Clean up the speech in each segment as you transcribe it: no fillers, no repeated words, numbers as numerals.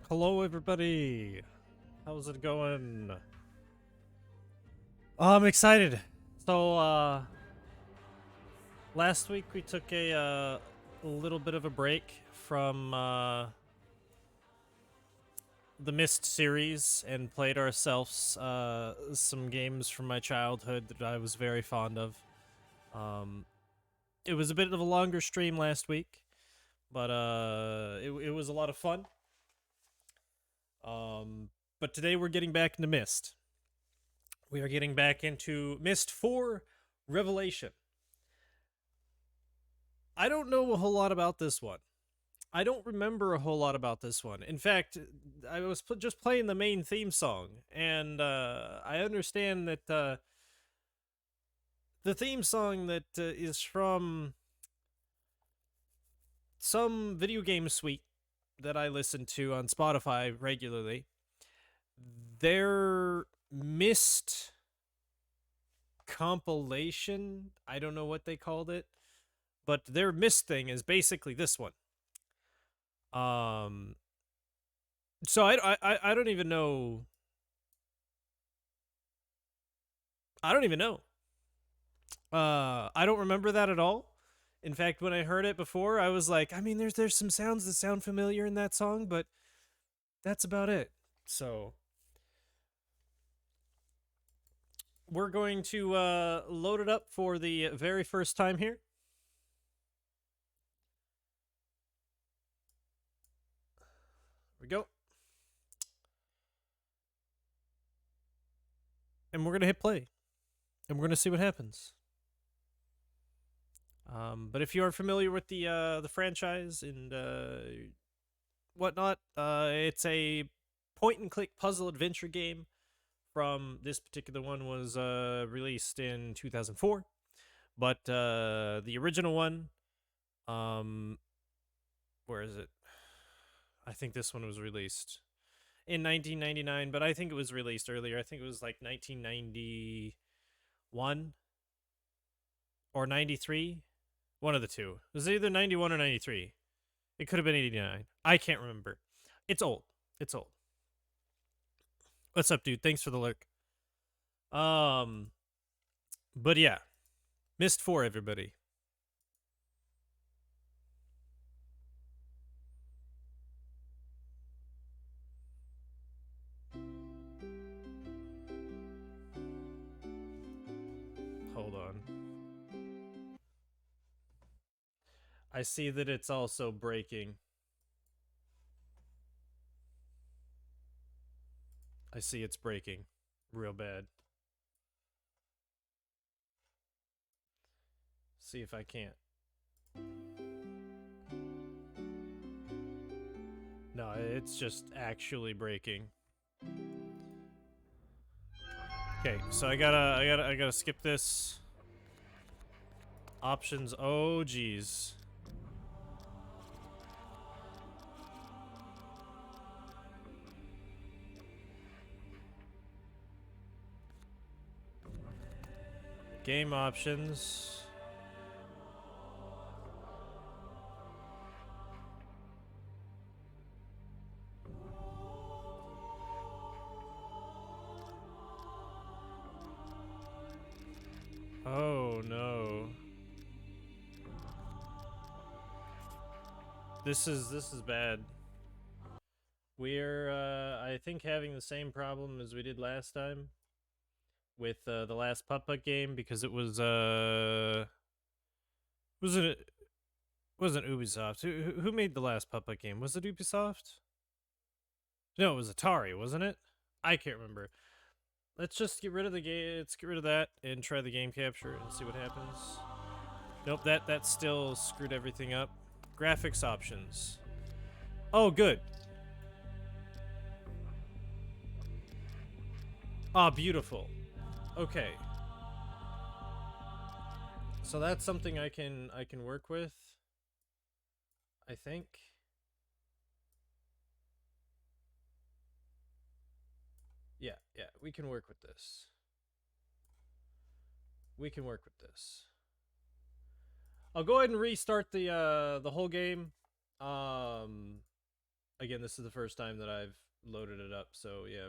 Hello, everybody. How's it going? Oh, I'm excited. So, last week we took a little bit of a break from the Myst series and played ourselves some games from my childhood that I was very fond of. Um, it was a bit of a longer stream last week, but it was a lot of fun. But today we're getting back into Myst. We are getting back into Myst 4 Revelation. I don't know a whole lot about this one. I don't remember a whole lot about this one. In fact, I was just playing the main theme song, and I understand that the theme song that is from some video game suite that I listen to on Spotify regularly, their Myst compilation, I don't know what they called it, but their Myst thing is basically this one. Um, so I don't even know. I don't even know. I don't remember that at all. In fact, when I heard it before, I was like, I mean, there's some sounds that sound familiar in that song, but that's about it. So we're going to load it up for the very first time here. Here we go. And we're gonna hit play. And we're gonna see what happens. But if you are familiar with the franchise and whatnot, it's a point and click puzzle adventure game. From this particular one was released in 2004, but the original one, um, where is it? I think this one was released in 1999, but I think it was released earlier. I think it was like 1991 or 93. One of the two. It was either 91 or 93. It could have been 89. I can't remember. It's old. It's old. What's up, dude? Thanks for the lurk. Um, but yeah, Myst 4, everybody. Hold on. I see that it's also breaking. I see it's breaking real bad. See if I can't. No, it's just actually breaking. Okay, so I gotta skip this. Options. Oh, geez. Game options. Oh no. This is bad. We're I think having the same problem as we did last time with the last putt game because it was wasn't Ubisoft. Who made the last putt game? Was it Ubisoft? No, it was Atari, wasn't it? I can't remember. Let's just get rid of the game. Let's get rid of that and try the game capture and see what happens. Nope, that still screwed everything up. Graphics options. Oh, good. Ah, beautiful. Okay. So that's something I can work with. I think. Yeah, we can work with this. We can work with this. I'll go ahead and restart the whole game. Again, this is the first time that I've loaded it up, so yeah,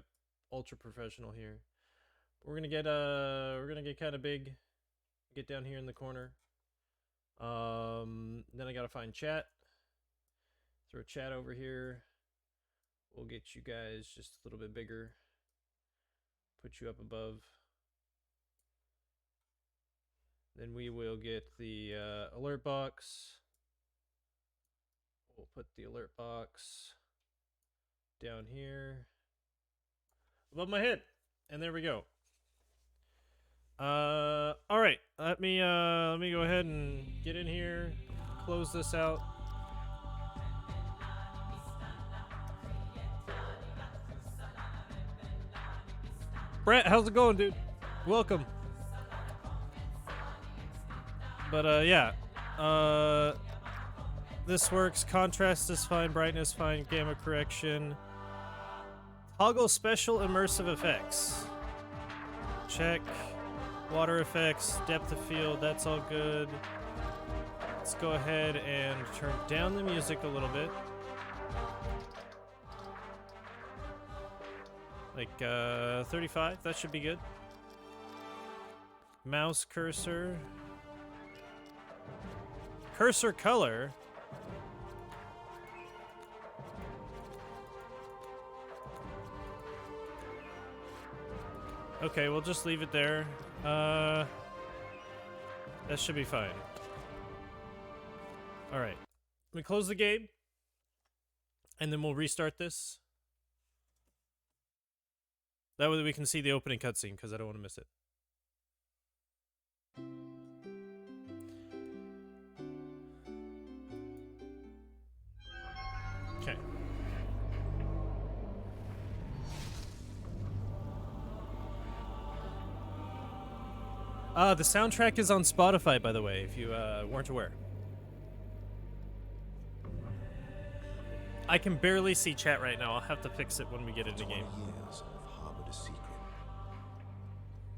ultra professional here. We're gonna get kind of big. Get down here in the corner. Then I gotta find chat. Throw chat over here. We'll get you guys just a little bit bigger. Put you up above. Then we will get the alert box. We'll put the alert box down here above my head, and there we go. All right. Let me go ahead and get in here, close this out. Brett, how's it going, dude? Welcome. But yeah, this works. Contrast is fine, brightness fine, gamma correction. Toggle special immersive effects. Check. Water effects, depth of field, that's all good. Let's go ahead and turn down the music a little bit. Like 35, that should be good. Mouse cursor. Cursor color. Okay, we'll just leave it there. That should be fine. Alright. Let me close the game. And then we'll restart this. That way we can see the opening cutscene, because I don't want to miss it. Okay. The soundtrack is on Spotify, by the way, if you weren't aware. I can barely see chat right now. I'll have to fix it when we get into game. Years I've harbored a secret.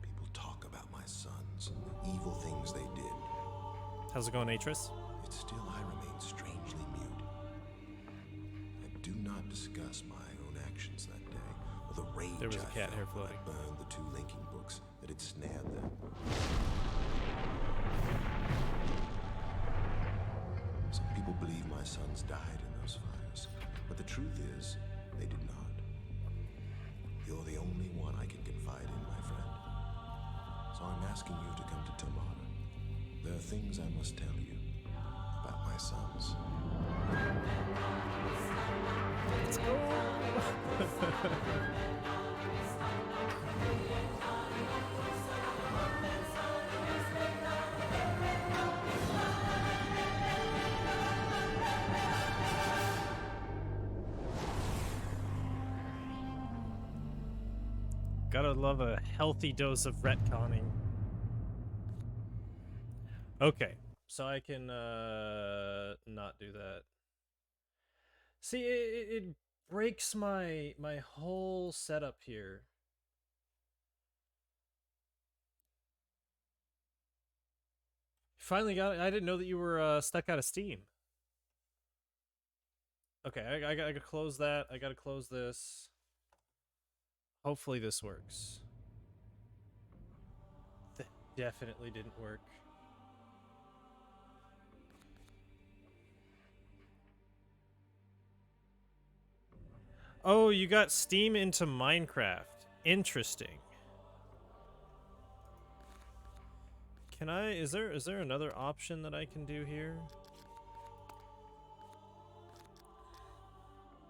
People talk about my sons, the evil things they did. How's it going, Atris? Yet still I remain strangely mute. I do not discuss my own actions that day, or the rage there was a cat I hair felt when floating. I burned the 2 linking books that had snared them. Some people believe my sons died in those fires, but the truth is, they did not. You're the only one I can confide in, my friend. So I'm asking you to come to Tamara. There are things I must tell you about my sons. Let's go! Gotta love a healthy dose of retconning. Okay, so I can not do that. See, it breaks my whole setup here. Finally got it. I didn't know that you were stuck out of Steam. Okay, I gotta close that. I gotta close this. Hopefully this works. That definitely didn't work. Oh, you got Steam into Minecraft. Interesting. Can I, is there another option that I can do here?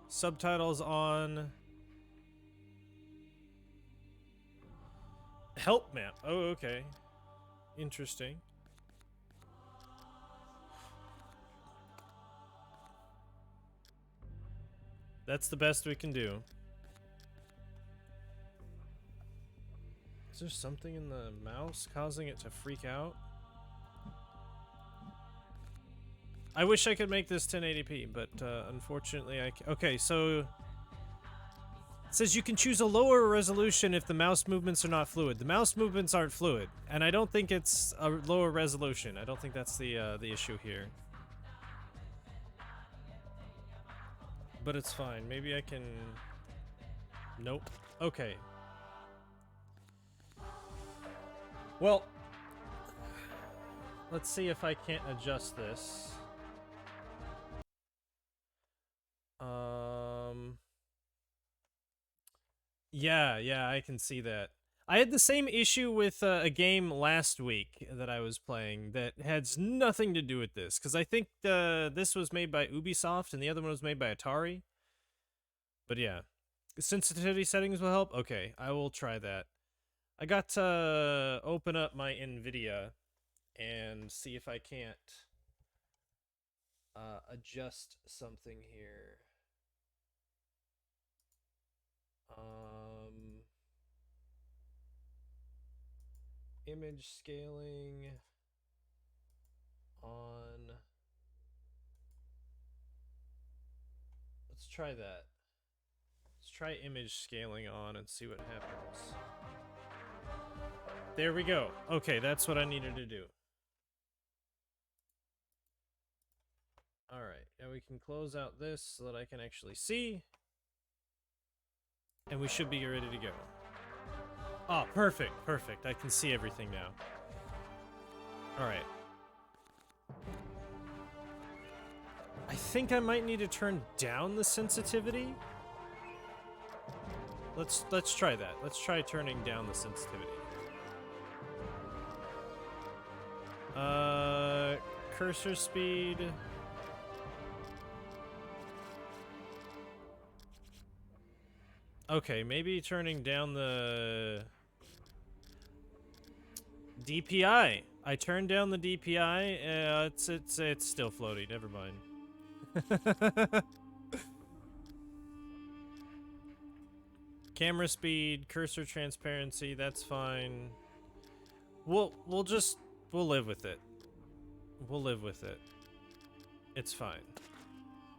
Subtitles on. Help map. Oh, okay. Interesting. That's the best we can do. Is there something in the mouse causing it to freak out? I wish I could make this 1080p, but unfortunately I can't. Okay, so it says you can choose a lower resolution if the mouse movements are not fluid. The mouse movements aren't fluid, and I don't think it's a lower resolution. I don't think that's the issue here. but it's fine. Maybe I can... Nope. Okay. Well, let's see if I can't adjust this. Yeah, I can see that. I had the same issue with a game last week that I was playing that has nothing to do with this, because I think this was made by Ubisoft and the other one was made by Atari. But yeah, sensitivity settings will help? Okay, I will try that. I got to open up my NVIDIA and see if I can't adjust something here. Image scaling on. Let's try that. Let's try image scaling on and see what happens. There we go. Okay, that's what I needed to do. Alright, now we can close out this so that I can actually see. And we should be ready to go. Oh, perfect, perfect. I can see everything now. Alright. I think I might need to turn down the sensitivity. Let's try that. Let's try turning down the sensitivity. Cursor speed. Okay, maybe turning down the DPI. I turned down the DPI. It's still floating. Never mind. Camera speed, cursor transparency. That's fine. We'll live with it. We'll live with it. It's fine.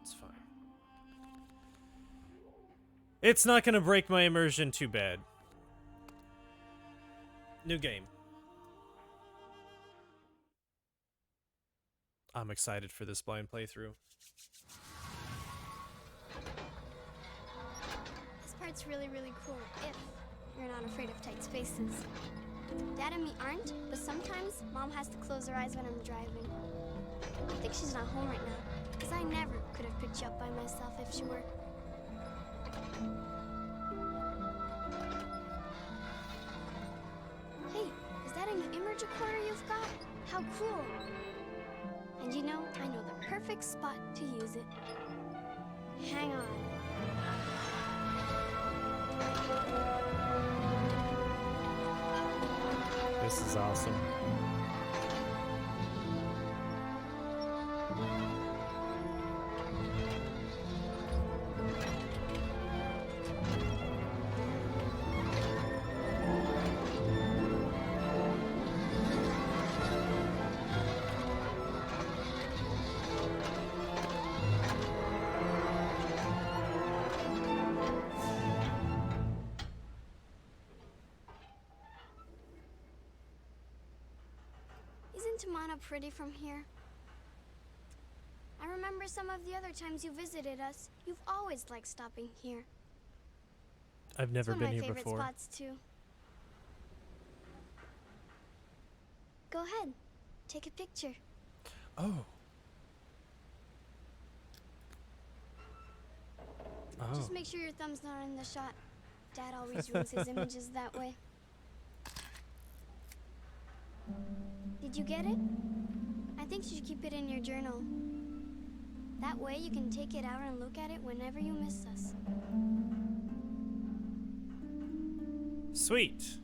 It's fine. It's not gonna break my immersion too bad. New game. I'm excited for this blind playthrough. This part's really, really cool if you're not afraid of tight spaces. Dad and me aren't, but sometimes Mom has to close her eyes when I'm driving. I think she's not home right now, because I never could have picked you up by myself if she were. Hey, is that a new image recorder you've got? How cool! And you know, I know the perfect spot to use it. Hang on. This is awesome. Pretty from here. I remember some of the other times you visited us. You've always liked stopping here. I've never been here before. It's one of my favorite spots too. Go ahead, take a picture. Oh. Just make sure your thumb's not in the shot. Dad always ruins his images that way. Did you get it? I think you should keep it in your journal. That way you can take it out and look at it whenever you miss us. Sweet.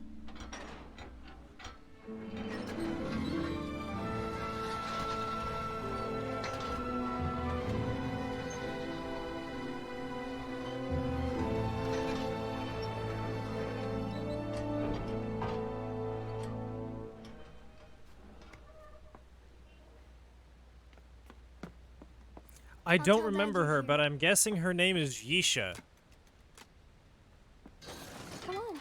I don't remember her, but I'm guessing her name is Yisha. Come on.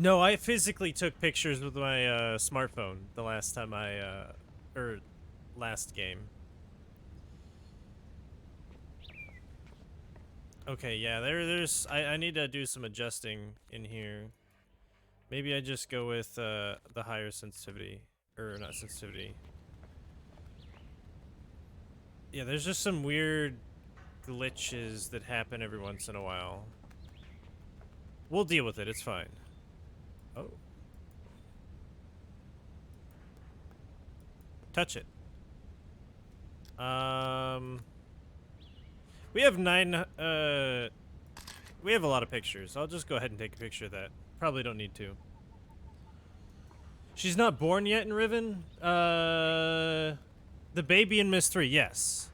No, I physically took pictures with my smartphone the last time or last game. Okay, yeah, I need to do some adjusting in here. Maybe I just go with the higher sensitivity, or not sensitivity. Yeah, there's just some weird glitches that happen every once in a while. We'll deal with it, it's fine. Oh. Touch it. We have we have a lot of pictures. I'll just go ahead and take a picture of that. Probably don't need to. She's not born yet in Riven? The baby in Myst 3, yes.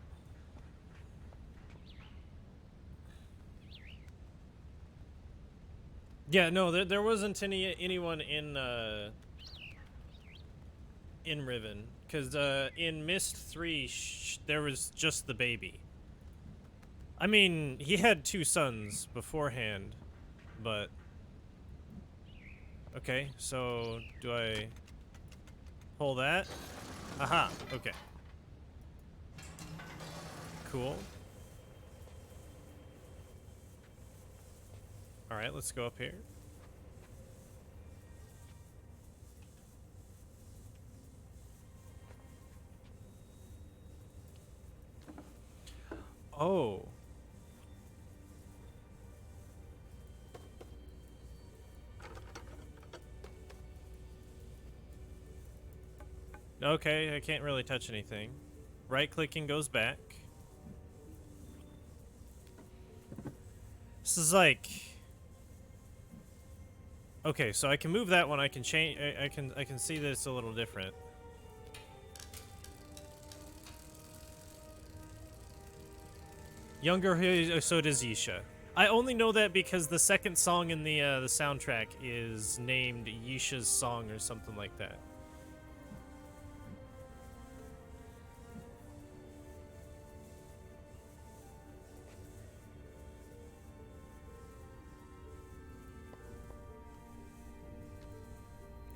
Yeah, no, there wasn't anyone in Riven, because in Myst 3 there was just the baby. I mean, he had 2 sons beforehand, but okay. So do I pull that? Aha. Okay. Cool. All right, let's go up here. Oh. Okay, I can't really touch anything. Right-clicking goes back. This is like... Okay, so I can move that one. I can change. I can see that it's a little different. Younger, so does Yisha. I only know that because the second song in the soundtrack is named Yisha's song or something like that.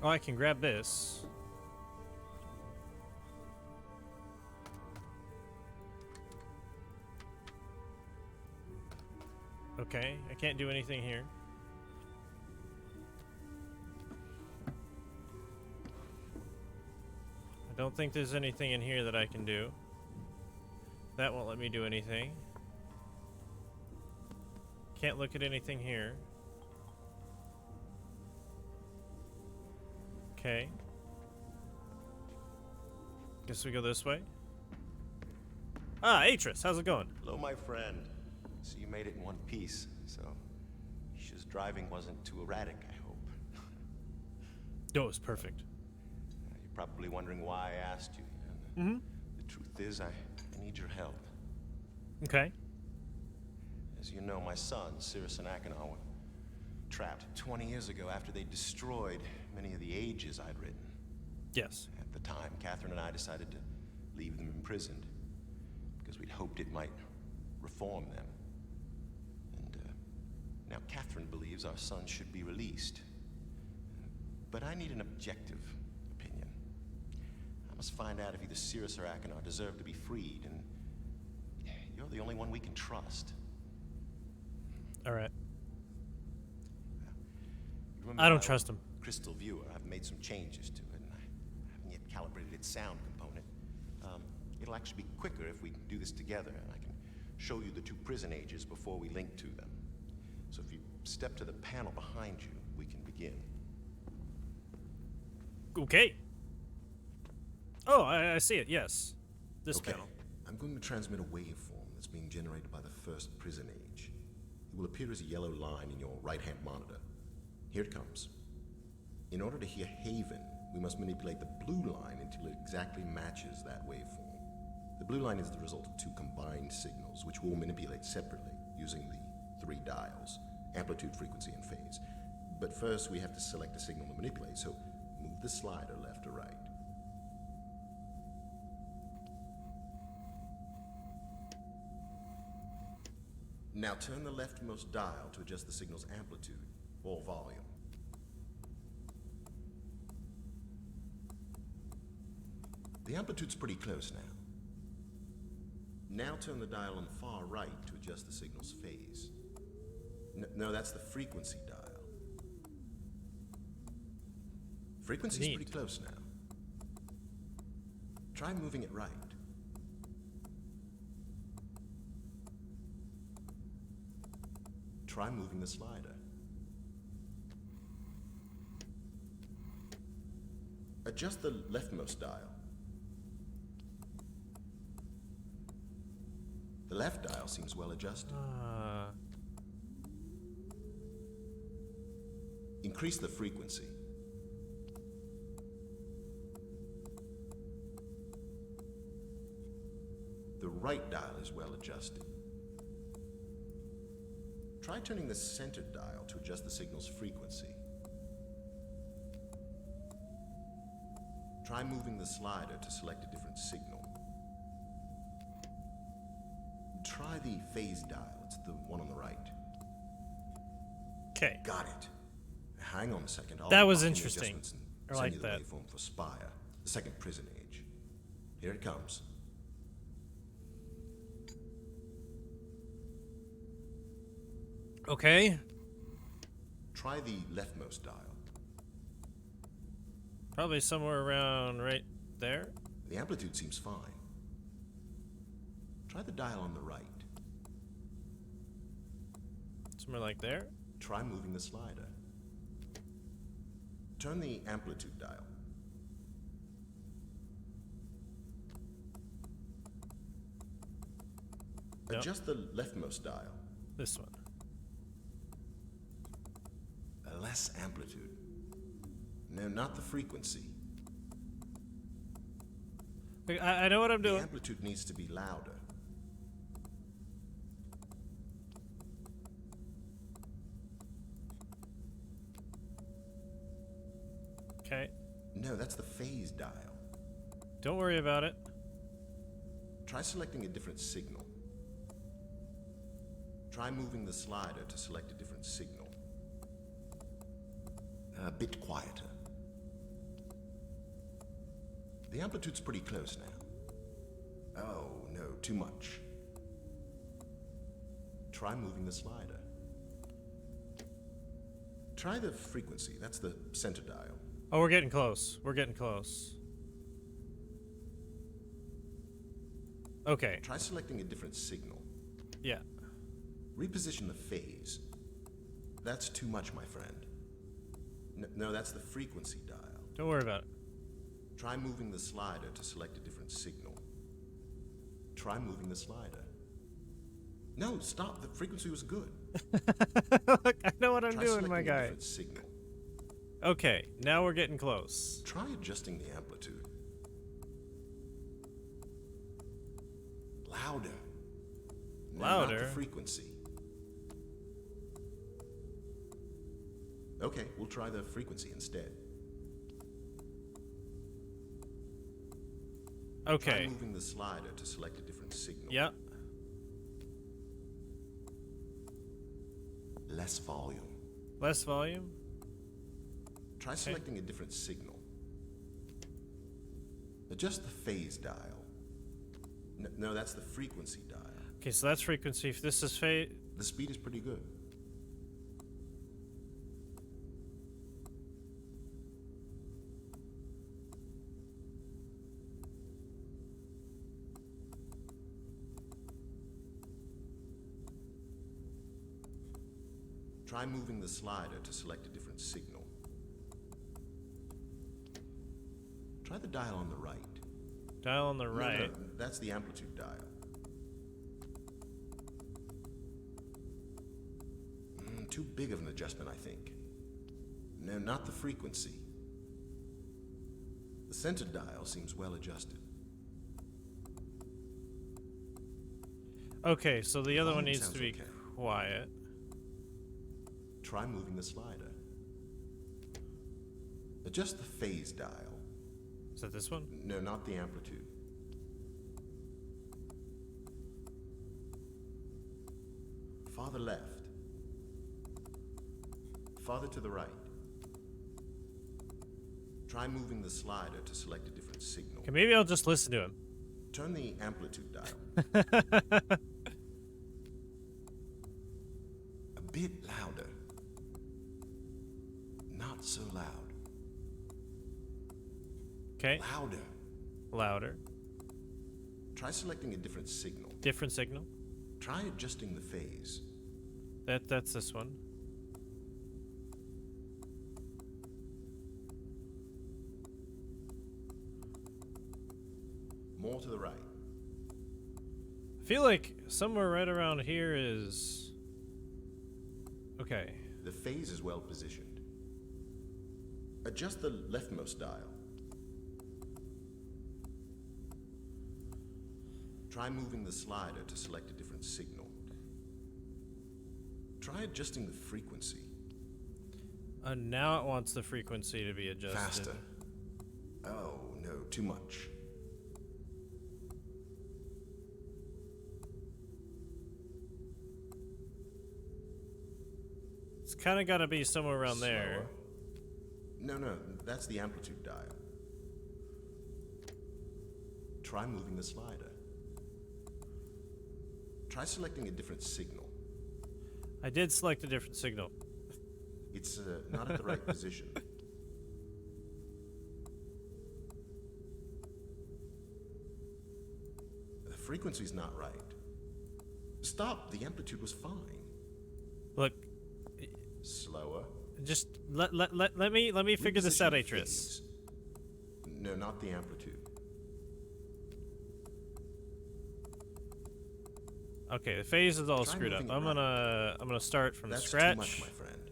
Oh, I can grab this. Okay, I can't do anything here. I don't think there's anything in here that I can do. That won't let me do anything. Can't look at anything here. Okay. Guess we go this way. Ah, Atris, how's it going? Hello, my friend. So you made it in one piece, so Isha's driving wasn't too erratic, I hope. No, it was perfect. You're probably wondering why I asked you. Mm-hmm. The truth is, I need your help. Okay. As you know, my sons, Cirrus and Achenar, were trapped 20 years ago after they destroyed many of the ages I'd written. Yes. At the time, Catherine and I decided to leave them imprisoned because we'd hoped it might reform them. And now Catherine believes our son should be released. But I need an objective opinion. I must find out if either Cirrus or Achenar deserve to be freed, and you're the only one we can trust. All right. Remember I don't my trust him. Crystal viewer. I've made some changes to it, and I haven't yet calibrated its sound component. It'll actually be quicker if we do this together, and I can show you the 2 prison ages before we link to them. So if you step to the panel behind you, we can begin. Okay. Oh, I see it, yes. This Okay. panel. I'm going to transmit a waveform that's being generated by the first prison age. It will appear as a yellow line in your right-hand monitor. Here it comes. In order to hear Haven, we must manipulate the blue line until it exactly matches that waveform. The blue line is the result of 2 combined signals, which we'll manipulate separately using the 3 dials, amplitude, frequency, and phase. But first, we have to select a signal to manipulate, so move the slider left or right. Now turn the leftmost dial to adjust the signal's amplitude or volume. The amplitude's pretty close now. Now turn the dial on the far right to adjust the signal's phase. No, that's the frequency dial. Frequency's Neat. pretty close now. Try moving it right. Try moving the slider. Adjust the leftmost dial. The left dial seems well adjusted. Increase the frequency. The right dial is well adjusted. Try turning the center dial to adjust the signal's frequency. Try moving the slider to select a different signal. Try the phase dial. It's the one on the right. Okay. Got it. Hang on a second. That was lock in the interesting. adjustments and I send like you the that. waveform for Spire, the second prison age. Here it comes. Okay. Try the leftmost dial. Probably somewhere around right there. The amplitude seems fine. Try the dial on the right. Somewhere like there. Try moving the slider. Turn the amplitude dial. Yep. Adjust the leftmost dial. This one. Less amplitude. No, not the frequency. I know what I'm The doing. amplitude needs to be louder. Okay. No, that's the phase dial. Don't worry about it. Try selecting a different signal. Try moving the slider to select a different signal. A bit quieter. The amplitude's pretty close now. Oh, no, too much. Try moving the slider. Try the frequency. That's the center dial. Oh, we're getting close. We're getting close. Okay. Try selecting a different signal. Yeah. Reposition the phase. That's too much, my friend. No, that's the frequency dial. Don't worry about it. Try moving the slider to select a different signal. Try moving the slider. No, stop. The frequency was good. Look, I know what I'm Try doing, my selecting a guy. different signal. Okay, now we're getting close. Try adjusting the amplitude. Louder. No, not Louder? the frequency. Okay, we'll try the frequency instead. Try Okay. moving the slider to select a different signal. Yeah. Less volume. Less volume. Try selecting a different signal. Adjust the phase dial. No, that's the frequency dial. Okay, so that's frequency. If this is phase. The speed is pretty good. Try moving the slider to select a different signal. Try the dial on the right. Dial on the right. No, that's the amplitude dial. Too big of an adjustment, I think. No, not the frequency. The center dial seems well adjusted. Okay, so the other one Volume needs sounds to be okay. quiet. Try moving the slider. Adjust the phase dial. Is that this one? No, not the amplitude. Farther left. Farther to the right. Try moving the slider to select a different signal. Okay, maybe I'll just listen to him. Turn the amplitude dial. A bit louder. Not so loud. Okay. Louder. Louder. Try selecting a different signal. Different signal. Try adjusting the phase. That's this one. More to the right. I feel like somewhere right around here is... Okay. The phase is well positioned. Adjust the leftmost dial. Try moving the slider to select a different signal. Try adjusting the frequency. Now it wants the frequency to be adjusted. Faster. Oh, no, too much. It's kind of got to be somewhere around there. Slower. No, that's the amplitude dial. Try moving the slider. Try selecting a different signal. I did select a different signal. It's not at the right position. The frequency's not right. Stop, the amplitude was fine. Look, Slower. just let me figure this out, Reposition Atris. phase. No, not the amplitude. Okay, the phase is all Try screwed up. moving it I'm gonna start from That's scratch. too much, my friend.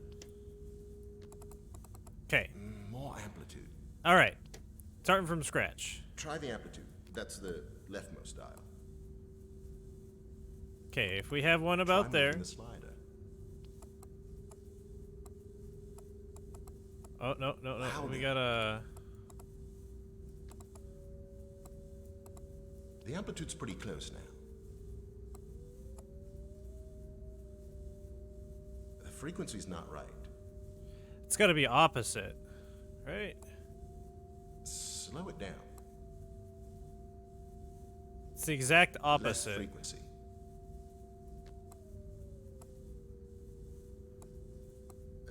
Okay. More amplitude. All right. Starting from scratch. Try the amplitude. That's the leftmost dial. Okay, if we have one Try about moving there. the slider. Oh no. We Louder. gotta. The amplitude's pretty close now. The frequency's not right. It's gotta be opposite, right? Slow it down. It's the exact Less opposite. frequency.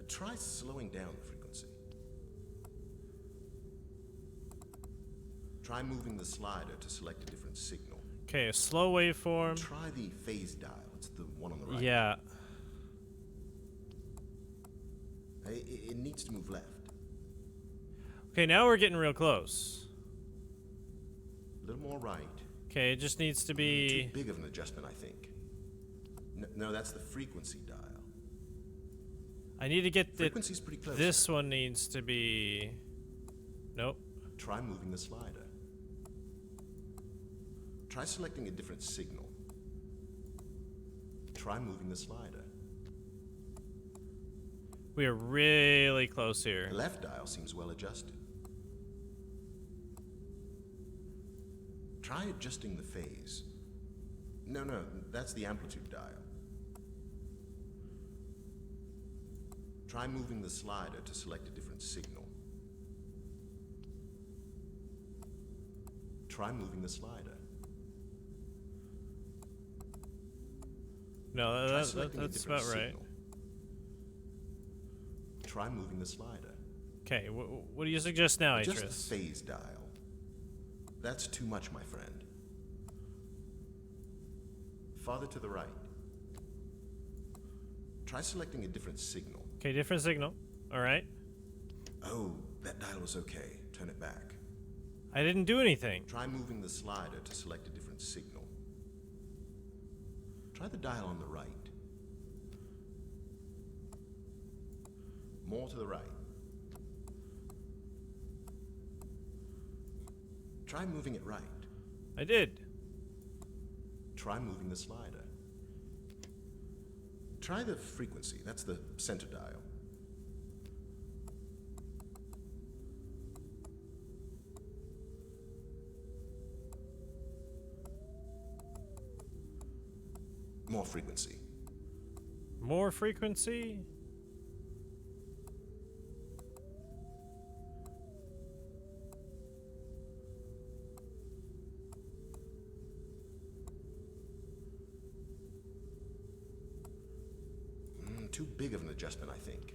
Try slowing down the frequency. Try moving the slider to select a different signal. Okay, a slow waveform. Try the phase dial. It's the one on the right. Yeah. It needs to move left. Okay, now we're getting real close. A little more right. Okay, it just needs to Too be. big of an adjustment, I think. No, that's the frequency dial. I need to get the. Frequency's pretty close. This one needs to be. Nope. Try moving the slider. Try selecting a different signal. Try moving the slider. We are really close here. The left dial seems well adjusted. Try adjusting the phase. No, that's the amplitude dial. Try moving the slider to select a different signal. Try moving the slider. No, Try that, selecting a that's different about right. signal. Try moving the slider. Okay, what do you suggest now, Adjust the Atris? phase dial. That's too much, my friend. Farther to the right. Try selecting a different signal. Okay, different signal. All right. Oh, that dial was okay. Turn it back. I didn't do anything. Try moving the slider to select a different signal. Try the dial on the right. More to the right. Try moving it right. I did. Try moving the slider. Try the frequency. That's the center dial. More frequency. More frequency. too big of an adjustment, I think.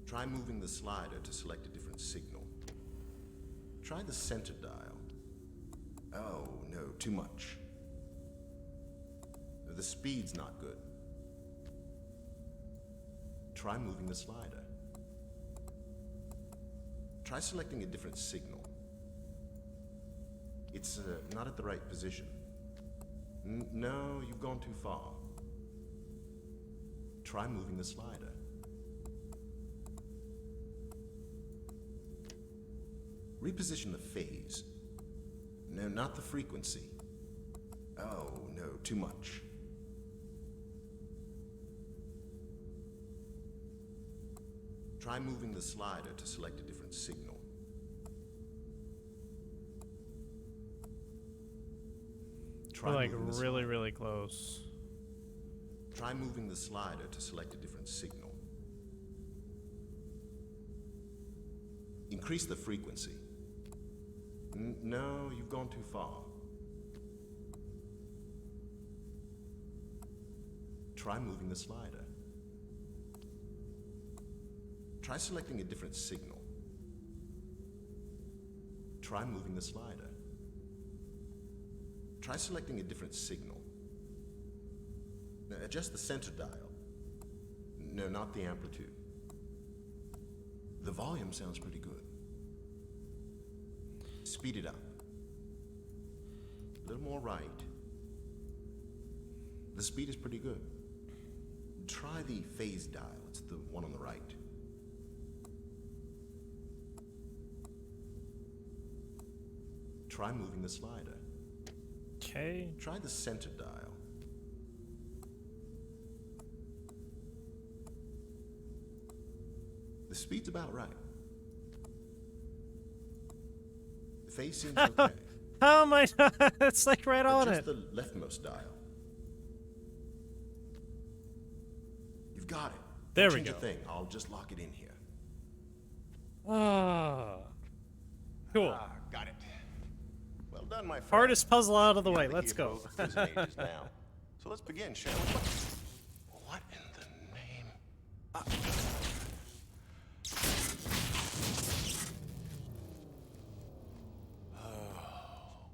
Try moving the slider to select a different signal. Try the center dial. Oh, no, too much. The speed's not good. Try moving the slider. Try selecting a different signal. It's not at the right position. No, you've gone too far. Try moving the slider. Reposition the phase. No, not the frequency. Oh, no, too much. Try moving the slider to select a different signal. We're like really, really close. Try moving the slider to select a different signal. Increase the frequency. No, you've gone too far. Try moving the slider. Try selecting a different signal. Try moving the slider. Try selecting a different signal. Now, adjust the center dial. No, not the amplitude. The volume sounds pretty good. Speed it up. A little more right. The speed is pretty good. Try the phase dial. It's the one on the right. Try moving the slider. Okay. Try the center dial. The speed's about right. The phase seems okay. How am I not? It's like right on Adjust it. the leftmost dial. You've got it. There Don't we change go. a thing. I'll just lock it in here. Ah. Cool. Got it. Well done, my friend. Hardest puzzle out of the You're way. the Let's hero go. of prison ages now. So let's begin, shall we? What in the name? Oh,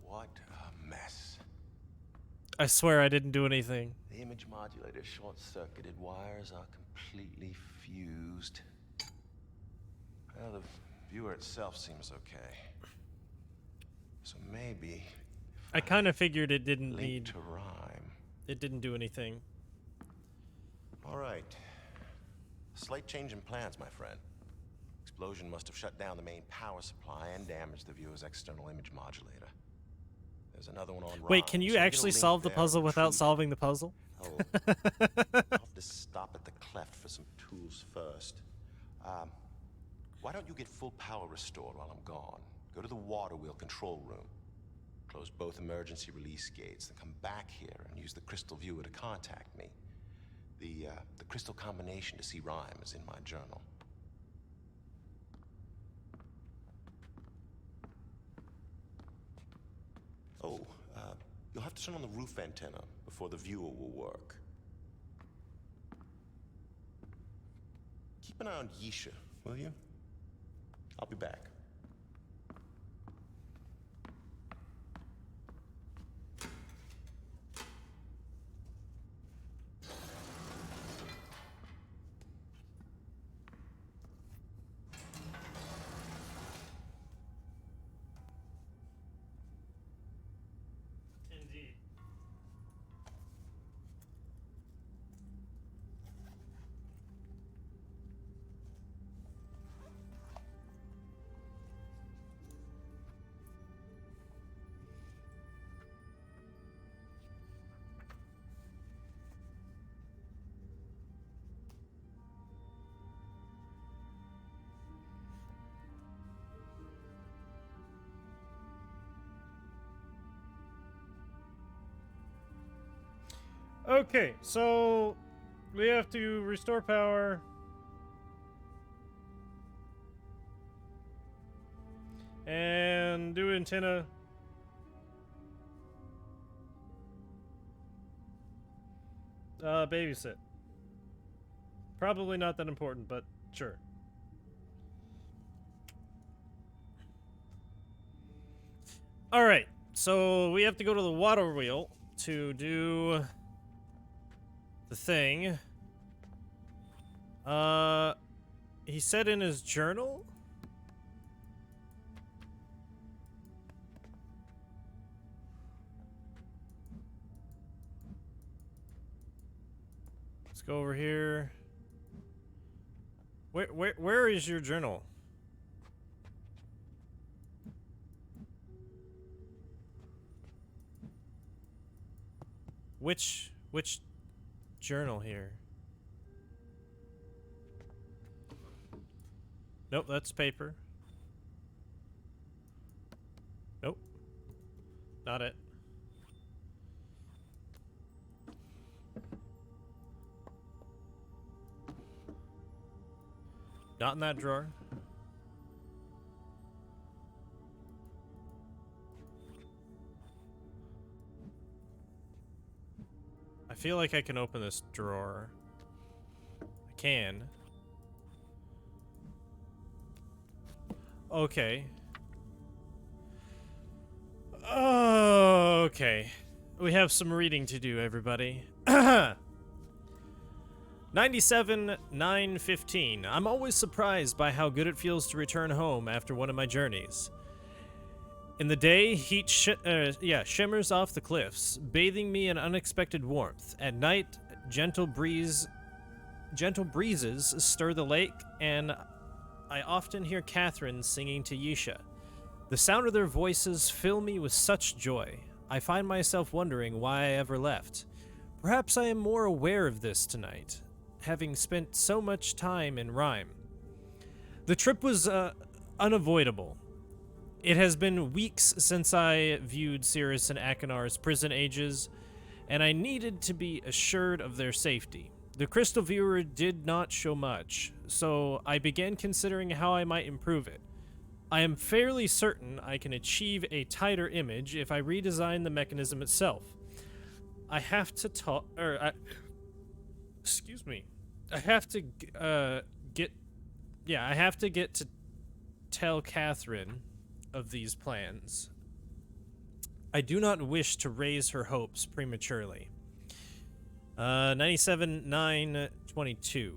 what a mess. I swear I didn't do anything. The image modulator short-circuited wires are completely fused. Well, the viewer itself seems okay. So maybe I kind of figured it didn't link need. to rhyme. It didn't do anything. All right. Slight change in plans, my friend. Explosion must have shut down the main power supply and damaged the viewer's external image modulator. There's another one on Wait, can you actually solve the puzzle without solving the puzzle? Oh, I'll have to stop at the cleft for some tools first. Why don't you get full power restored while I'm gone? Go to the water wheel control room. Close both emergency release gates, then come back here and use the crystal viewer to contact me. The crystal combination to see rhyme is in my journal. Oh, you'll have to turn on the roof antenna before the viewer will work. Keep an eye on Yisha, will you? I'll be back. Indeed. Okay, so we have to restore power. And do antenna. Babysit. Probably not that important, but sure. Alright, so we have to go to the water wheel to do the thing. He said in his journal? Let's go over here. Where is your journal? Which journal here? Nope, that's paper. Nope. Not it. Not in that drawer. I feel like I can open this drawer. I can. Okay. Okay. We have some reading to do, everybody. 97-9-15. I'm always surprised by how good it feels to return home after one of my journeys. In the day, heat shimmers off the cliffs, bathing me in unexpected warmth. At night, gentle breezes stir the lake, and I often hear Catherine singing to Yisha. The sound of their voices fill me with such joy. I find myself wondering why I ever left. Perhaps I am more aware of this tonight, having spent so much time in Rhyme. The trip was unavoidable. It has been weeks since I viewed Cirrus and Akinar's prison ages, and I needed to be assured of their safety. The crystal viewer did not show much, so I began considering how I might improve it. I am fairly certain I can achieve a tighter image if I redesign the mechanism itself. I have to excuse me. I have to get to tell Catherine of these plans. I do not wish to raise her hopes prematurely. 97-9-22.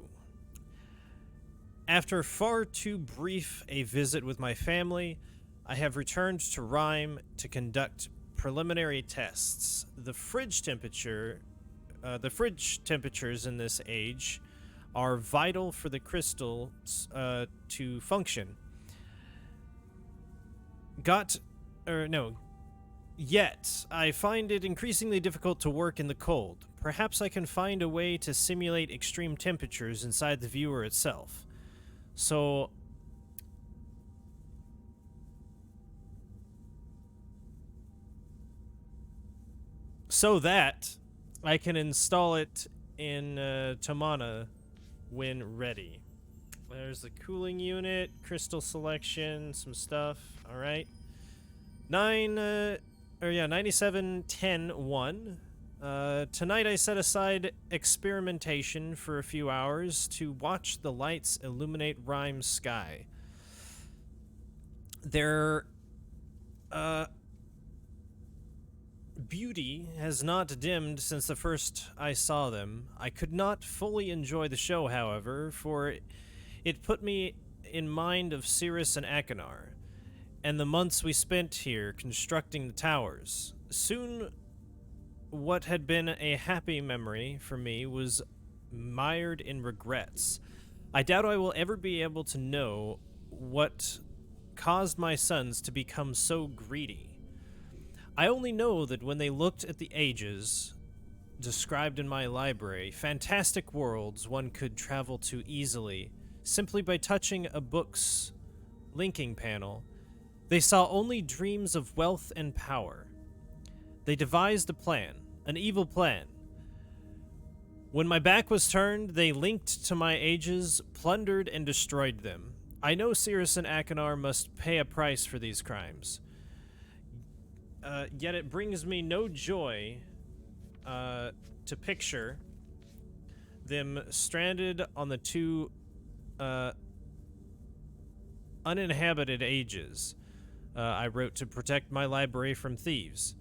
After far too brief a visit with my family, I have returned to Rhyme to conduct preliminary tests. The fridge temperatures in this age are vital for the crystals to function. Yet, I find it increasingly difficult to work in the cold. Perhaps I can find a way to simulate extreme temperatures inside the viewer itself. So that I can install it in Tamana when ready. There's the cooling unit, crystal selection, some stuff. All right. 97-10-1. Tonight I set aside experimentation for a few hours to watch the lights illuminate Rhyme's sky. Their beauty has not dimmed since the first I saw them. I could not fully enjoy the show, however, for it put me in mind of Cirrus and Achenar, and the months we spent here constructing the towers. Soon, what had been a happy memory for me was mired in regrets. I doubt I will ever be able to know what caused my sons to become so greedy. I only know that when they looked at the ages described in my library, fantastic worlds one could travel to easily, simply by touching a book's linking panel, they saw only dreams of wealth and power. They devised a plan, an evil plan. When my back was turned, they linked to my ages, plundered and destroyed them. I know Cirrus and Achenar must pay a price for these crimes. Yet it brings me no joy to picture them stranded on the two uninhabited ages. I wrote to protect my library from thieves.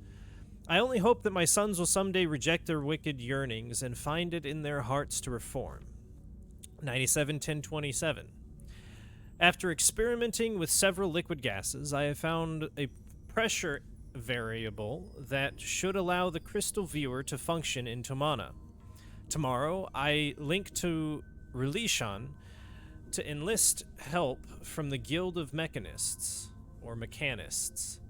I only hope that my sons will someday reject their wicked yearnings and find it in their hearts to reform. 97-10-27. After experimenting with several liquid gases, I have found a pressure variable that should allow the crystal viewer to function in Tomana. Tomorrow, I link to Relishan to enlist help from the Guild of Mechanists, or Mechanists.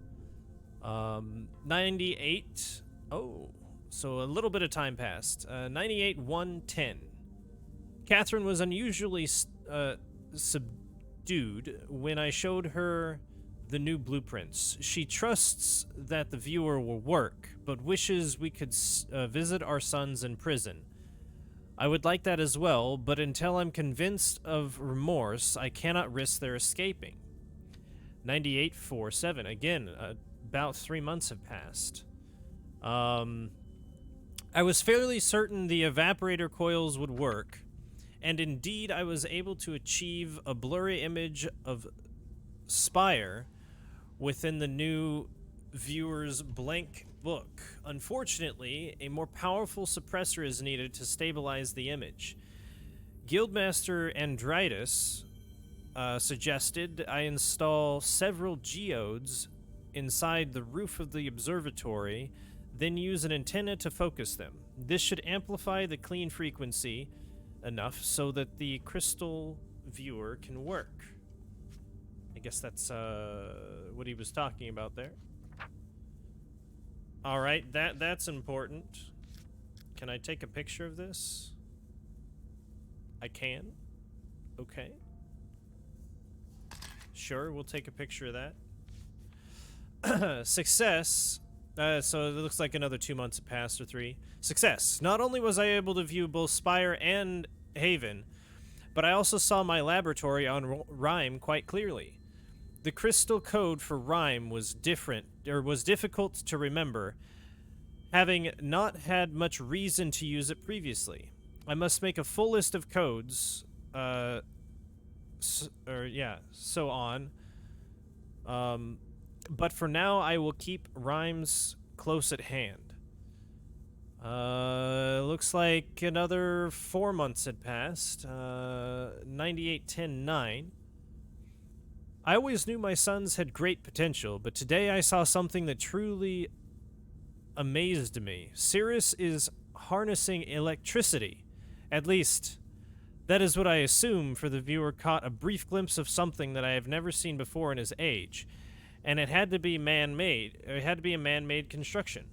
98. Oh, so a little bit of time passed. 98-1-10. Catherine was unusually subdued when I showed her the new blueprints. She trusts that the viewer will work, but wishes we could visit our sons in prison. I would like that as well, but until I'm convinced of remorse, I cannot risk their escaping. 98-4-7. Again, about 3 months have passed. I was fairly certain the evaporator coils would work, and indeed I was able to achieve a blurry image of Spire within the new viewer's blank book. Unfortunately, a more powerful suppressor is needed to stabilize the image. Guildmaster Andritus suggested I install several geodes inside the roof of the observatory, then use an antenna to focus them. This should amplify the clean frequency enough so that the crystal viewer can work. I guess that's what he was talking about there. All right, that's important. Can I take a picture of this? I can. Okay. Sure, we'll take a picture of that. Success. So it looks like another 2 months have passed, or 3. Success. Not only was I able to view both Spire and Haven, but I also saw my laboratory on Rhyme quite clearly. The crystal code for Rhyme was difficult to remember, having not had much reason to use it previously. I must make a full list of codes, so on. But for now, I will keep Rhymes close at hand. Looks like another 4 months had passed. 98-10-9. I always knew my sons had great potential, but today I saw something that truly amazed me. Cirrus is harnessing electricity. At least, that is what I assume, for the viewer caught a brief glimpse of something that I have never seen before in his age. And it had to be man-made. It had to be a man-made construction.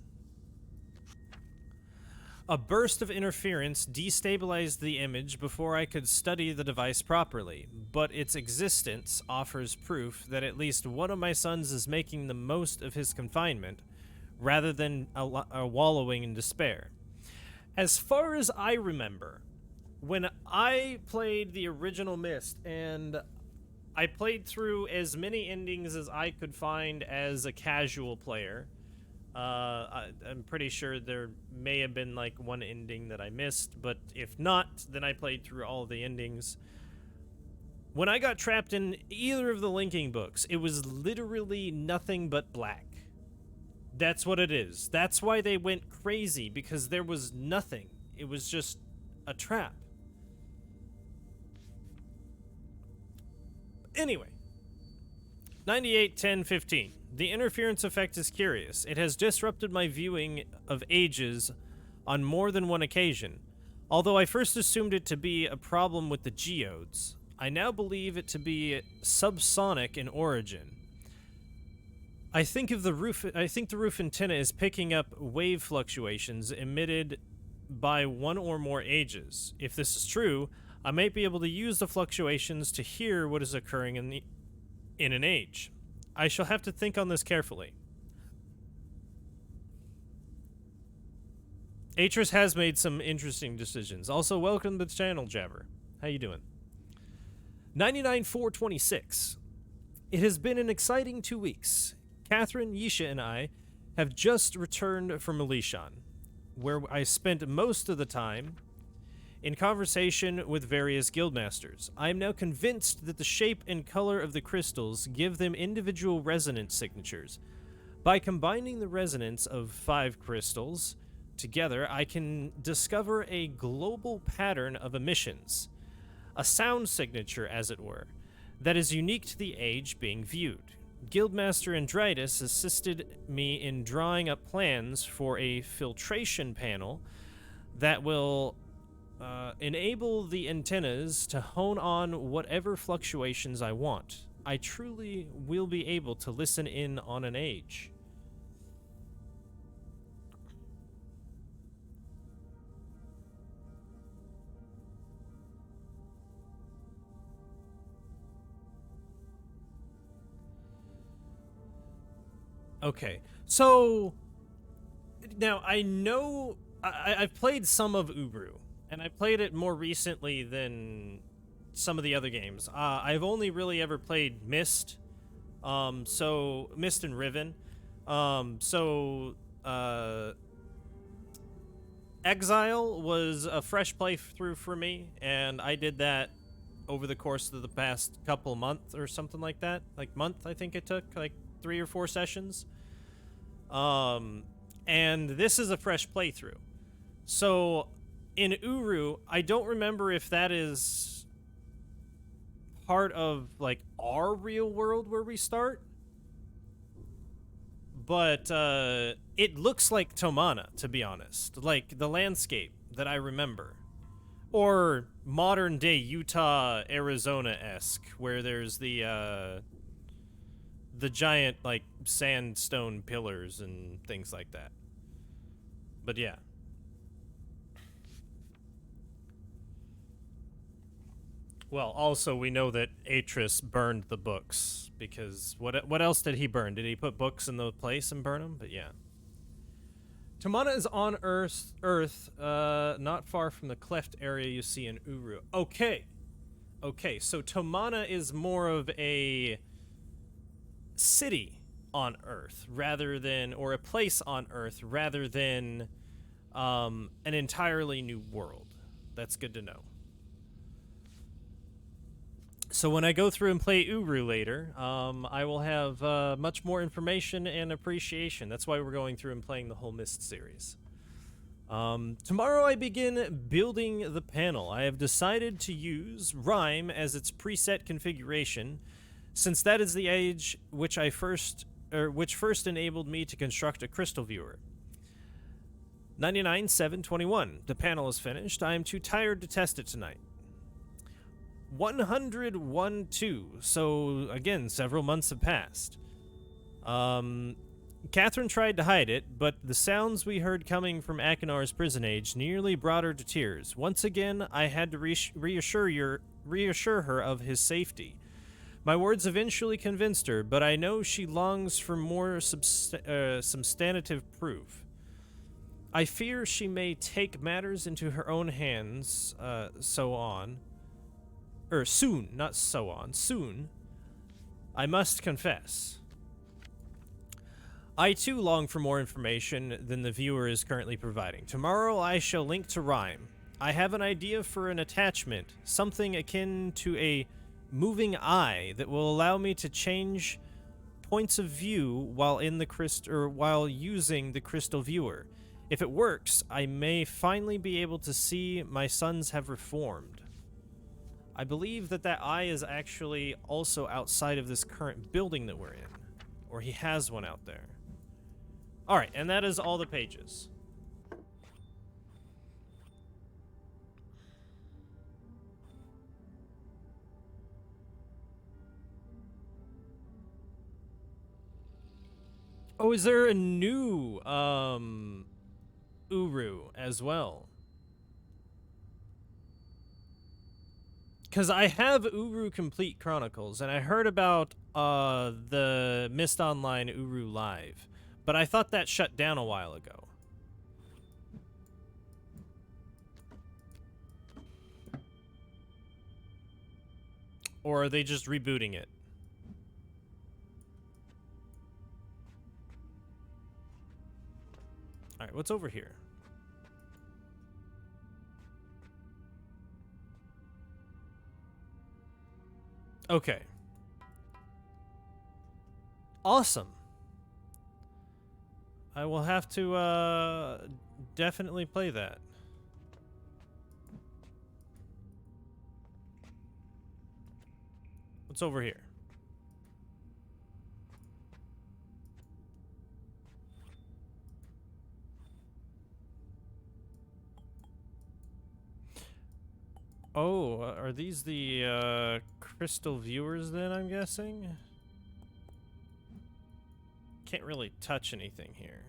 A burst of interference destabilized the image before I could study the device properly, but its existence offers proof that at least one of my sons is making the most of his confinement, rather than wallowing in despair. As far as I remember, when I played the original Myst, and I played through as many endings as I could find as a casual player. I'm pretty sure there may have been like one ending that I missed, but if not, then I played through all the endings. When I got trapped in either of the linking books, it was literally nothing but black. That's what it is. That's why they went crazy, because there was nothing. It was just a trap. Anyway, 98-10-15. The interference effect is curious. It has disrupted my viewing of ages on more than one occasion. Although I first assumed it to be a problem with the geodes, I now believe it to be subsonic in origin. I think the roof antenna is picking up wave fluctuations emitted by one or more ages. If this is true, I might be able to use the fluctuations to hear what is occurring in an age. I shall have to think on this carefully. Atris has made some interesting decisions. Also, welcome to the channel, Jabber. How you doing? 99-4-26. It has been an exciting 2 weeks. Catherine, Yisha, and I have just returned from Elishan, where I spent most of the time in conversation with various guildmasters. I am now convinced that the shape and color of the crystals give them individual resonance signatures. By combining the resonance of 5 crystals together, I can discover a global pattern of emissions, a sound signature, as it were, that is unique to the age being viewed. Guildmaster Andritus assisted me in drawing up plans for a filtration panel that will enable the antennas to hone on whatever fluctuations I want. I truly will be able to listen in on an age. Okay, so now I know I've played some of Uru, and I played it more recently than some of the other games. I've only really ever played Myst, so Myst and Riven. Exile was a fresh playthrough for me, and I did that over the course of the past couple months or something like that. Like month, I think it took, like 3 or 4 sessions. And this is a fresh playthrough. So in Uru, I don't remember if that is part of like our real world where we start, but it looks like Tomana, to be honest, like the landscape that I remember, or modern day Utah, Arizona-esque, where there's the giant like sandstone pillars and things like that. But yeah. Well, also we know that Atris burned the books, because what else did he burn? Did he put books in the place and burn them? But yeah. Tomana is on Earth, not far from the cleft area you see in Uru. Okay, so Tomana is more of a city on Earth rather than, or a place on Earth rather than an entirely new world. That's good to know. So when I go through and play Uru later, I will have much more information and appreciation. That's why we're going through and playing the whole Myst series. Tomorrow I begin building the panel. I have decided to use Rhyme as its preset configuration, since that is the age which first enabled me to construct a crystal viewer. 99-7-21. The panel is finished. I am too tired to test it tonight. 101-2. So again, several months have passed. Catherine tried to hide it, but the sounds we heard coming from Akinar's prison age nearly brought her to tears. Once again, I had to reassure her of his safety. My words eventually convinced her, but I know she longs for more substantive proof. I fear she may take matters into her own hands, soon. I must confess. I too long for more information than the viewer is currently providing. Tomorrow I shall link to Rhyme. I have an idea for an attachment, something akin to a moving eye that will allow me to change points of view while using the crystal viewer. If it works, I may finally be able to see my sons have reformed. I believe that eye is actually also outside of this current building that we're in, or he has one out there. All right, and that is all the pages. Oh, is there a new Uru as well? Because I have Uru Complete Chronicles, and I heard about the Myst Online Uru Live, but I thought that shut down a while ago. Or are they just rebooting it? Alright, what's over here? Okay. Awesome. I will have to definitely play that. What's over here? Oh, are these the crystal viewers then, I'm guessing? Can't really touch anything here.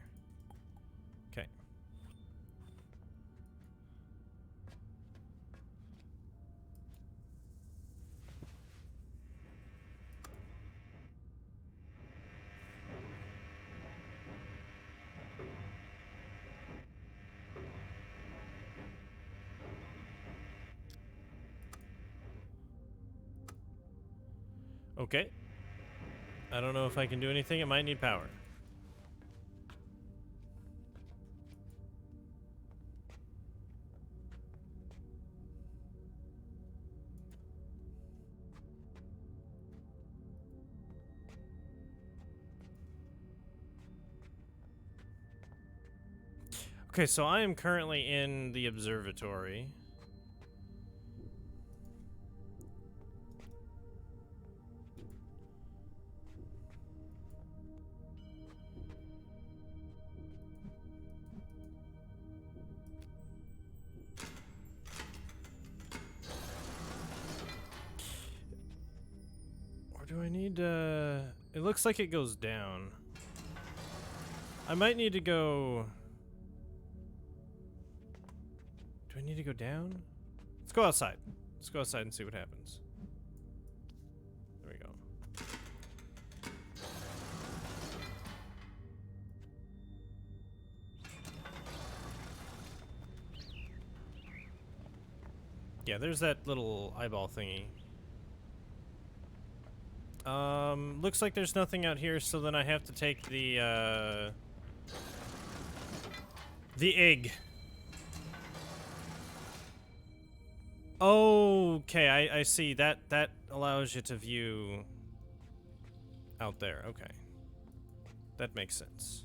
Okay. Okay. I don't know if I can do anything. It might need power. Okay, so I am currently in the observatory. Or do I need to... It looks like it goes down. I might need to go... Do I need to go down? Let's go outside. Let's go outside and see what happens. There we go. Yeah, there's that little eyeball thingy. Looks like there's nothing out here, so then I have to take the egg. Okay, I see. That allows you to view out there. Okay. That makes sense.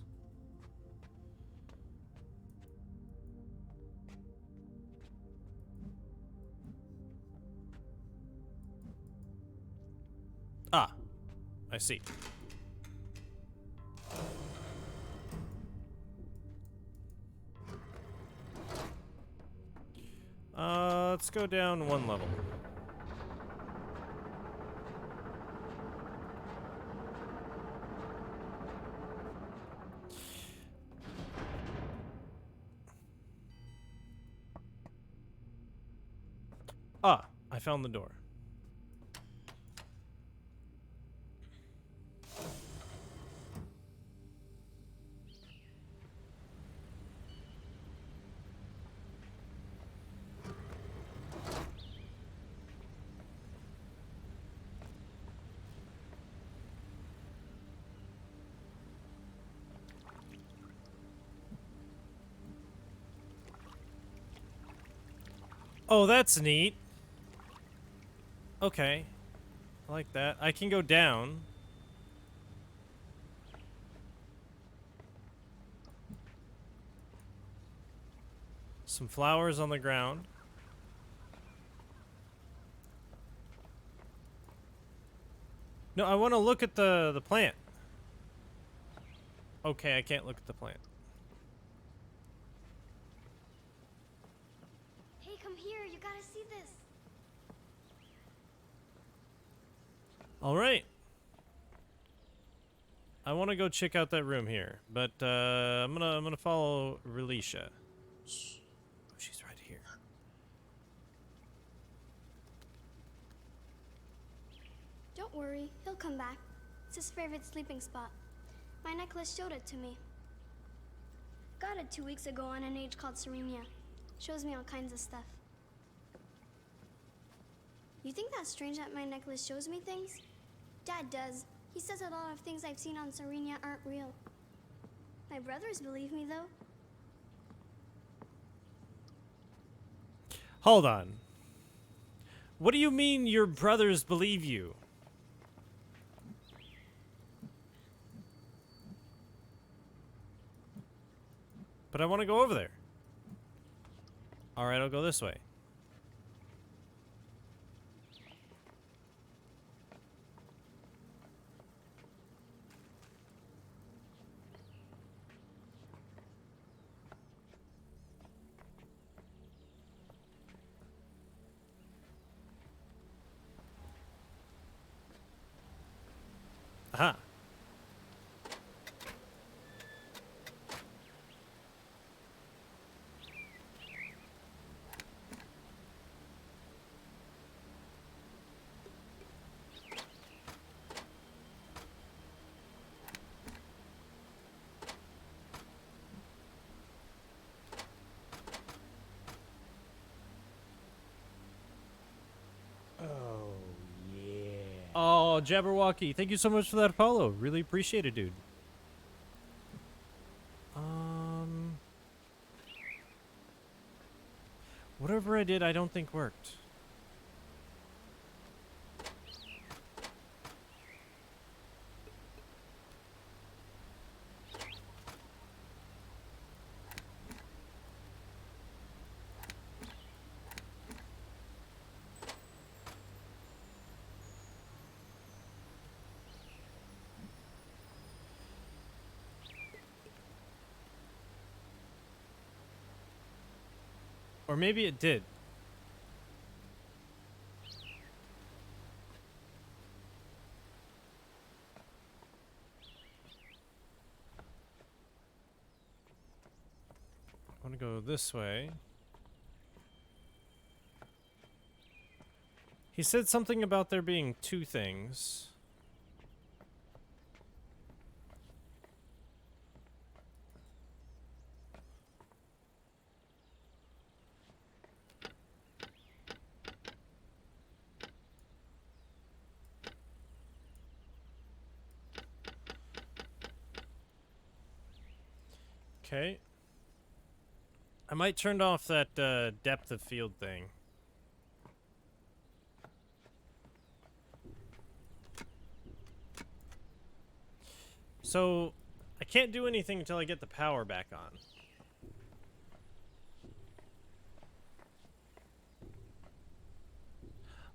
Ah, I see. Let's go down one level. Ah, I found the door. Oh, that's neat. Okay. I like that. I can go down. Some flowers on the ground. No, I want to look at the plant. Okay, I can't look at the plant. Hey, come here. You gotta see this. All right. I want to go check out that room here, but I'm gonna follow Relisha. Shh. Oh, she's right here. Don't worry, he'll come back. It's his favorite sleeping spot. My necklace showed it to me. Got it 2 weeks ago on an age called Serenia. Shows me all kinds of stuff. You think that's strange that my necklace shows me things? Dad does. He says a lot of things I've seen on Serenia aren't real. My brothers believe me, though. Hold on. What do you mean your brothers believe you? But I want to go over there. All right, I'll go this way. Aha. Oh, yeah. Oh, Jabberwocky, thank you so much for that follow. Really appreciate it, dude. Whatever I did, I don't think worked. Or maybe it did. I want to go this way. He said something about there being two things. Okay. I might turn off that depth of field thing. So, I can't do anything until I get the power back on.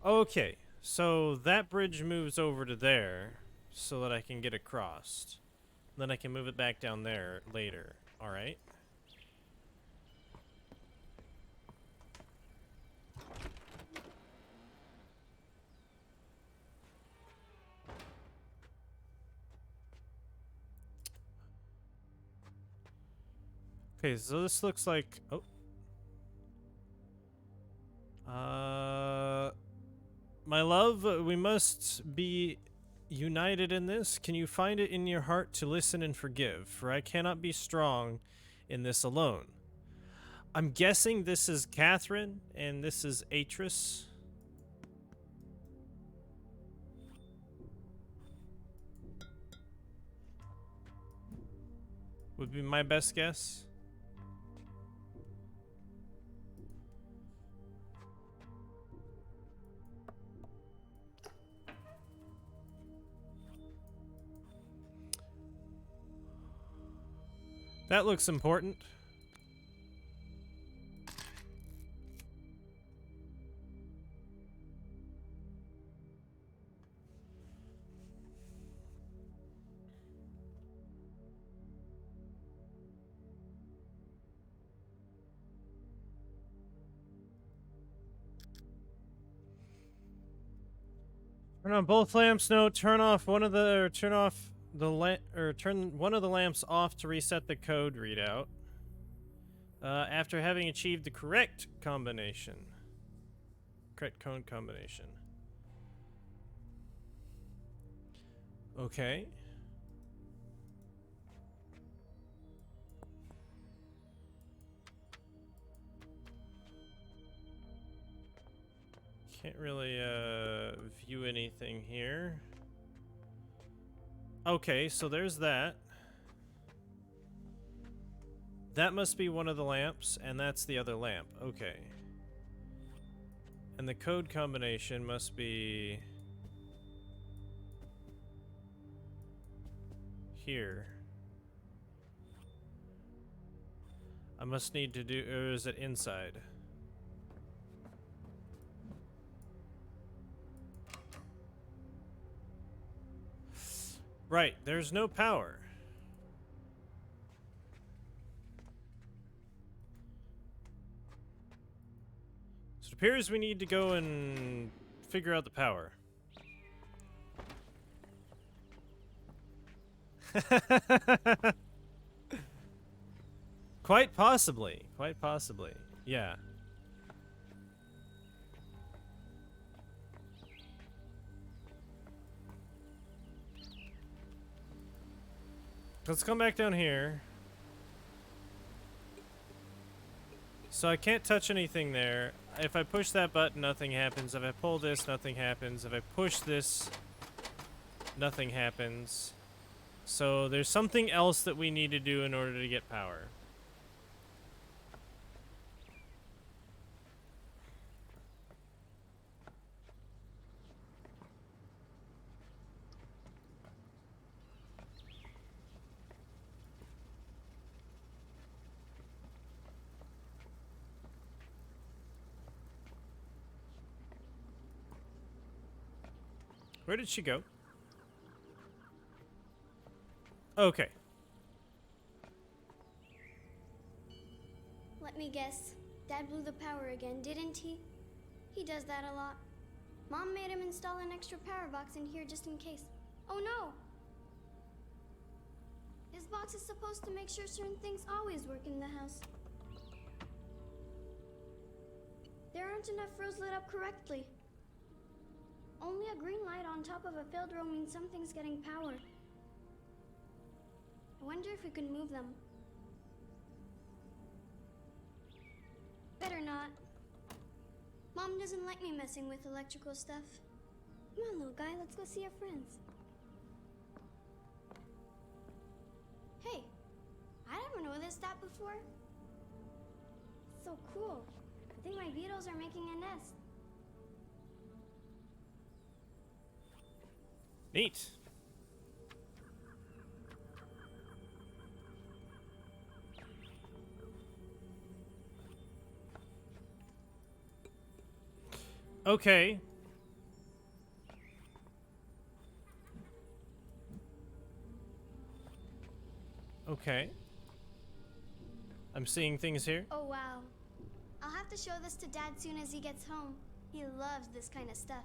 Okay, so that bridge moves over to there so that I can get across. Then I can move it back down there later. Alright. Okay, so this looks like... Oh. My love, we must be united in this. Can you find it in your heart to listen and forgive? For I cannot be strong in this alone. I'm guessing this is Catherine, and this is Atris. Would be my best guess. That looks important. Turn on both lamps. No, turn off one of the, or turn off the turn one of the lamps off to reset the code readout. After having achieved the correct combination. Correct code combination. Okay. Can't really view anything here. Okay, so there's that. That must be one of the lamps, and that's the other lamp. Okay. And the code combination must be here. I must need to do, or is it inside? Right, there's no power. So it appears we need to go and figure out the power. Quite possibly. Quite possibly. Yeah. Let's come back down here. So I can't touch anything there. If I push that button, nothing happens. If I pull this, nothing happens. If I push this, nothing happens. So there's something else that we need to do in order to get power. Where did she go? Okay. Let me guess. Dad blew the power again, didn't he? He does that a lot. Mom made him install an extra power box in here just in case. Oh no! This box is supposed to make sure certain things always work in the house. There aren't enough rows lit up correctly. Only a green light on top of a failed row means something's getting power. I wonder if we can move them. Better not. Mom doesn't like me messing with electrical stuff. Come on, little guy, let's go see our friends. Hey, I never noticed that before. So cool. I think my beetles are making a nest. Neat. Okay. Okay. I'm seeing things here. Oh wow. I'll have to show this to Dad soon as he gets home. He loves this kind of stuff.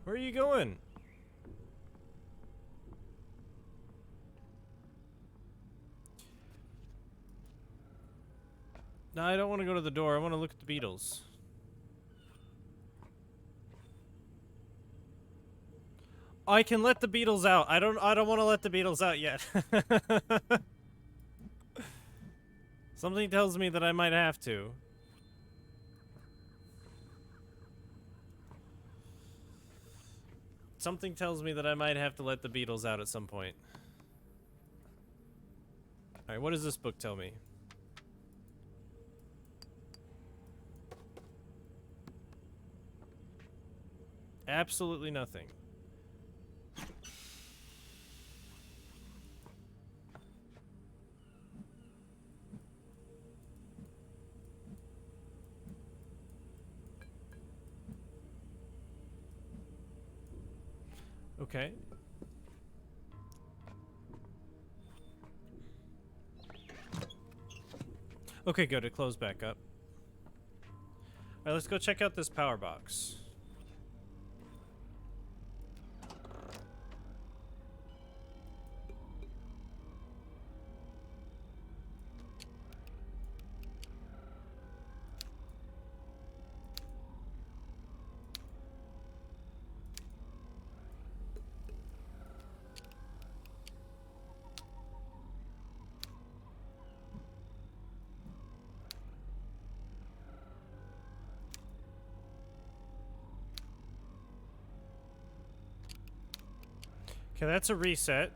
Where are you going? No, I don't want to go to the door. I want to look at the beetles. I can let the beetles out. I don't want to let the beetles out yet. Something tells me that I might have to. Something tells me that I might have to let the beetles out at some point. Alright, what does this book tell me? Absolutely nothing. Okay. Okay, good. It closed back up. Alright, let's go check out this power box. Okay, that's a reset.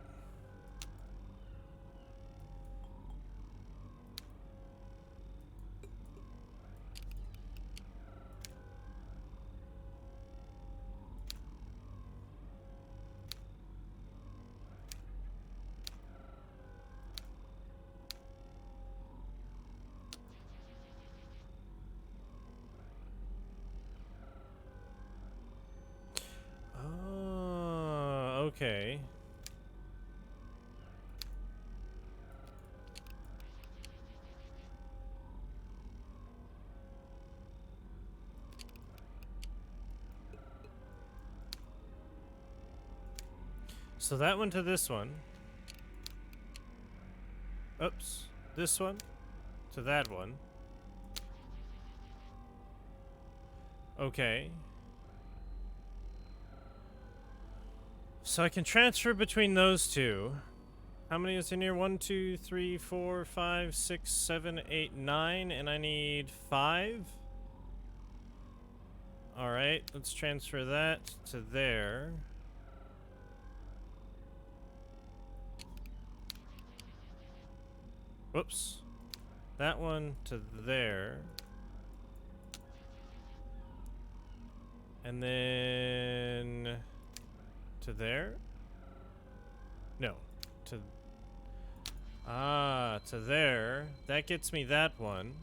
Okay. So that one to this one. Oops. This one to that one. Okay. So I can transfer between those two. How many is in here? 1, 2, 3, 4, 5, 6, 7, 8, 9, and I need 5. Alright, let's transfer that to there. Whoops. That one to there. And then to there? No. To there. That gets me that one.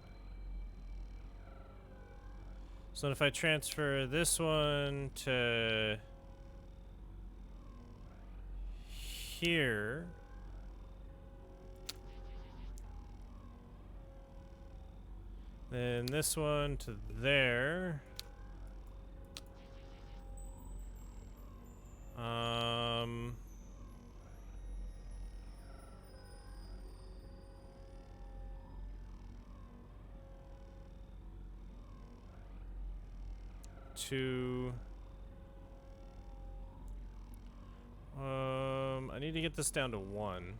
So if I transfer this one to here, then this one to there. I need to get this down to 1.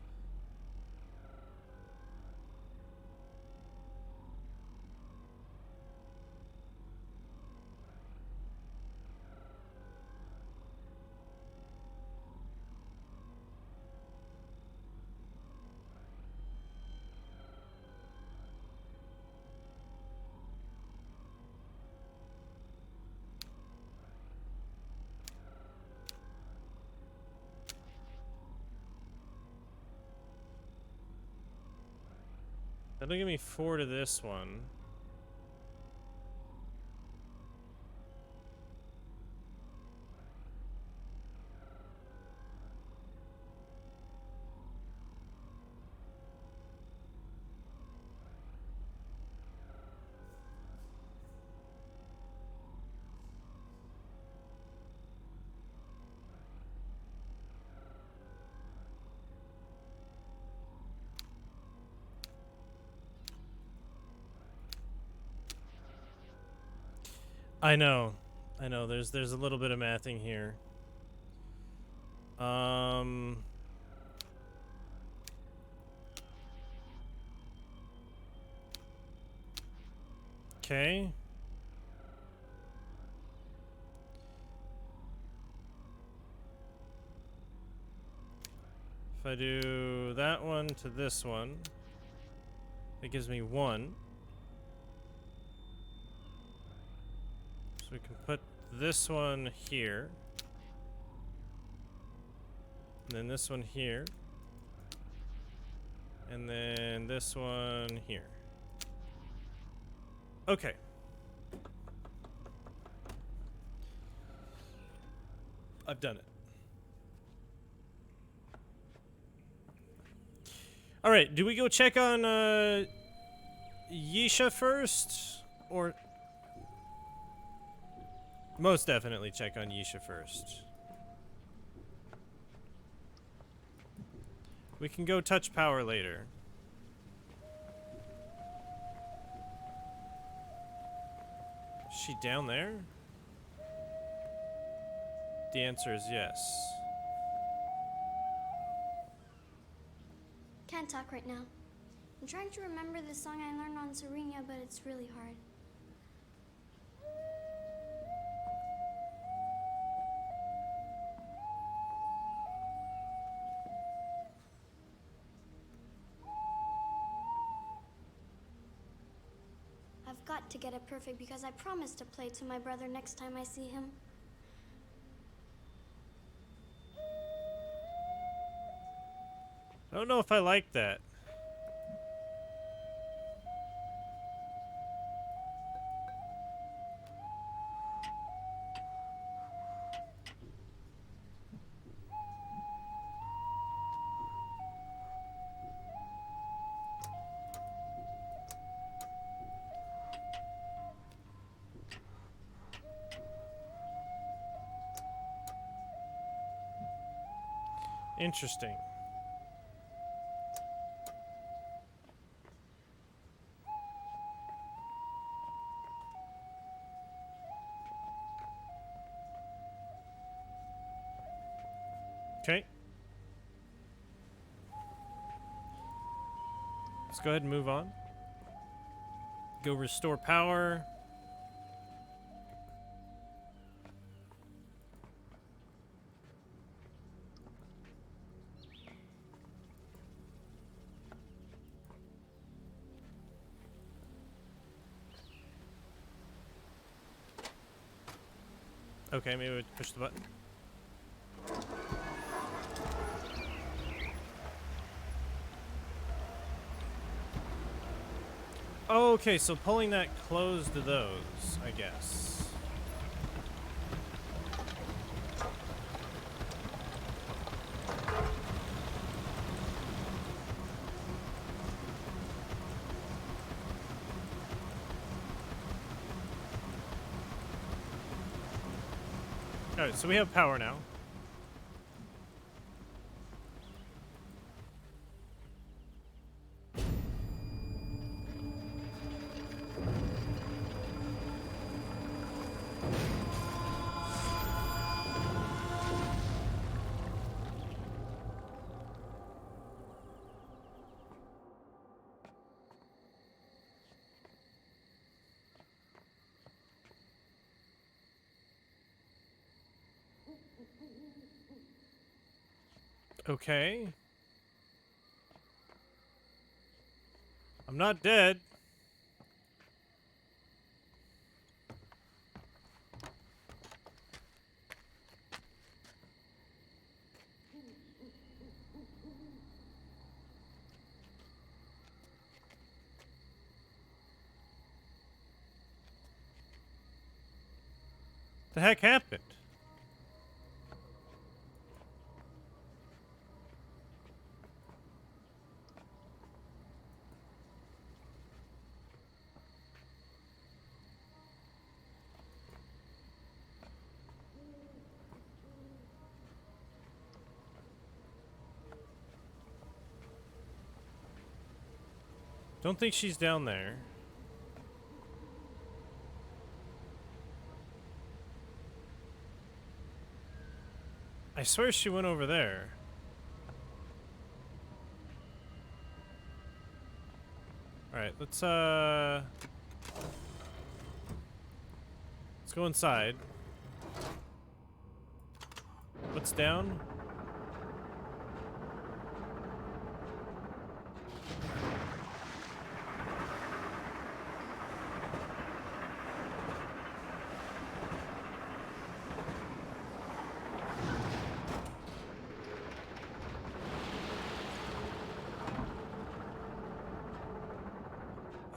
That'll give me 4 to this one. I know. There's a little bit of mathing here. Okay. If I do that one to this one, it gives me 1. So we can put this one here. And then this one here. And then this one here. Okay. I've done it. All right, do we go check on Yisha first? Or most definitely check on Yisha first. We can go touch power later. Is she down there? The answer is yes. Can't talk right now. I'm trying to remember the song I learned on Serenia, but it's really hard. I've got to get it perfect because I promised to play to my brother next time I see him. I don't know if I like that. Interesting. Okay. Let's go ahead and move on. Go restore power. Okay, maybe we push the button. Okay, so pulling that closed those, I guess. Alright, so we have power now. Okay. I'm not dead. The heck happened? Don't think she's down there. I swear she went over there. Alright, let's go inside. What's down?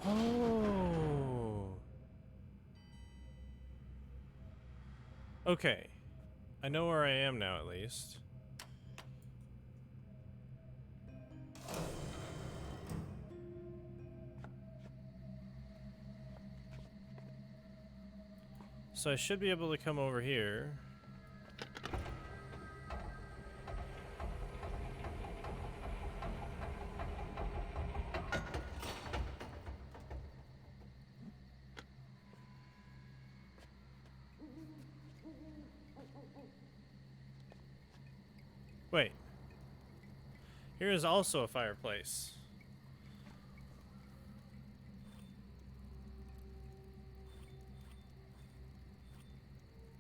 Oh. Okay. I know where I am now, at least. So I should be able to come over here. Wait. Here is also a fireplace.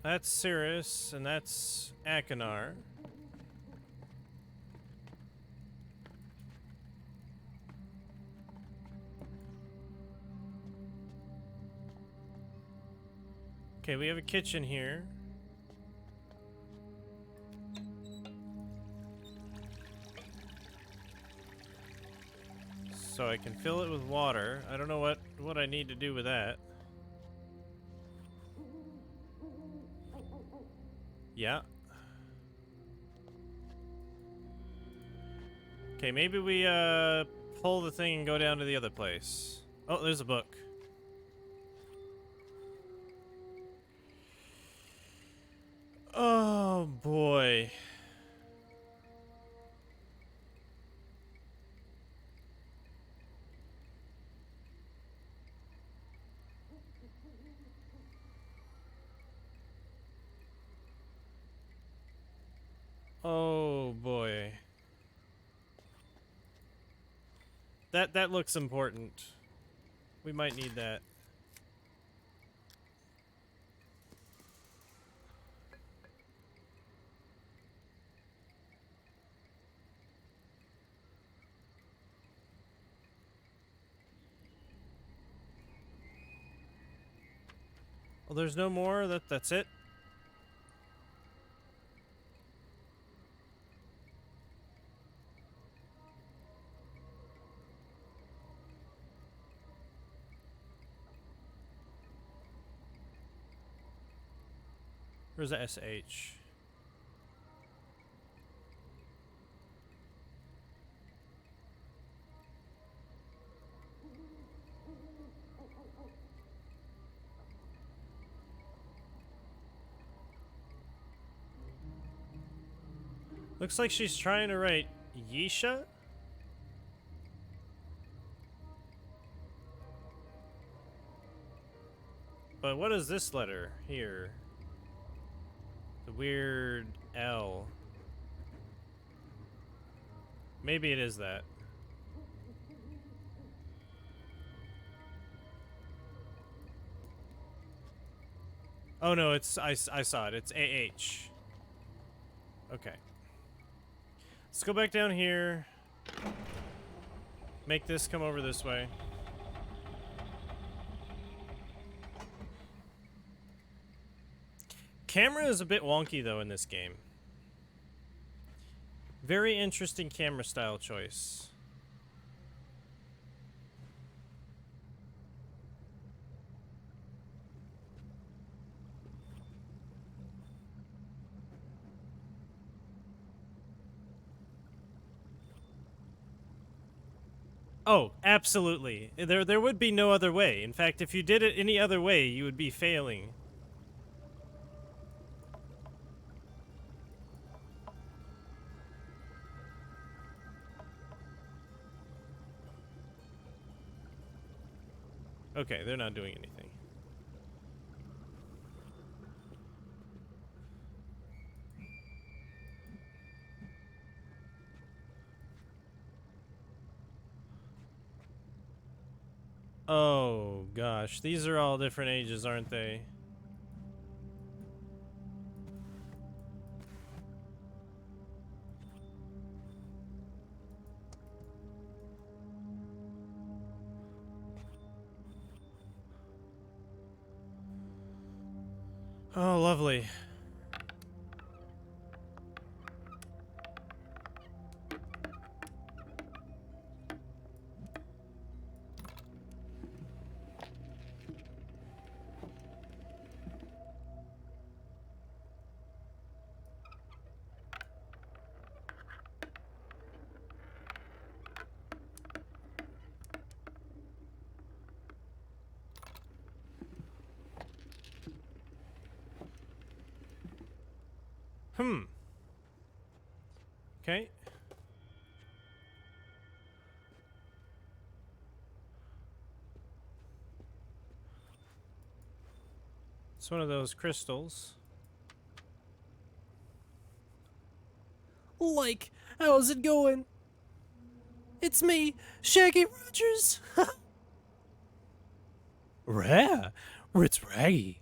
That's Cirrus, and that's Akinar. Okay, we have a kitchen here. So I can fill it with water. I don't know what I need to do with that. Yeah. Okay, maybe we pull the thing and go down to the other place. Oh, there's a book. Oh boy. That looks important. We might need that. Well, there's no more. That's it. Where's the SH? Looks like she's trying to write Yisha. But what is this letter here? The weird L. Maybe it is that. Oh no, it's I saw it. It's AH. Okay. Let's go back down here. Make this come over this way. Camera is a bit wonky though in this game. Very interesting camera style choice. Oh, absolutely. There would be no other way. In fact, if you did it any other way, you would be failing. Okay, they're not doing anything. Oh, gosh. These are all different ages, aren't they? Oh, lovely. Okay. It's one of those crystals. Like, how's it going? It's me, Shaggy Rogers. Rare. It's Raggy.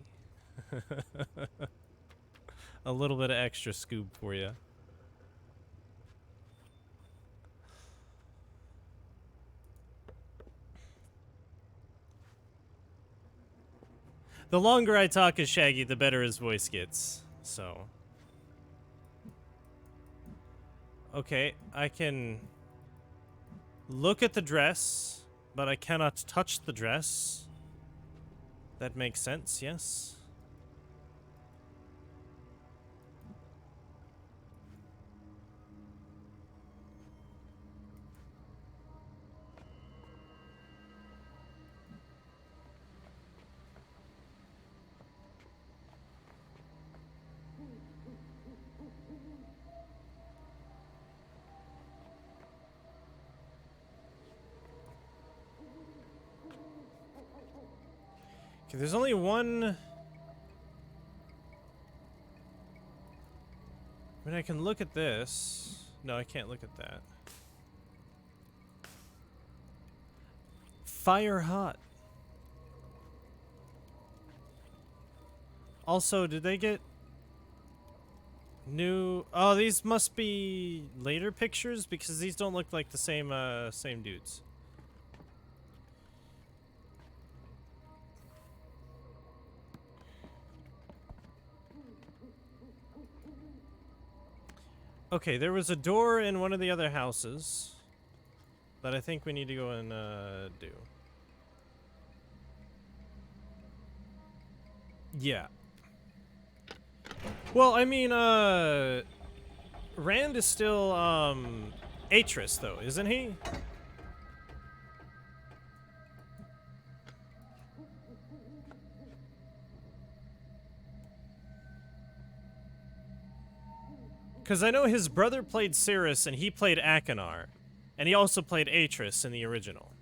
A little bit of extra scoop for you. The longer I talk as Shaggy, the better his voice gets. So. Okay, I can look at the dress, but I cannot touch the dress. That makes sense, yes. Okay, there's only one. I mean, I can look at this. No, I can't look at that. fire hot. Also, did they get new? Oh, these must be later pictures because these don't look like the same dudes. Okay, there was a door in one of the other houses that I think we need to go and do. Yeah. Well, I mean, Rand is still, Atris, though, isn't he? Because I know his brother played Cirrus and he played Akinar. And he also played Atris in the original.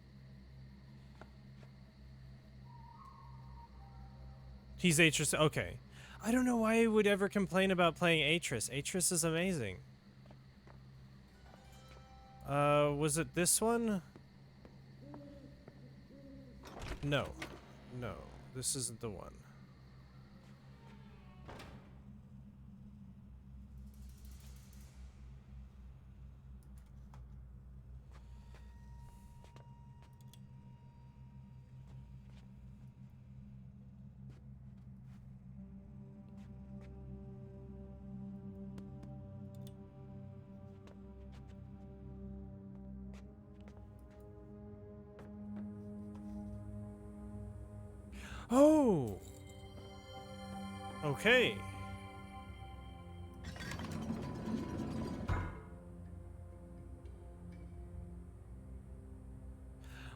He's Atris, okay. I don't know why he would ever complain about playing Atris. Atris is amazing. Was it this one? No. No, this isn't the one. Oh! Okay.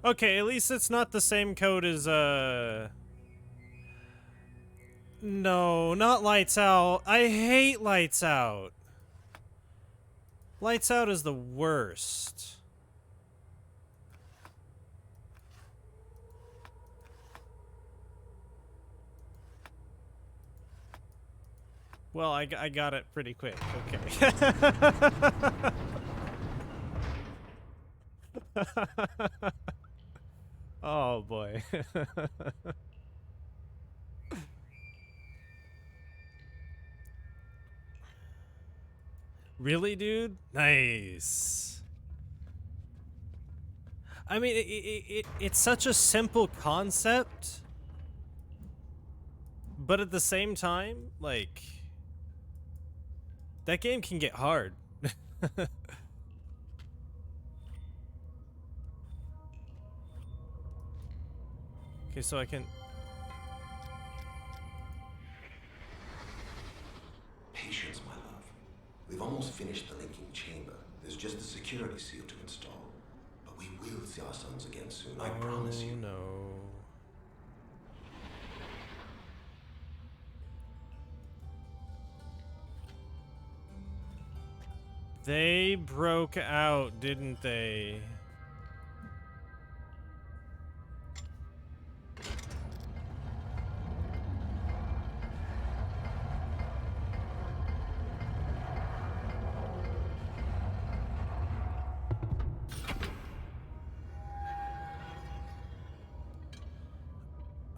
Okay, at least it's not the same code as, No, not Lights Out. I hate Lights Out. Lights Out is the worst. Well, I got it pretty quick. Okay. Oh, boy. Really, dude? Nice. I mean, it's such a simple concept, but at the same time, like, that game can get hard. Okay, so I can... Patience, my love. We've almost finished the linking chamber. There's just the security seal to install. But we will see our sons again soon, I promise you. No. They broke out, didn't they?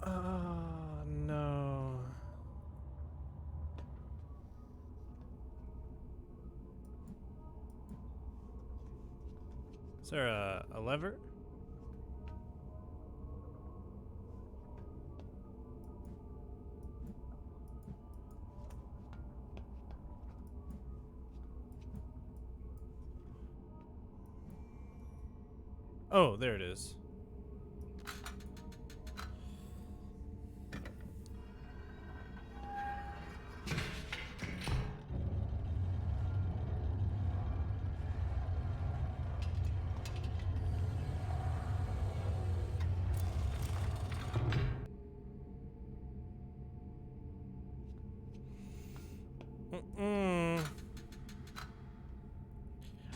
Oh, no. Is there a lever? Oh, there it is.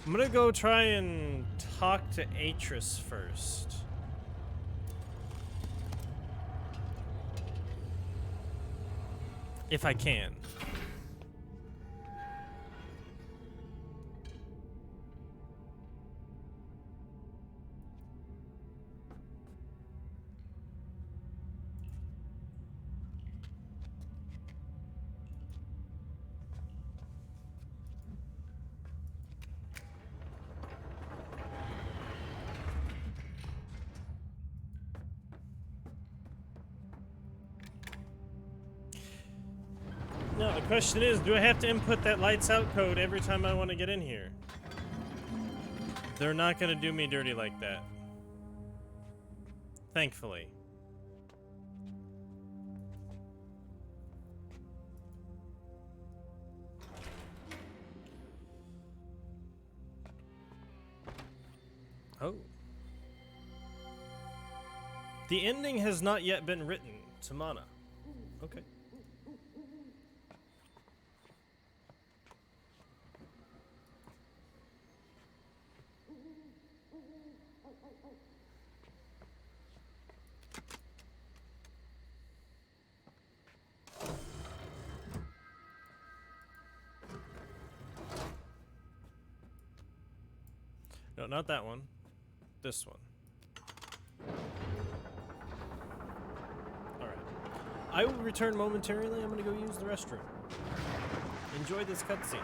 I'm gonna go try and talk to Atris first. If I can. No, the question is, do I have to input that lights out code every time I want to get in here? They're not going to do me dirty like that. Thankfully. Oh. The ending has not yet been written to Mana. Okay. No, not that one. This one. Alright. I will return momentarily. I'm gonna go use the restroom. Enjoy this cutscene.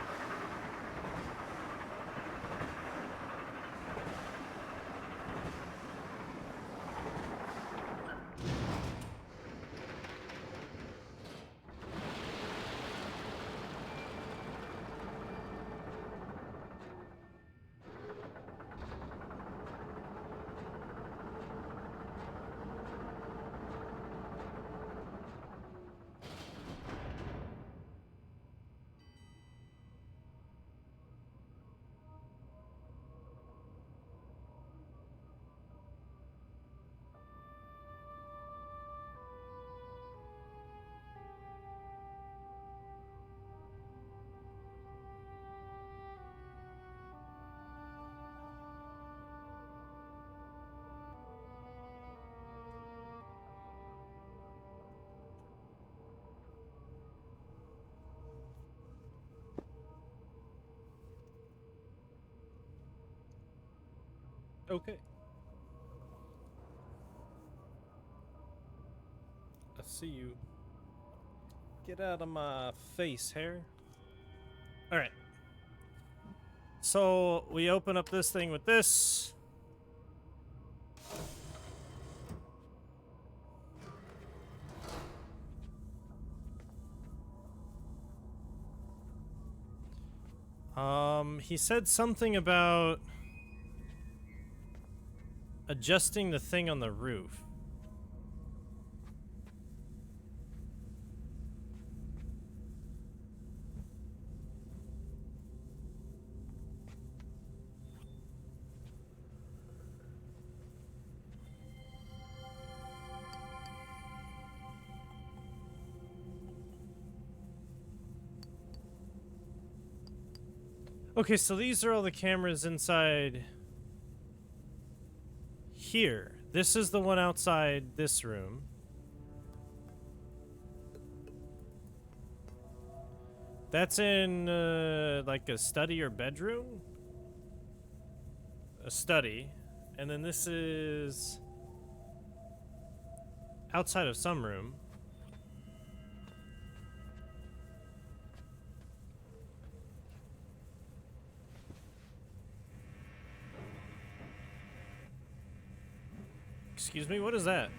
Okay. I see you. Get out of my face, hair. Alright. So, we open up this thing with this. He said something about adjusting the thing on the roof. Okay, so these are all the cameras inside here. This is the one outside this room. That's in, like a study or bedroom? A study. And then this is outside of some room. Excuse me, what is that?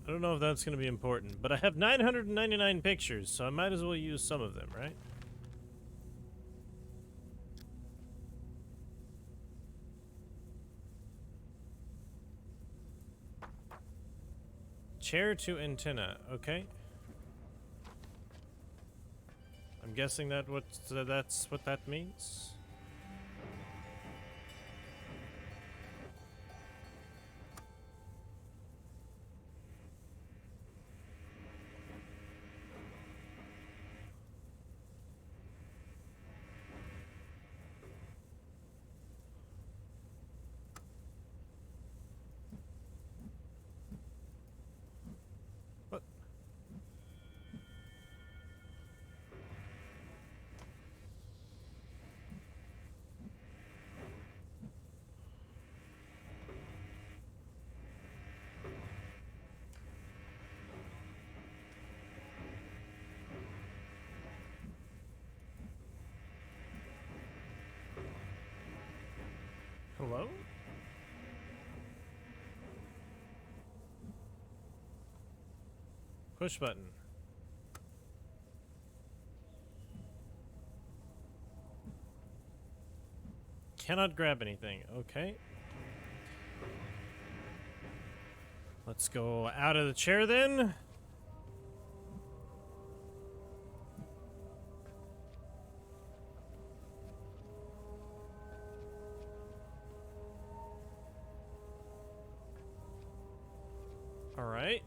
I don't know if that's going to be important, but I have 999 pictures, so I might as well use some of them, right? Chair to antenna, okay. I'm guessing that's what that means. What? Hello? Push button. Cannot grab anything. Okay. Let's go out of the chair then. All right.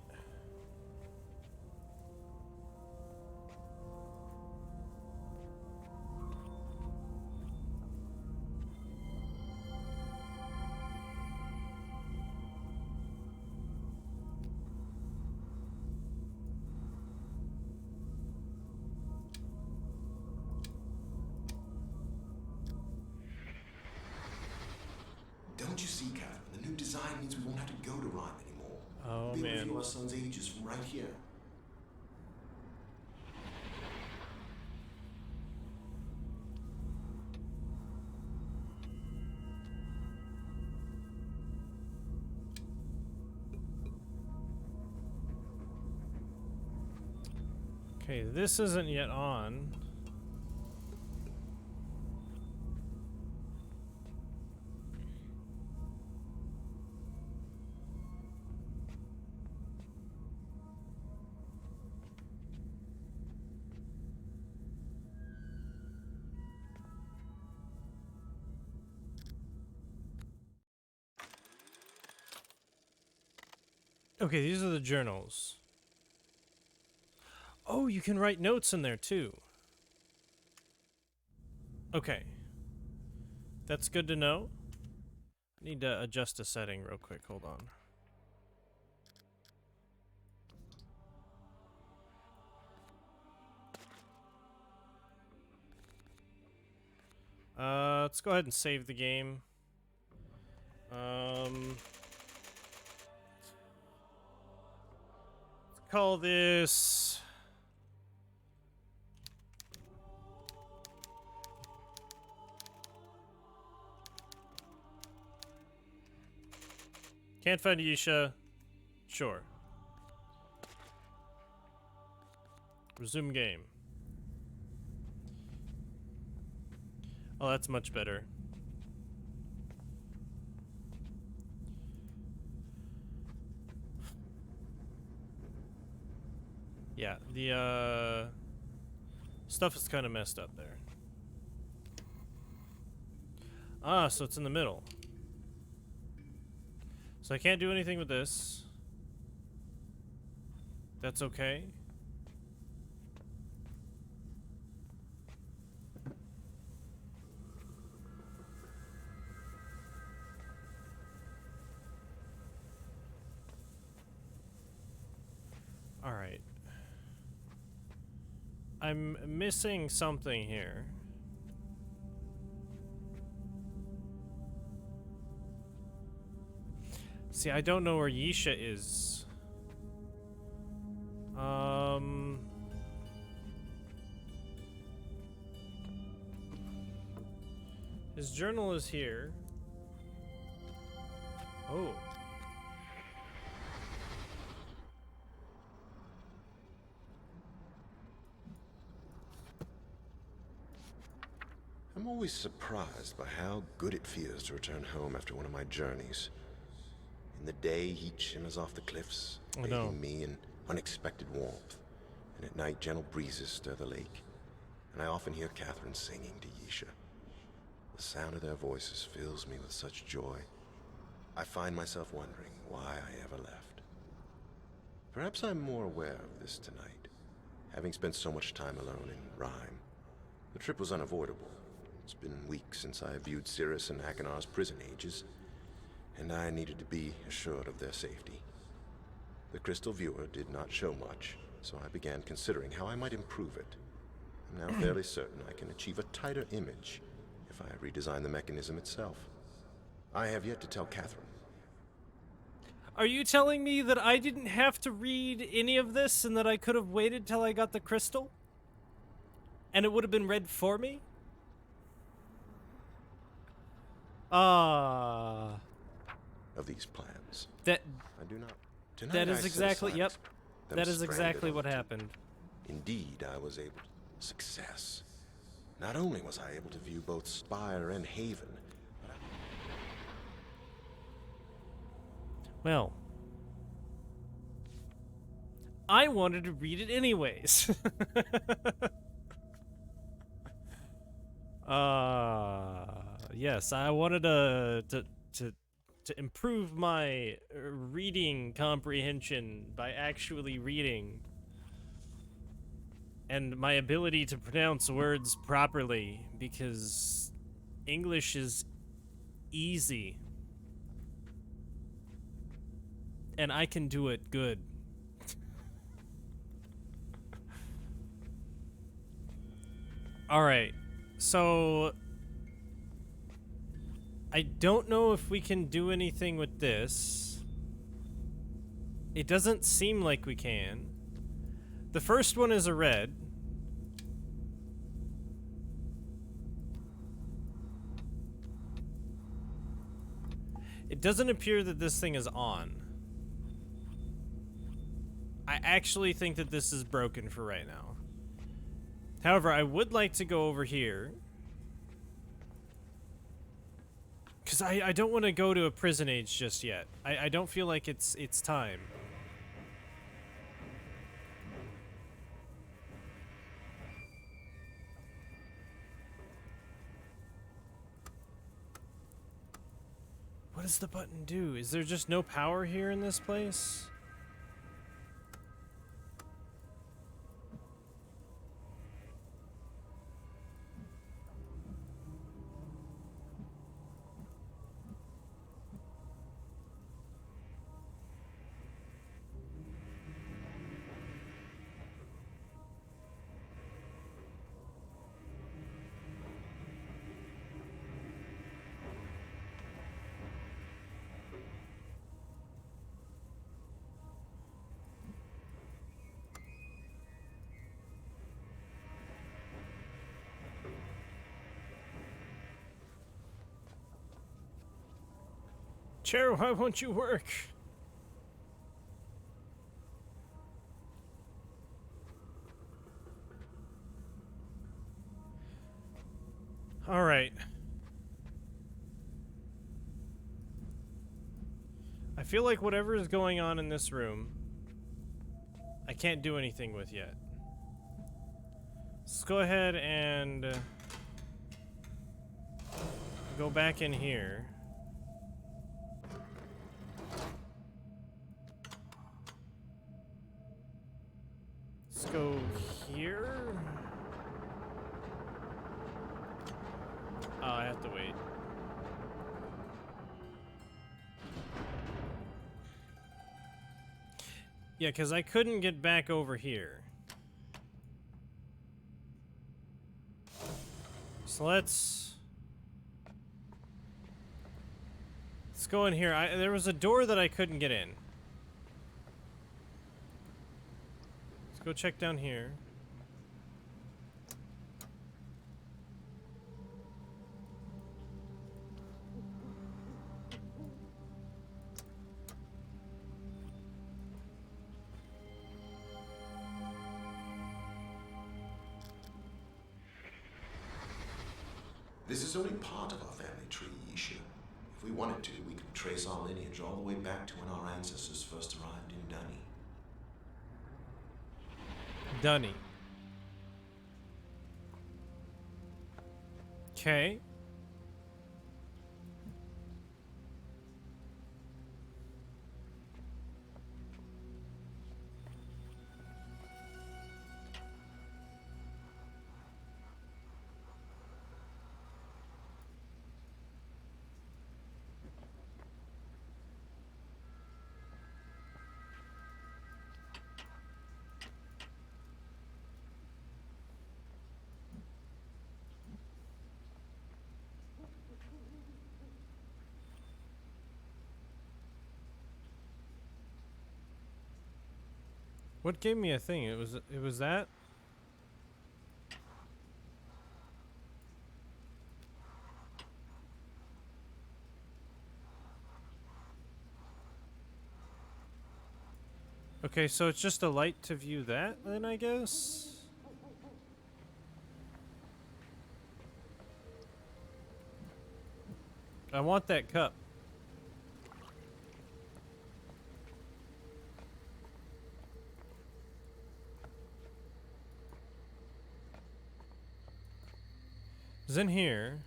Don't you see, Catherine? The new design means we won't have to go to Rhyme anymore. Oh, we'll be able to man. view our son's ages from right here. Okay, this isn't yet on. Okay, these are the journals. Oh, you can write notes in there too. Okay. That's good to know. I need to adjust a setting real quick. Hold on. Let's go ahead and save the game. Let's call this... Can't find Yisha. Sure. Resume game. Oh, that's much better. Yeah, the stuff is kind of messed up there. Ah, so it's in the middle. So I can't do anything with this. That's okay. All right. I'm missing something here. See, I don't know where Yisha is. His journal is here. Oh. I'm always surprised by how good it feels to return home after one of my journeys. In the day, heat shimmers off the cliffs, bathing me in unexpected warmth. And at night, gentle breezes stir the lake. And I often hear Catherine singing to Yisha. The sound of their voices fills me with such joy. I find myself wondering why I ever left. Perhaps I'm more aware of this tonight, having spent so much time alone in Rhyme. The trip was unavoidable. It's been weeks since I viewed Cirrus and Akinar's prison ages, and I needed to be assured of their safety. The crystal viewer did not show much, so I began considering how I might improve it. I'm now fairly certain I can achieve a tighter image if I redesign the mechanism itself. I have yet to tell Catherine. Are you telling me that I didn't have to read any of this and that I could have waited till I got the crystal? And it would have been read for me? Ah, of these plans. that I do not. Tonight that I is set exactly, aside yep. them That is stranded exactly on what the tube. happened. Indeed, I was able to. Success. Not only was I able to view both Spire and Haven, but Well, I wanted to read it anyways. Yes, I wanted to improve my reading comprehension by actually reading and my ability to pronounce words properly because English is easy and I can do it good. All right. So I don't know if we can do anything with this. It doesn't seem like we can. The first one is a red. It doesn't appear that this thing is on. I actually think that this is broken for right now. However, I would like to go over here. Because I don't want to go to a prison age just yet. I don't feel like it's time. What does the button do? Is there just no power here in this place? Chair, why won't you work? All right. I feel like whatever is going on in this room, I can't do anything with yet. Let's go ahead and go back in here. Let's go here. Oh, I have to wait. Yeah, because I couldn't get back over here. So let's go in here. There was a door that I couldn't get in. Let's go check down here. this is only part of our family tree, Yisha. If we wanted to, we could trace our lineage all the way back to when our ancestors first arrived in Dunny. Dunny. Okay. What gave me a thing? It was that? Okay, so it's just a light to view that, then, I guess? I want that cup. It's in here.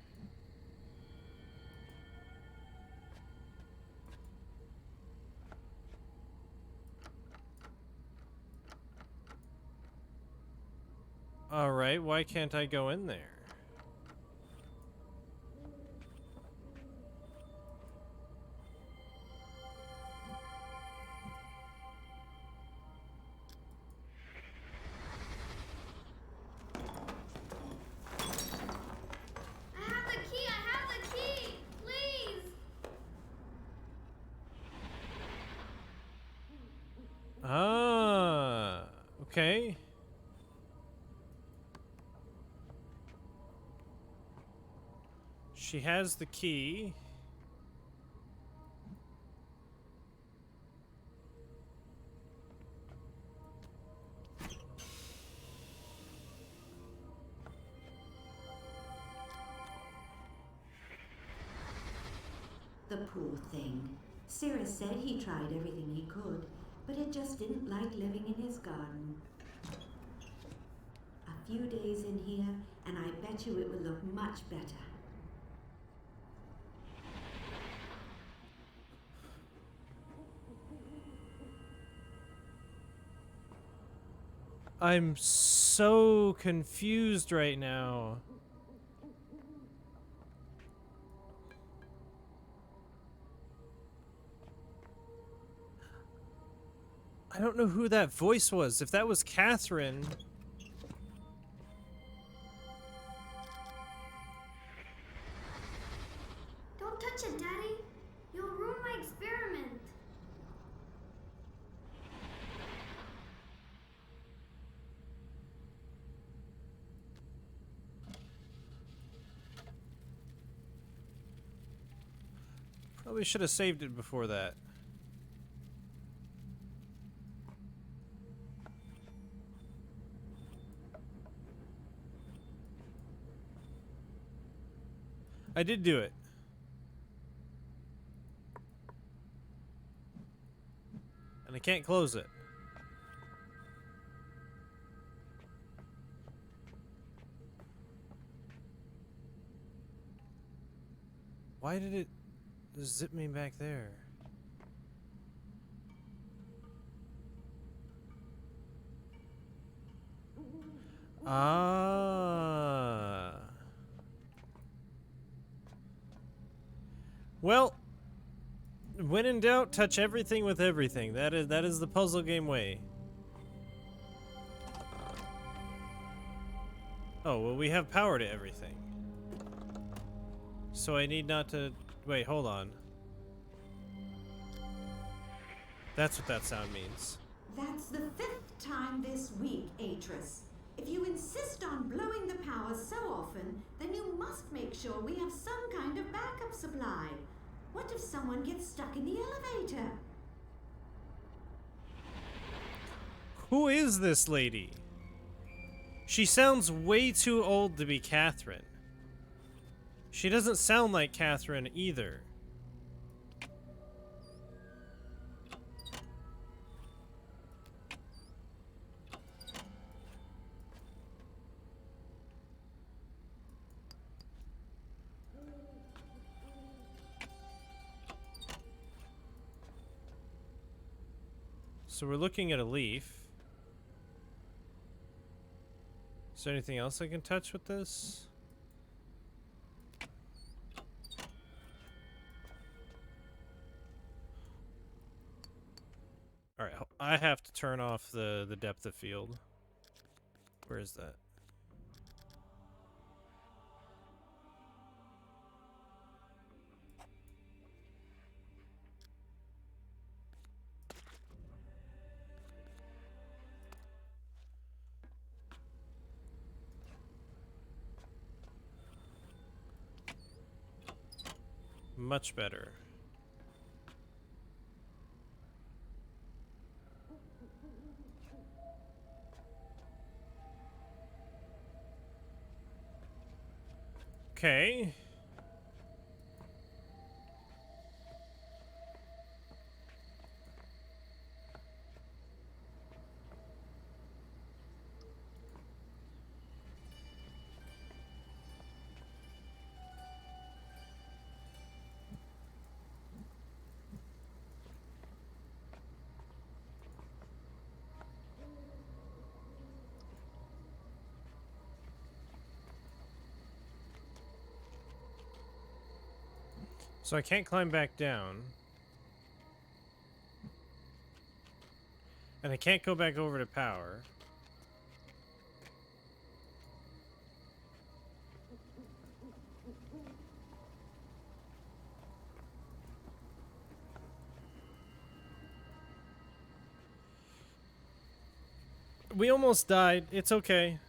Alright, why can't I go in there? I have the key! I have the key! Please! Ah, okay. She has the key. The poor thing. Cyrus said he tried everything he could, but it just didn't like living in his garden. A few days in here, and I bet you it will look much better. I'm so confused right now. I don't know who that voice was. If that was Catherine... Don't touch it, Daddy. You'll ruin my experiment. Probably should have saved it before that. I did do it. And I can't close it. Why did it zip me back there? Ah. Well, when in doubt, touch everything with everything. That is the puzzle game way. Oh, well, we have power to everything. So I need not to... Wait, hold on. That's what that sound means. That's the 5th time this week, Atris. If you insist on blowing the power so often, then you must make sure we have some kind of backup supply. What if someone gets stuck in the elevator? Who is this lady? She sounds way too old to be Catherine. She doesn't sound like Catherine either. So we're looking at a leaf. Is there anything else I can touch with this? Alright, I have to turn off the depth of field. Where is that? Much better. Okay. So I can't climb back down. And I can't go back over to power. We almost died. It's okay.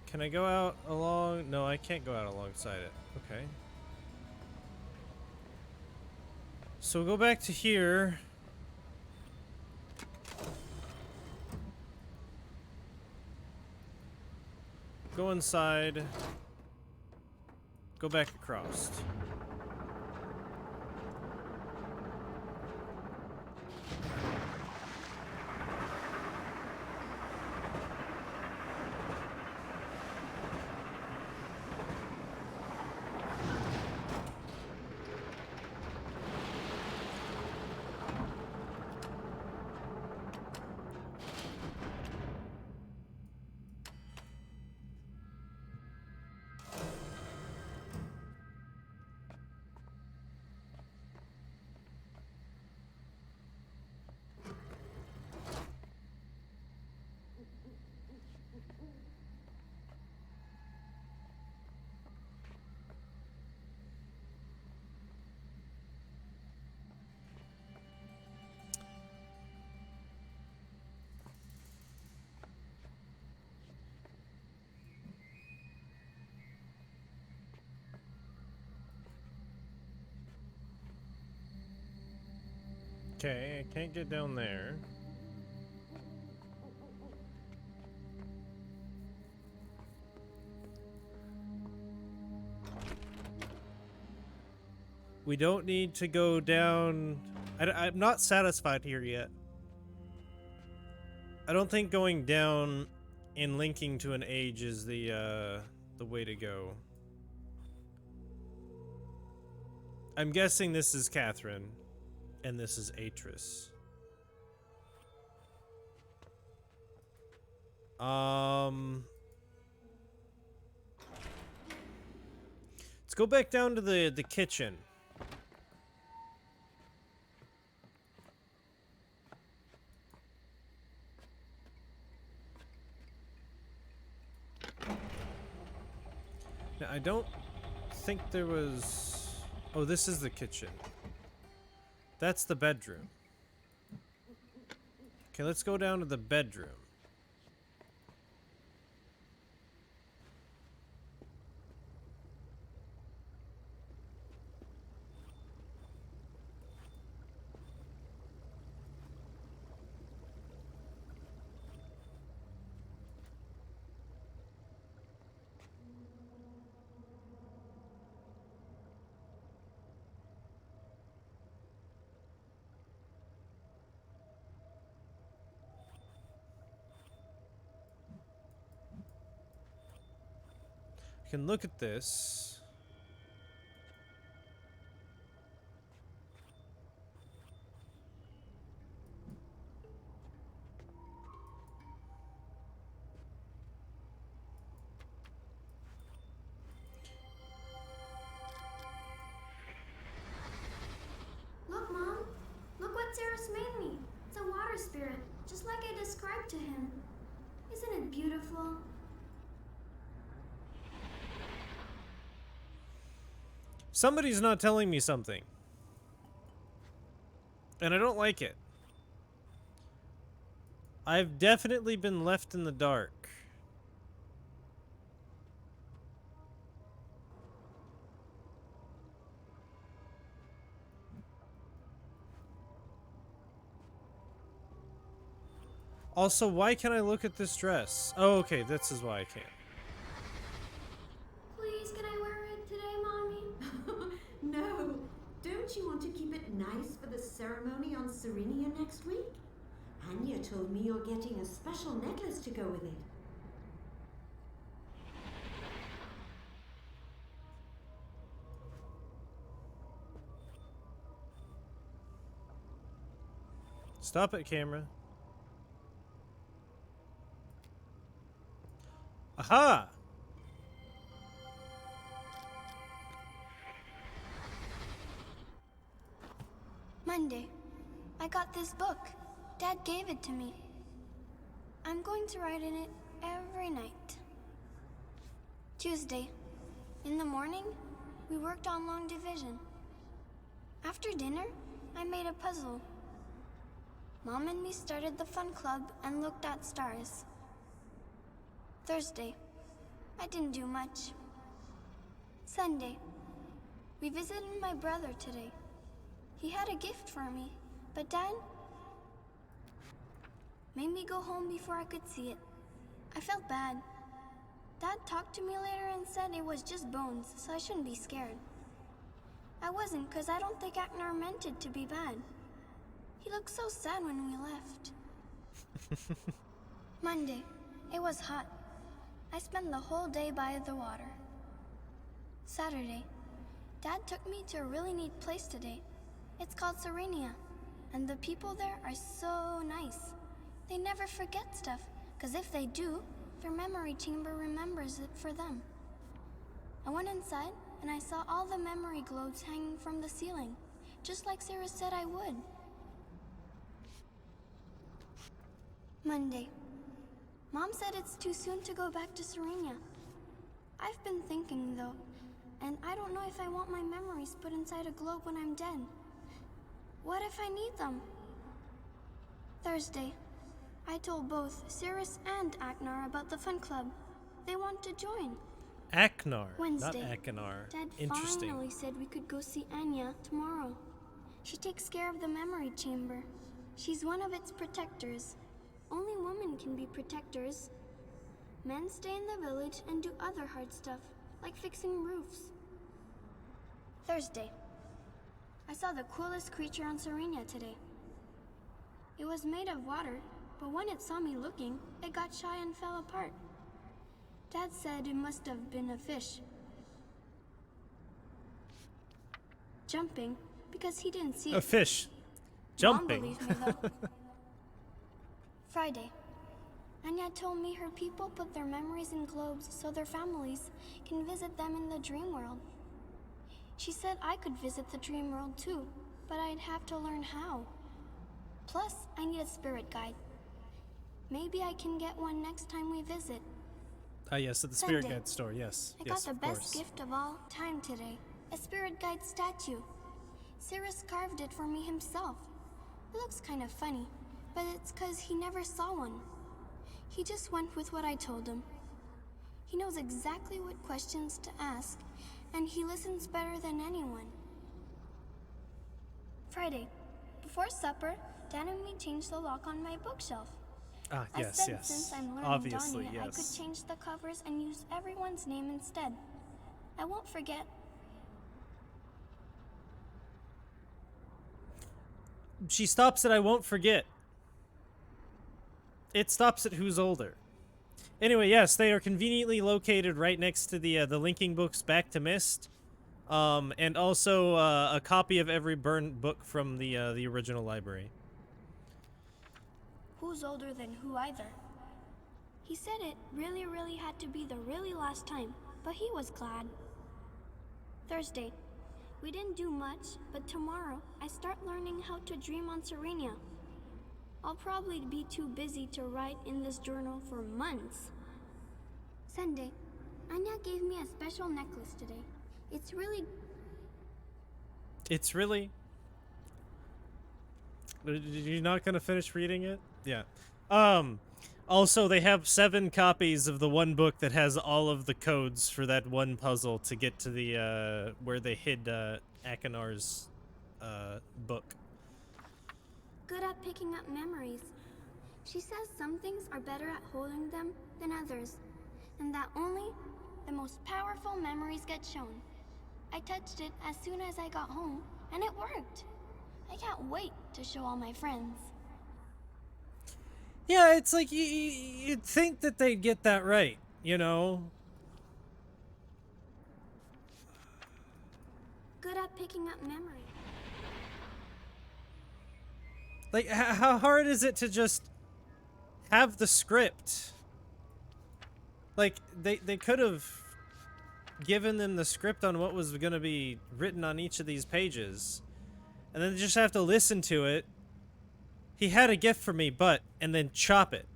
Can I go out along? No, I can't go out alongside it. Okay. So we'll go back to here. Go inside. Go back across. Okay, I can't get down there. We don't need to go down. I'm not satisfied here yet. I don't think going down and linking to an age is the way to go. I'm guessing this is Catherine, and this is Atris. Let's go back down to the kitchen. Now, I don't think there was... Oh, this is the kitchen. That's the bedroom. Okay, let's go down to the bedroom. I can look at this. Look, Mom. Look what Ceres made me. It's a water spirit, just like I described to him. Isn't it beautiful? Somebody's not telling me something. And I don't like it. I've definitely been left in the dark. Also, why can't I look at this dress? Oh, okay, this is why I can't. Please, can I wear it today, Mommy? No. Don't you want to keep it nice for the ceremony on Serenia next week? Anya told me you're getting a special necklace to go with it. Stop it, camera. Aha! Monday. I got this book. Dad gave it to me. I'm going to write in it every night. Tuesday. In the morning, we worked on long division. After dinner, I made a puzzle. Mom and me started the fun club and looked at stars. Thursday. I didn't do much. Sunday. We visited my brother today. He had a gift for me, but Dad made me go home before I could see it. I felt bad. Dad talked to me later and said it was just bones, so I shouldn't be scared. I wasn't, because I don't think Aknar meant it to be bad. He looked so sad when we left. Monday. It was hot. I spent the whole day by the water. Saturday. Dad took me to a really neat place today. It's called Serenia, and the people there are so nice. They never forget stuff, because if they do, their memory chamber remembers it for them. I went inside, and I saw all the memory globes hanging from the ceiling, just like Sarah said I would. Monday. Mom said it's too soon to go back to Serenia. I've been thinking, though, and I don't know if I want my memories put inside a globe when I'm dead. What if I need them? Thursday. I told both Cirrus and Aknar about the fun club. They want to join. Aknar, Wednesday. not Akanar. Dad Interesting. finally said we could go see Anya tomorrow. She takes care of the memory chamber. She's one of its protectors. Only women can be protectors. Men stay in the village and do other hard stuff, like fixing roofs. Thursday. I saw the coolest creature on Serenia today. It was made of water, but when it saw me looking, it got shy and fell apart. Dad said it must have been a fish. Jumping, because he didn't see A it. fish. Mom Jumping. believes me, though. Friday. Anya told me her people put their memories in globes so their families can visit them in the dream world. She said I could visit the dream world too, but I'd have to learn how. Plus, I need a spirit guide. Maybe I can get one next time we visit. Ah, yes, at the Spirit Sunday. Guide store, yes. I Yes, got the of best course. gift of all time today. A spirit guide statue. Cyrus carved it for me himself. It looks kind of funny, but it's 'cause he never saw one. He just went with what I told him. He knows exactly what questions to ask, and he listens better than anyone. Friday. Before supper, Dad and me changed the lock on my bookshelf. Ah, I yes, said yes. since I'm learning Obviously, Donnie, I could yes. change the covers and use everyone's name instead. I won't forget. She stops at I won't forget. It stops at who's older. Anyway, yes, they are conveniently located right next to the linking books back to Myst, and also a copy of every burned book from the original library. Who's older than who either? He said it really had to be the really last time, but he was glad. Thursday. We didn't do much, but tomorrow I start learning how to dream on Serenia. I'll probably be too busy to write in this journal for months. Sunday. Anya gave me a special necklace today. It's really... You're not gonna finish reading it? Yeah. Also, they have 7 copies of the one book that has all of the codes for that one puzzle to get to the, where they hid, Akinar's, book. good at picking up memories. She says some things are better at holding them than others, and that only the most powerful memories get shown. I touched it as soon as I got home, and it worked. I can't wait to show all my friends. Yeah, it's like you'd think that they'd get that right, you know? Good at picking up memory. Like, how hard is it to just have the script? Like, they could have given them the script on what was going to be written on each of these pages, and then they just have to listen to it. He had a gift for me, but, and then chop it.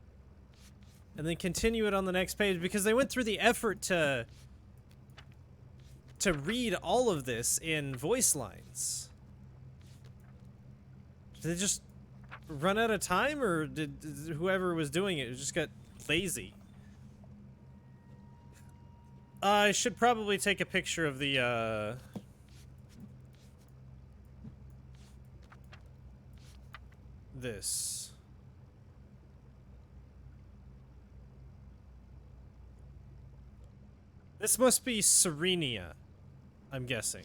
And then continue it on the next page, because they went through the effort to read all of this in voice lines. Did they just run out of time, or did whoever was doing it just got lazy? I should probably take a picture of the, this. This must be Serenia, I'm guessing.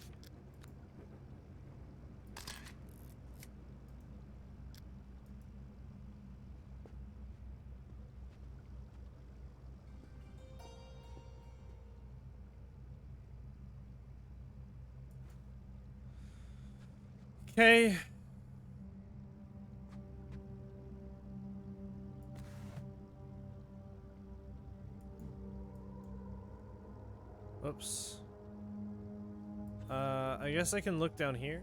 Okay. Oops. I guess I can look down here.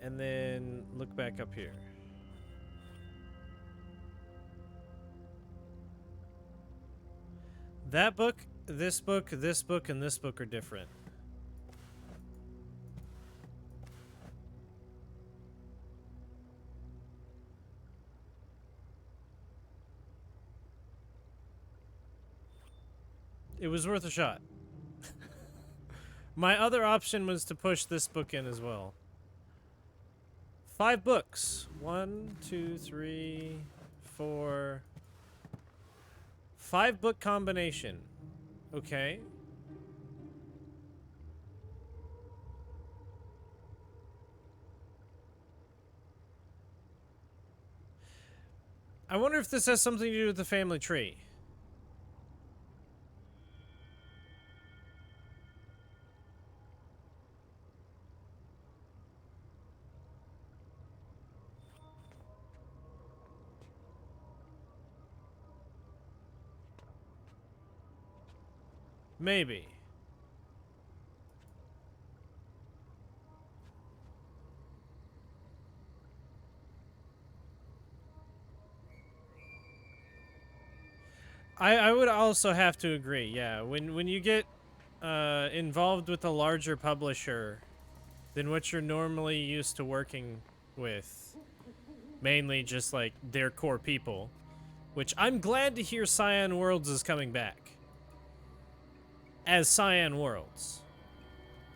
And then look back up here. That book, and this book are different. It was worth a shot. My other option was to push this book in as well. 5 books. 1, 2, 3, 4. 5 book combination. Okay. I wonder if this has something to do with the family tree. Maybe. I would also have to agree, yeah. When you get involved with a larger publisher than what you're normally used to working with, mainly just like their core people, which I'm glad to hear Cyan Worlds is coming back as Cyan Worlds.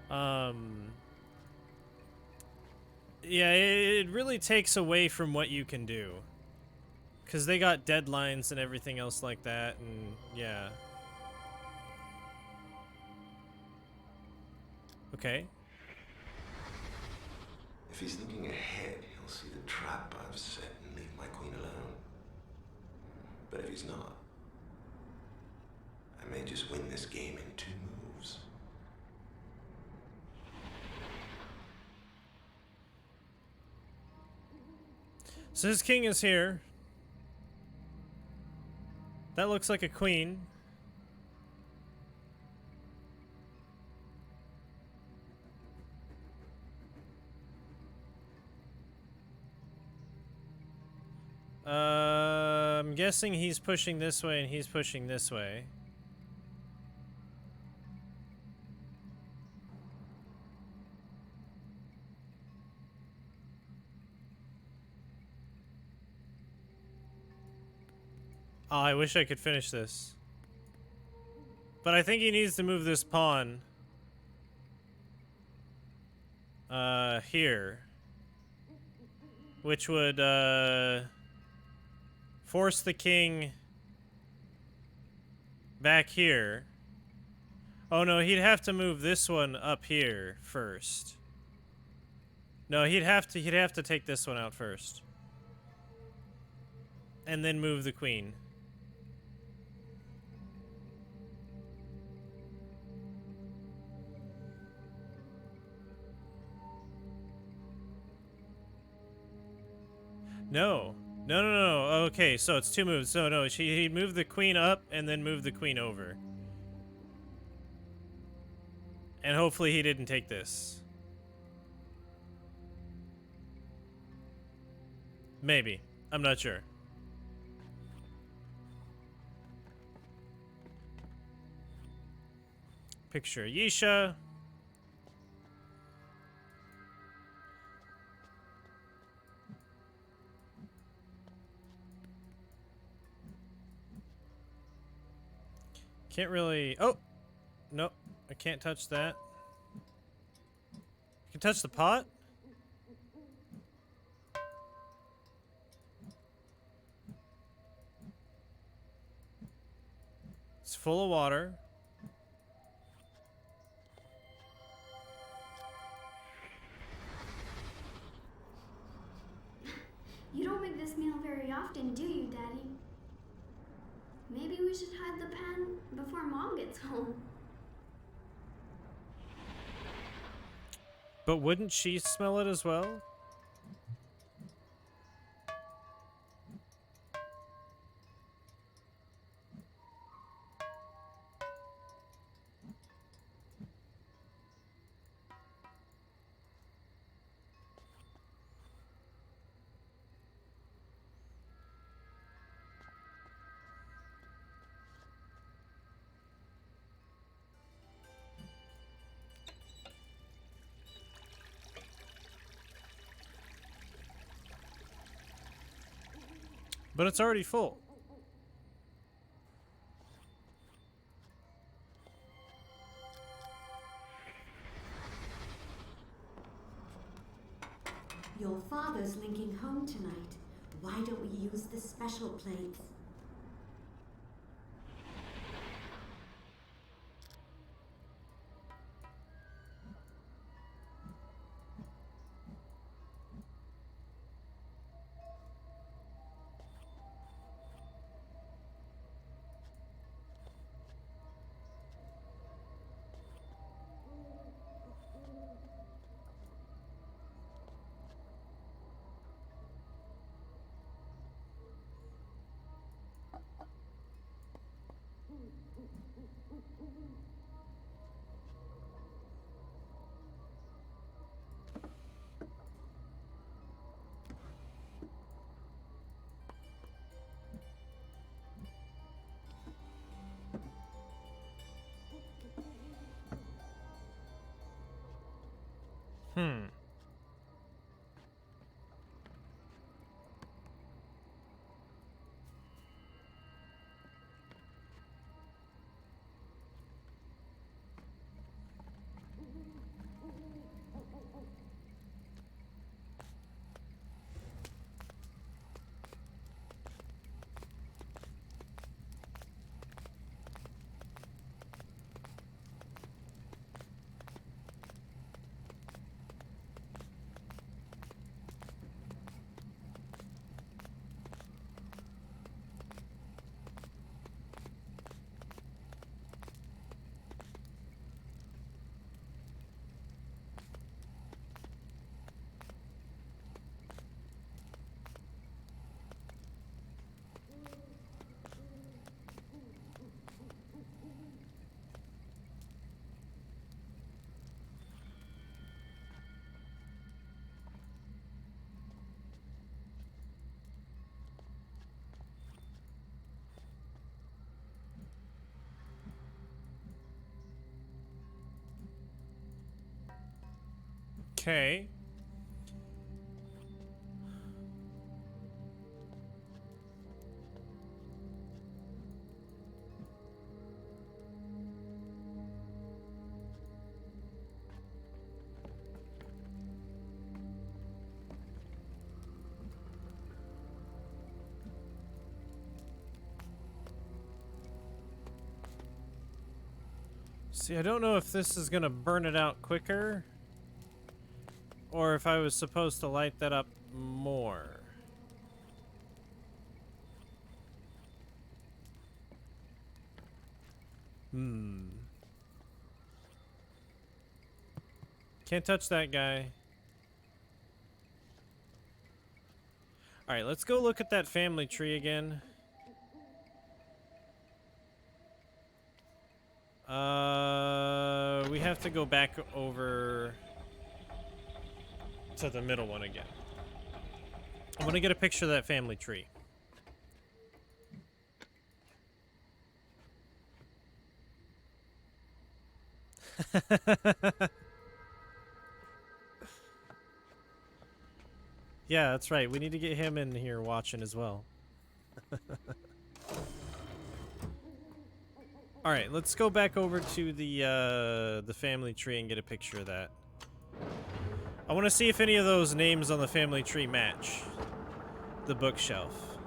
Yeah, it really takes away from what you can do. Because they got deadlines and everything else like that, and yeah. Okay. If he's thinking ahead, he'll see the trap I've set and leave my queen alone. But if he's not, I may just win this game in 2 moves. So his king is here. That looks like a queen. I'm guessing he's pushing this way and he's pushing this way. Oh, I wish I could finish this. But I think he needs to move this pawn. Here. Which would, force the king back here. Oh no, he'd have to move this one up here first. No, he'd have to take this one out first. And then move the queen. No. No, no, no, no. Okay, so it's two moves. So no, he'd move the queen up and then move the queen over. And hopefully he didn't take this. Maybe. I'm not sure. Picture Yisha. Can't really... Oh! Nope. I can't touch that. You can touch the pot? It's full of water. You don't make this meal very often, do you, Daddy? Maybe we should hide the pan before Mom gets home. But wouldn't she smell it as well? But it's already full. Your father's linking home tonight. Why don't we use the special plates? Hmm. Okay. See, I don't know if this is gonna burn it out quicker, or if I was supposed to light that up more. Can't touch that guy. Alright, let's go look at that family tree again. We have to go back over to the middle one again. I want to get a picture of that family tree. Yeah, that's right. We need to get him in here watching as well. All right, let's go back over to the family tree and get a picture of that. I want to see if any of those names on the family tree match the bookshelf.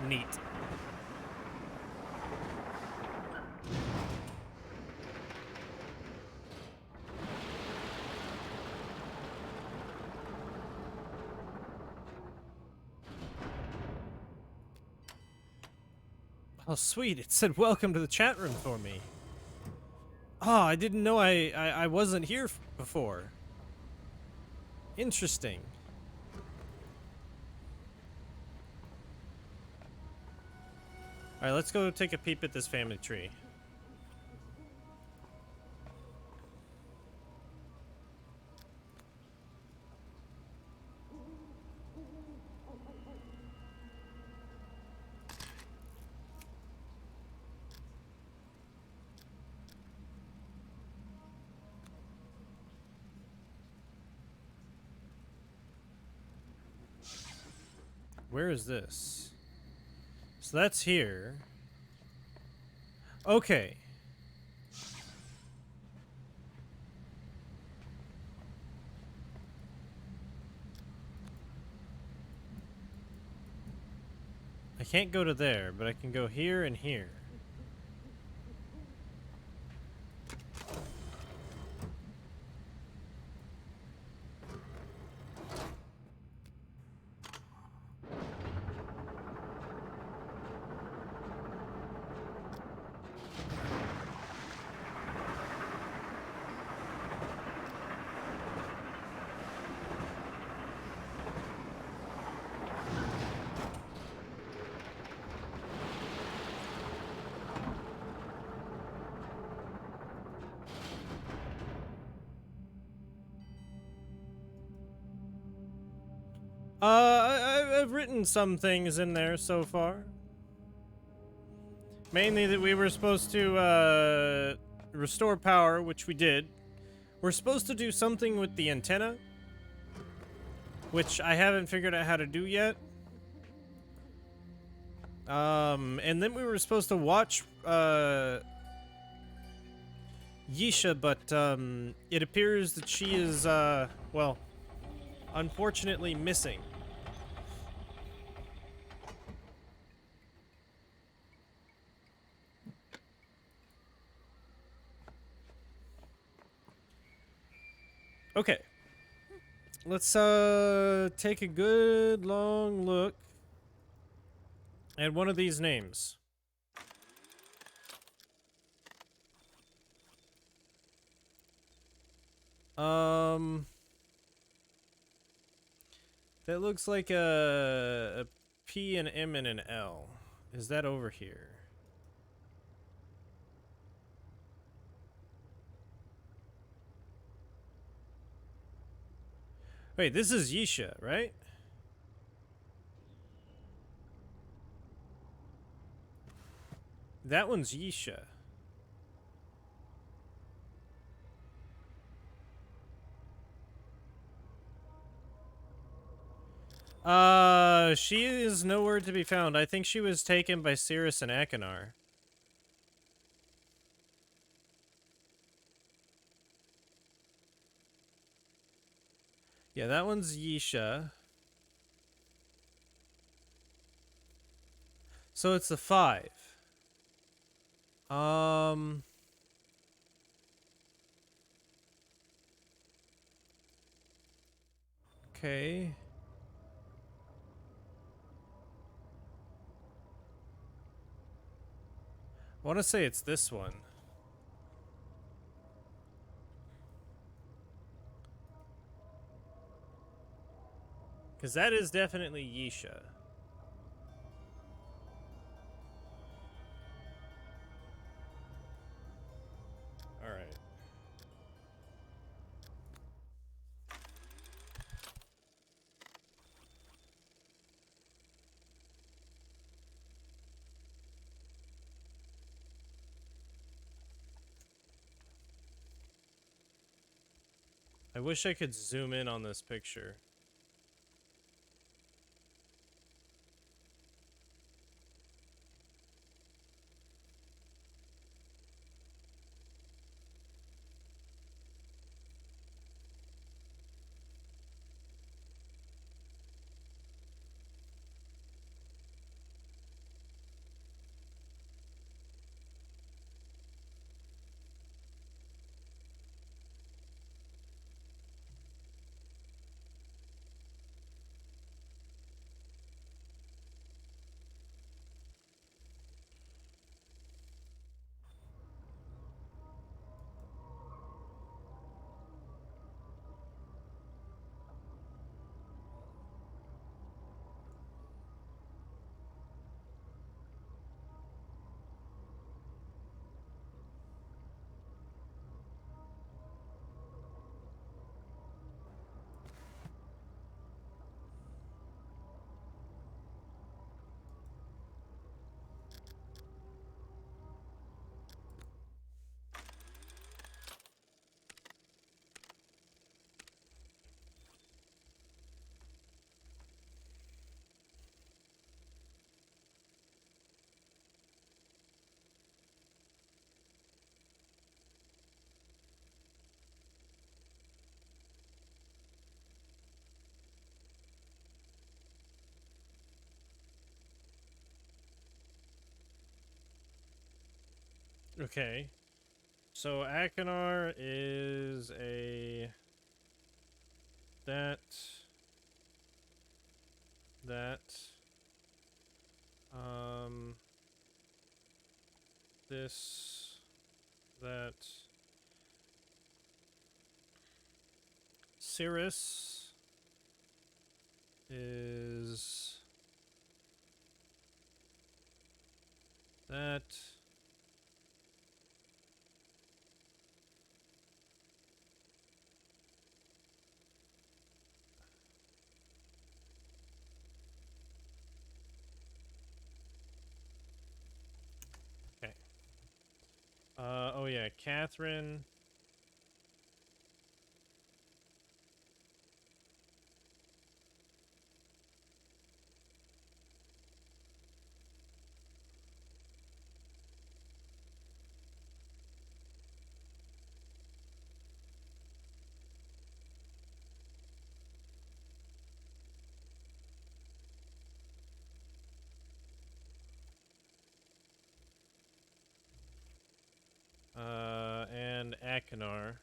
Neat. Oh, sweet. It said welcome to the chat room for me. Oh, I didn't know I wasn't here before. Interesting. All right, let's go take a peep at this family tree. Where is this? So that's here. Okay. I can't go to there, but I can go here and here. I've written some things in there so far. Mainly that we were supposed to restore power, which we did. We're supposed to do something with the antenna, which I haven't figured out how to do yet. And then we were supposed to watch Yisha, but it appears that she is well, unfortunately missing. Okay. Let's take a good long look at one of these names. That looks like a P, an M, and an L. Is that over here? Wait, this is Yisha, right? That one's Yisha. She is nowhere to be found. I think she was taken by Cirrus and Akinar. Yeah, that one's Yisha. So it's the 5. Um. Okay. I want to say it's this one. Because that is definitely Yisha. Alright. I wish I could zoom in on this picture. Okay. So Akinar is a... That... That... This... That... Cirrus is... That... Okay. Oh yeah, Catherine... and Akinar.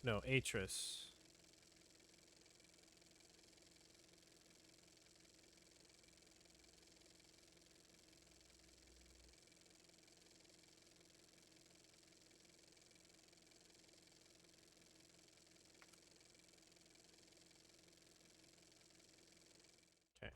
No, Atris. Okay.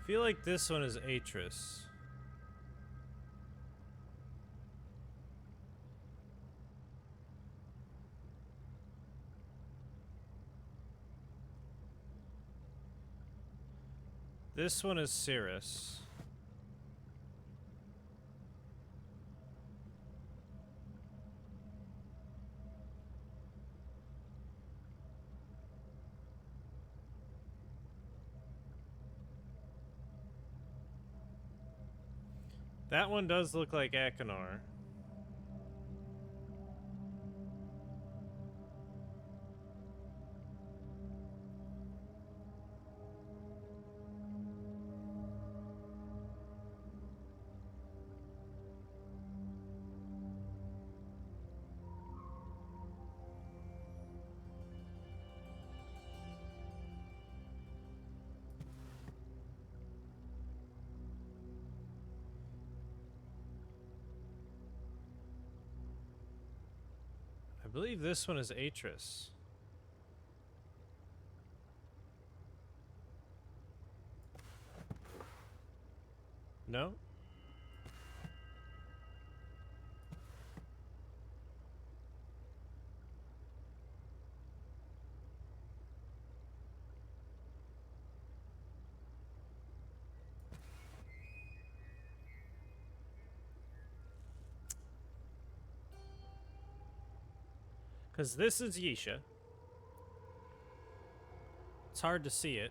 I feel like this one is Atris. This one is Cirrus. That one does look like Akinar. I believe this one is Atris. No? Because this is Yisha. It's hard to see it.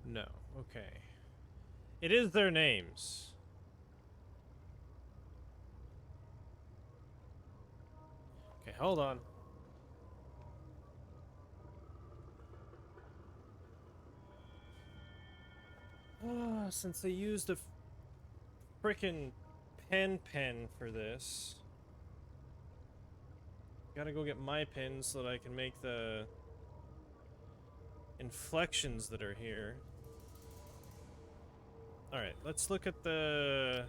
No. Okay. It is their names. Okay, hold on. Since they used a frickin' pen for this, gotta go get my pen so that I can make the inflections that are here. Alright, let's look at the...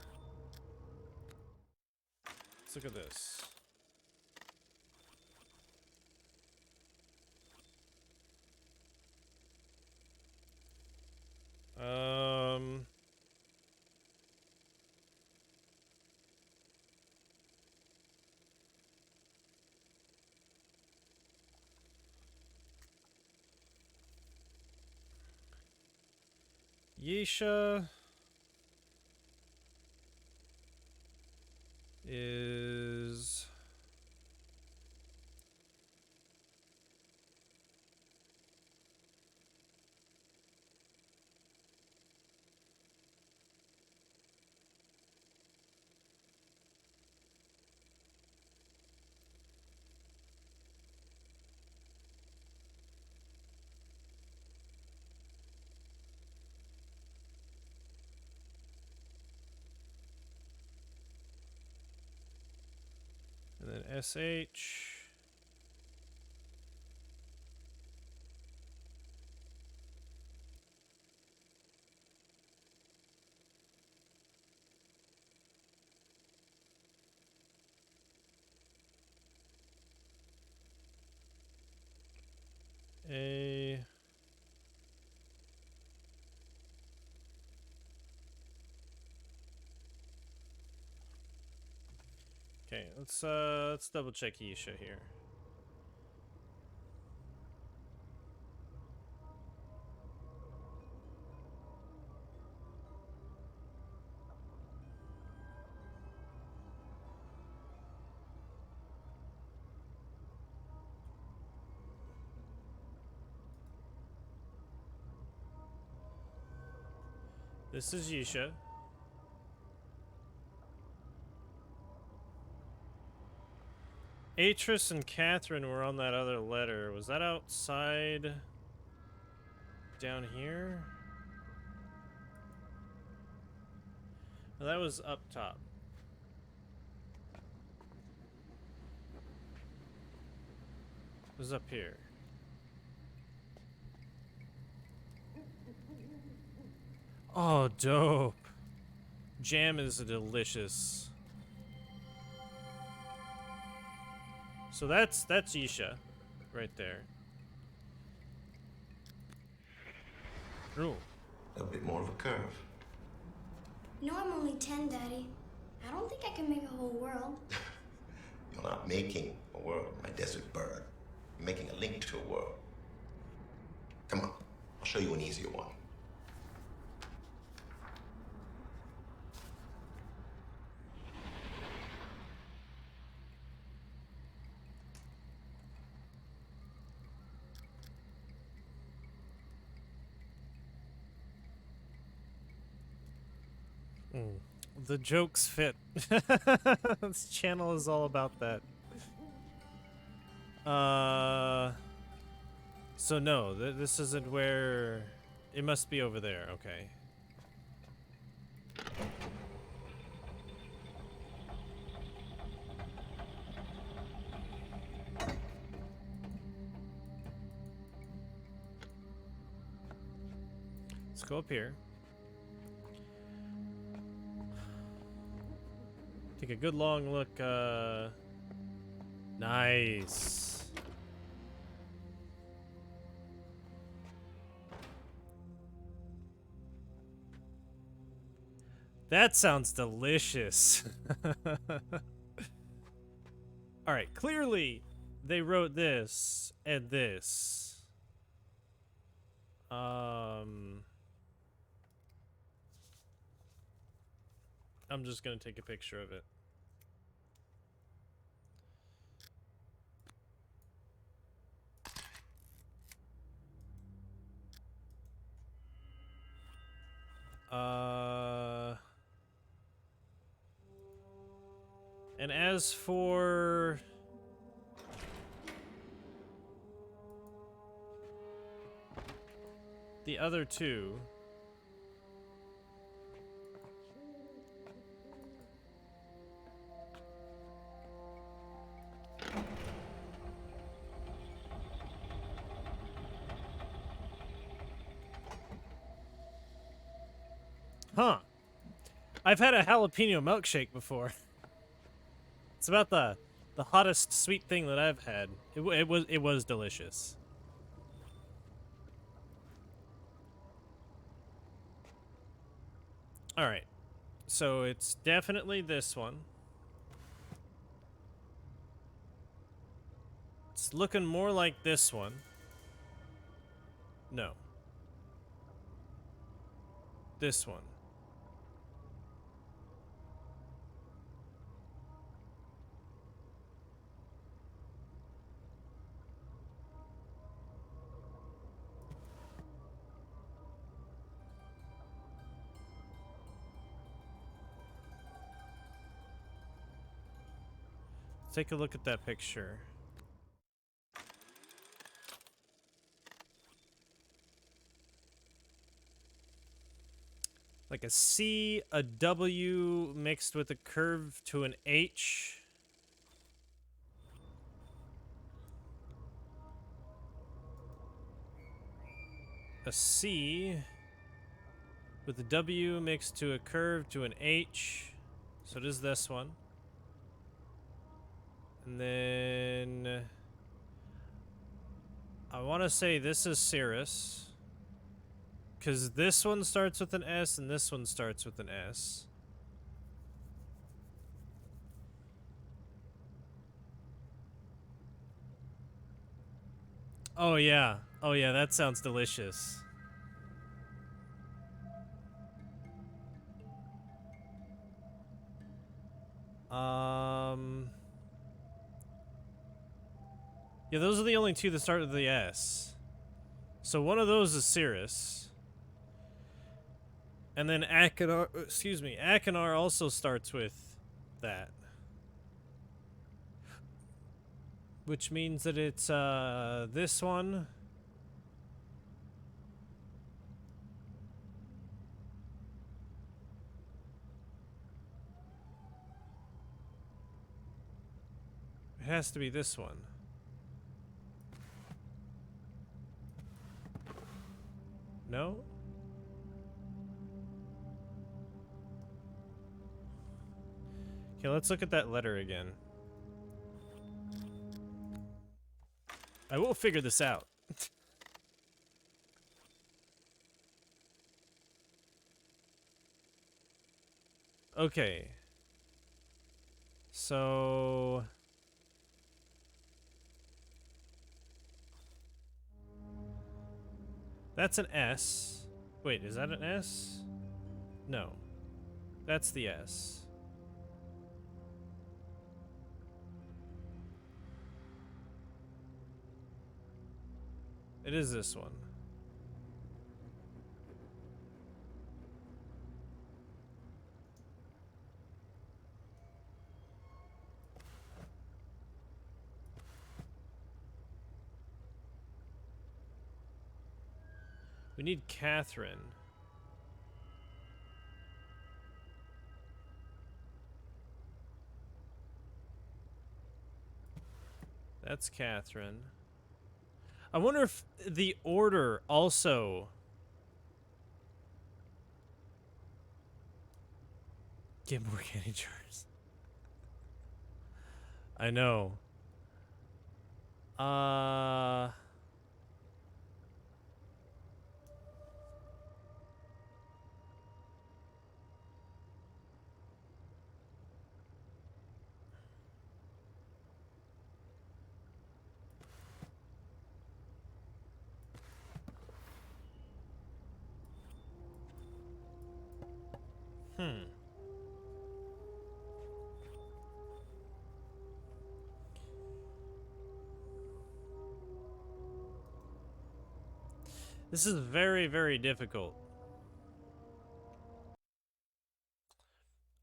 Let's look at this. Yisha is... And then SH. A... Okay, let's double check Yisha here. This is Yisha. Atris and Catherine were on that other letter. Was that outside? Down here? No, that was up top. It was up here. Oh, dope. Jam is delicious. So that's Yisha right there. Ooh. A bit more of a curve. No, I'm only 10, Daddy. I don't think I can make a whole world. You're not making a world, my desert bird. You're making a link to a world. Come on, I'll show you an easier one. The jokes fit. This channel is all about that. So no, this isn't where... It must be over there, okay. Let's go up here. Take a good long look, Nice. That sounds delicious. Alright, clearly they wrote this and this. I'm just gonna take a picture of it. And as for the other two, huh? I've had a jalapeno milkshake before. It's about the hottest sweet thing that I've had. It was delicious. All right, so it's definitely this one. It's looking more like this one. No. This one. Take a look at that picture. Like a C, a W mixed with a curve to an H. A C with a W mixed to a curve to an H. So it is this one. And then I want to say this is Cirrus. Because this one starts with an S and this one starts with an S. Oh yeah. Oh yeah, that sounds delicious. Yeah, those are the only two that start with the S. So one of those is Cirrus. And then Akinar also starts with that. Which means that it's this one. It has to be this one. No? Okay, let's look at that letter again. I will figure this out. Okay. So... That's an S. Wait, is that an S? No. That's the S. It is this one. We need Catherine. That's Catherine. I wonder if the order also... Get more candy jars. I know. This is very, very difficult.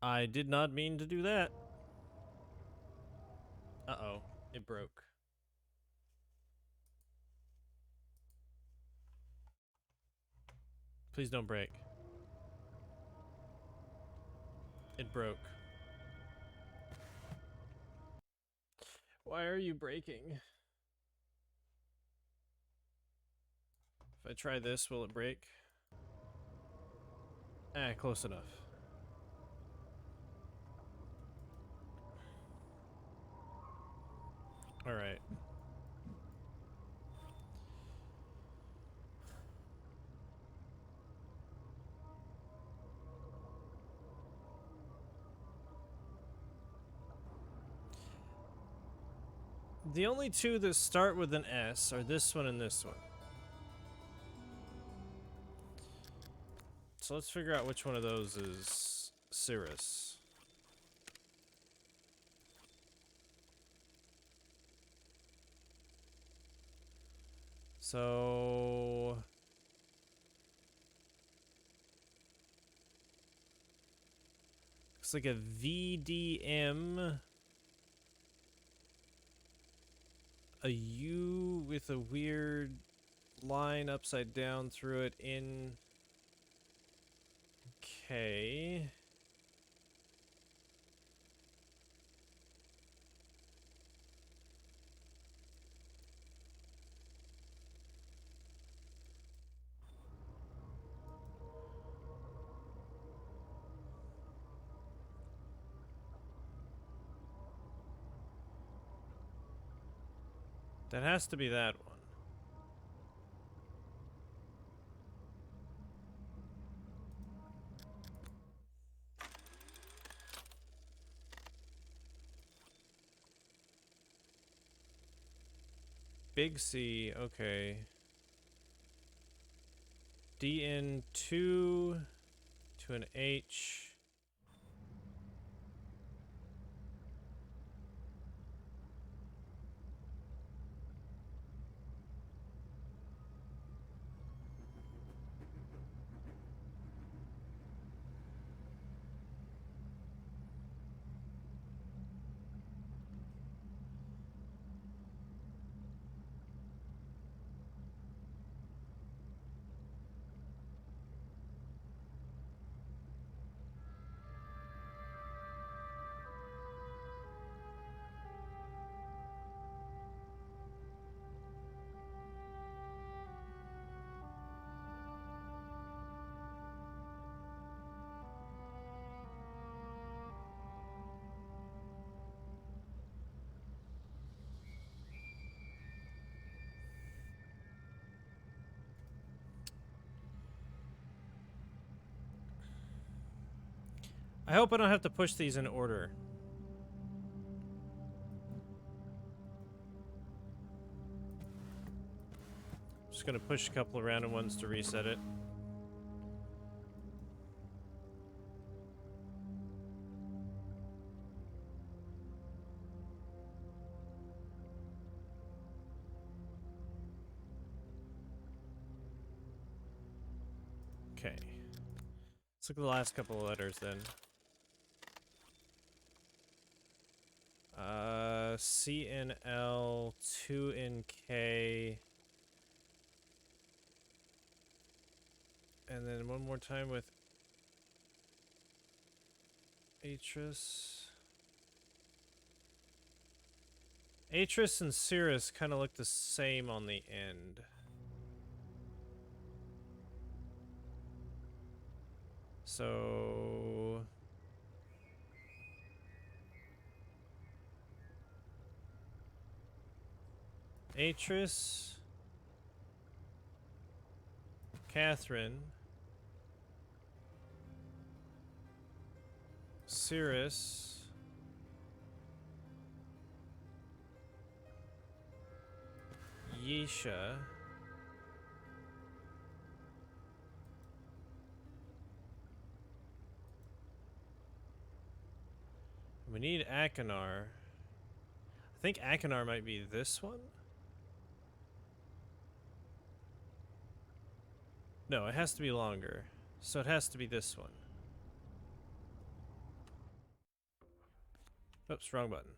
I did not mean to do that. Uh-oh, it broke. Please don't break. It broke. Why are you breaking? If I try this, will it break? Ah, close enough. Alright. The only two that start with an S are this one and this one. So let's figure out which one of those is Cirrus. So... looks like a VDM. A U with a weird line upside down through it in... Okay. That has to be that one. Big C, okay. DN2 to an H. I hope I don't have to push these in order. Just gonna push a couple of random ones to reset it. Okay. Let's look at the last couple of letters then. C N L, 2 N K. And then one more time with Atris. Atris and Cirrus kind of look the same on the end. So Atris, Catherine, Cirrus, Yesha, we need Akinar. I think Akinar might be this one. No, it has to be longer. So it has to be this one. Oops, wrong button.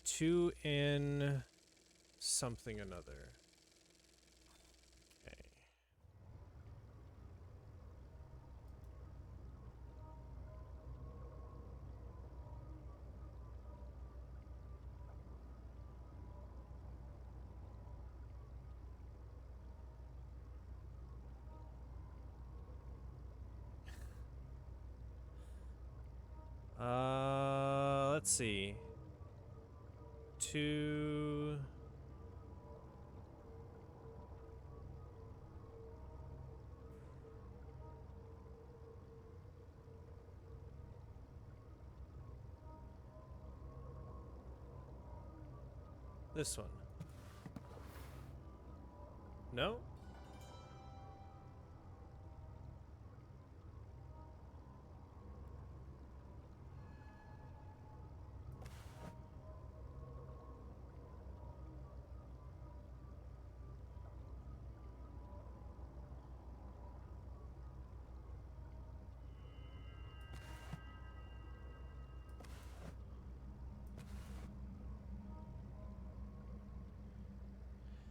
Two in something another. Okay. Let's see. Two. This one. No?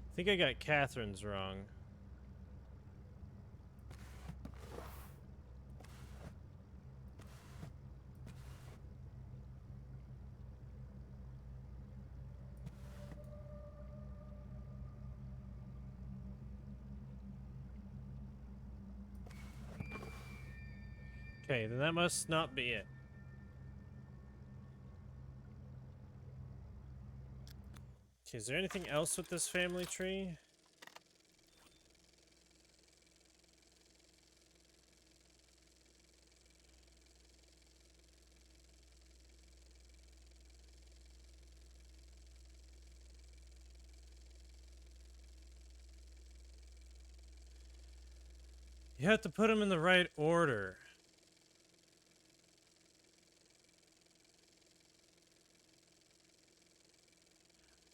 I think I got Catherine's wrong. Okay, then that must not be it. Okay, is there anything else with this family tree? You have to put them in the right order.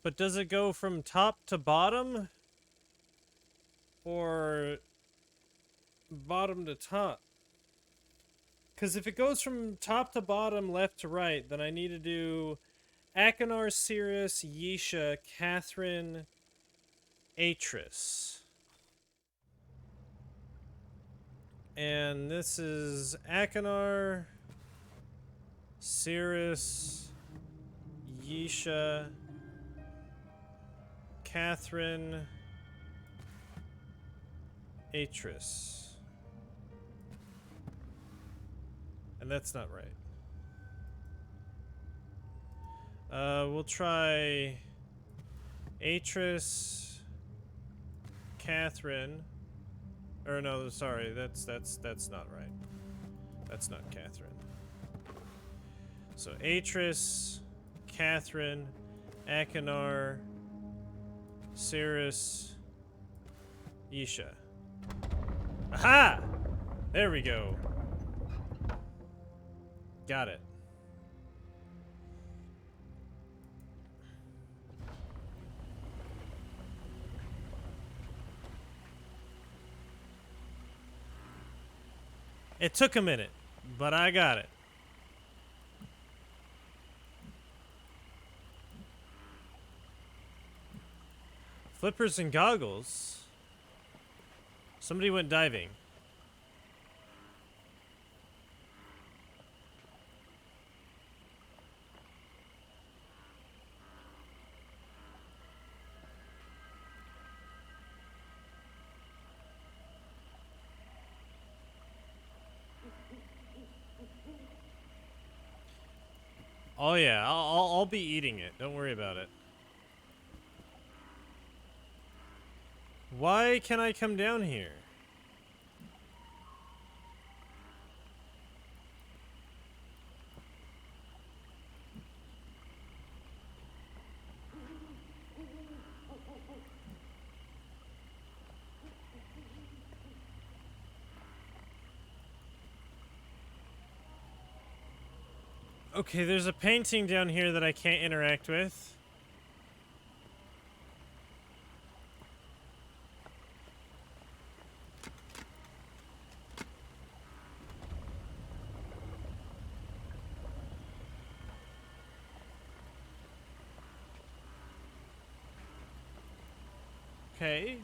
But does it go from top to bottom? Or bottom to top? Because if it goes from top to bottom, left to right, then I need to do Akinar, Cirrus, Yesha, Catherine, Atris. And this is Akinar, Cirrus, Yesha, Catherine, Atris. And that's not right. We'll try Atris, Catherine. Or no, sorry, that's not right. That's not Catherine. So Atris, Catherine, Akinar, Cirrus, Isha. Aha! There we go. Got it. It took a minute, but I got it. Flippers and goggles. Somebody went diving. Oh yeah, I'll be eating it. Don't worry about it. Why can I come down here? Okay, there's a painting down here that I can't interact with. Okay.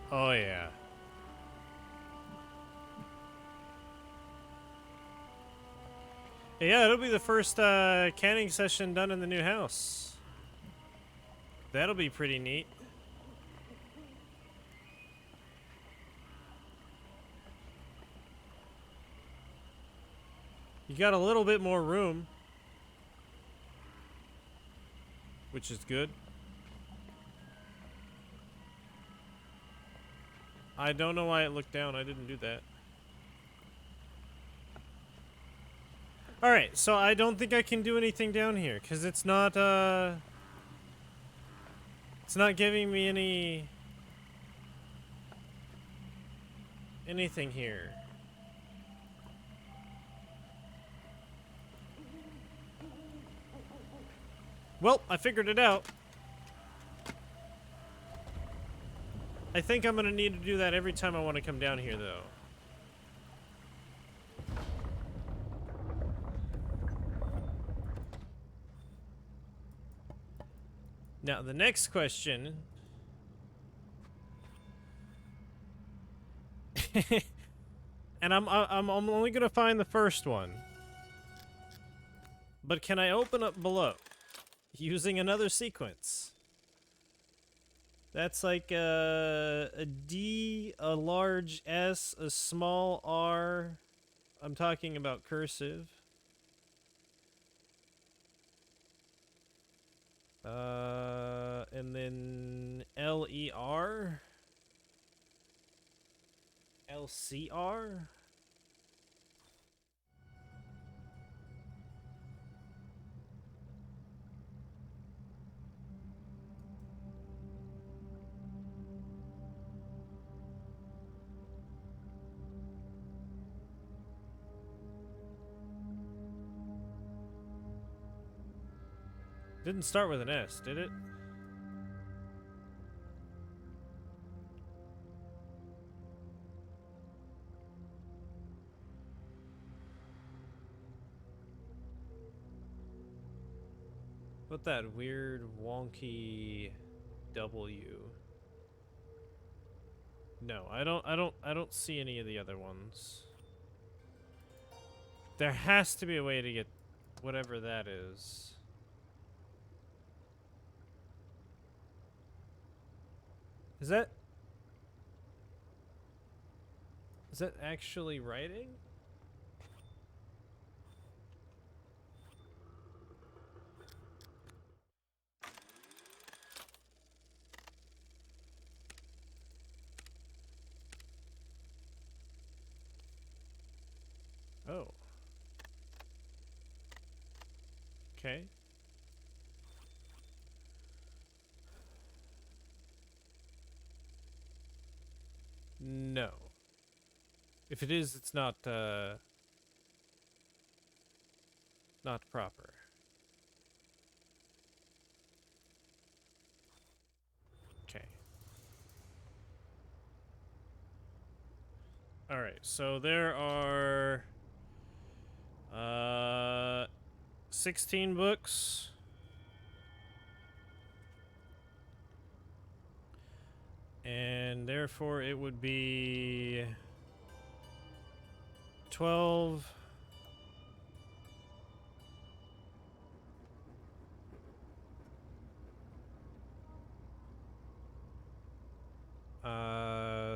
Oh yeah. Yeah, it'll be the first canning session done in the new house. That'll be pretty neat. You got a little bit more room, which is good. I don't know why it looked down. I didn't do that. Alright, so I don't think I can do anything down here, because it's not giving me anything here. Well, I figured it out. I think I'm gonna need to do that every time I want to come down here, though. Now, the next question... and I'm only gonna find the first one. But can I open up below using another sequence? That's like a D, a large S, a small R. I'm talking about cursive. And then L-E-R. L-C-R. Didn't start with an S, did it? What that weird wonky W? No, I don't see any of the other ones. There has to be a way to get whatever that is. Is that actually writing? Oh. Okay. No. If it is, it's not proper. Okay. All right. So there are 16 books. And therefore it would be 12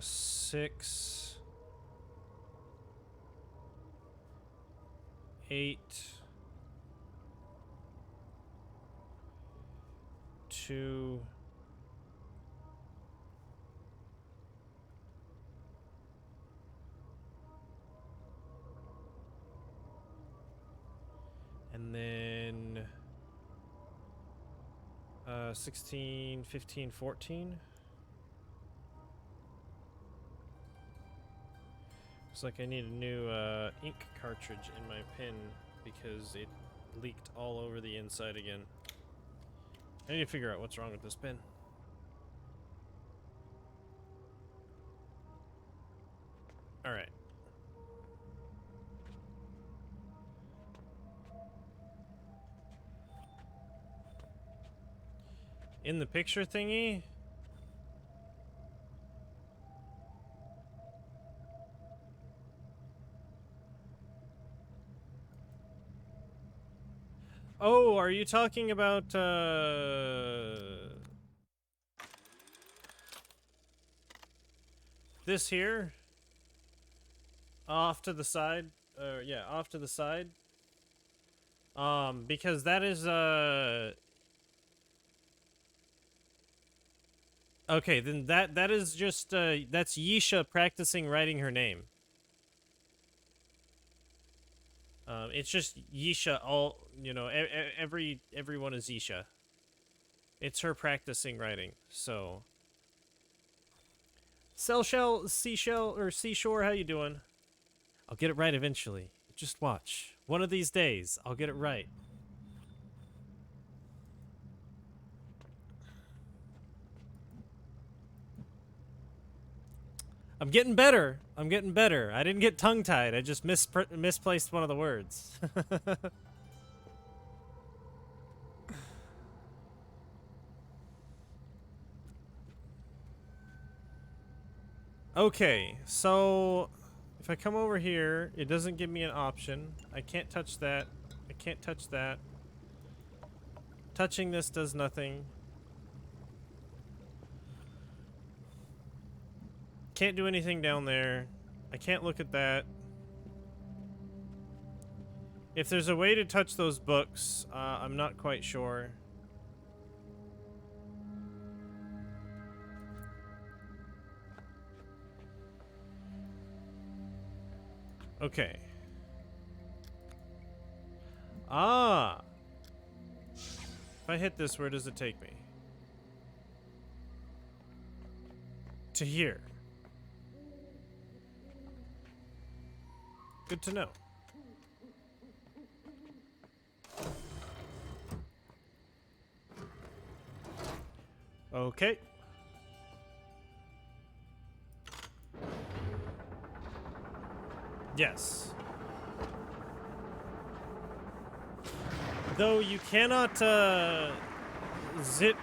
6 8 2 and then 16, 15, 14. Looks like I need a new ink cartridge in my pen because it leaked all over the inside again. I need to figure out what's wrong with this pen. All right. In the picture thingy? Oh, are you talking about, this here? Off to the side? Yeah, off to the side. Because that is, okay, then that is just, that's Yisha practicing writing her name. It's just Yisha, everyone is Yisha. It's her practicing writing, so. Seashore, how you doing? I'll get it right eventually. Just watch. One of these days, I'll get it right. I'm getting better. I'm getting better. I didn't get tongue-tied. I just misplaced one of the words. Okay, so if I come over here, it doesn't give me an option. I can't touch that. I can't touch that. Touching this does nothing. Can't do anything down there. I can't look at that. If there's a way to touch those books, I'm not quite sure. Okay. Ah! If I hit this, where does it take me? To here. Good to know. Okay. Yes. Though you cannot zip,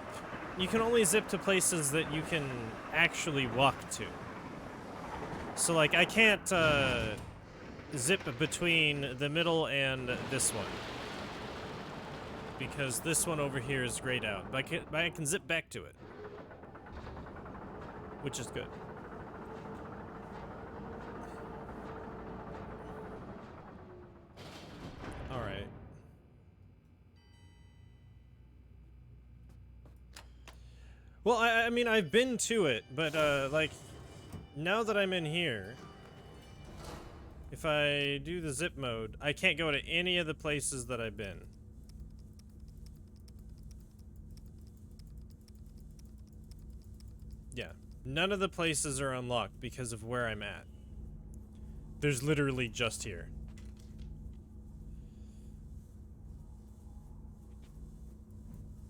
you can only zip to places that you can actually walk to. So like I can't zip between the middle and this one. Because this one over here is grayed out. But I can zip back to it. Which is good. Alright. Well, I mean, I've been to it, but, like, now that I'm in here, If I do the zip mode, I can't go to any of the places that I've been. Yeah, none of the places are unlocked because of where I'm at. There's literally just here.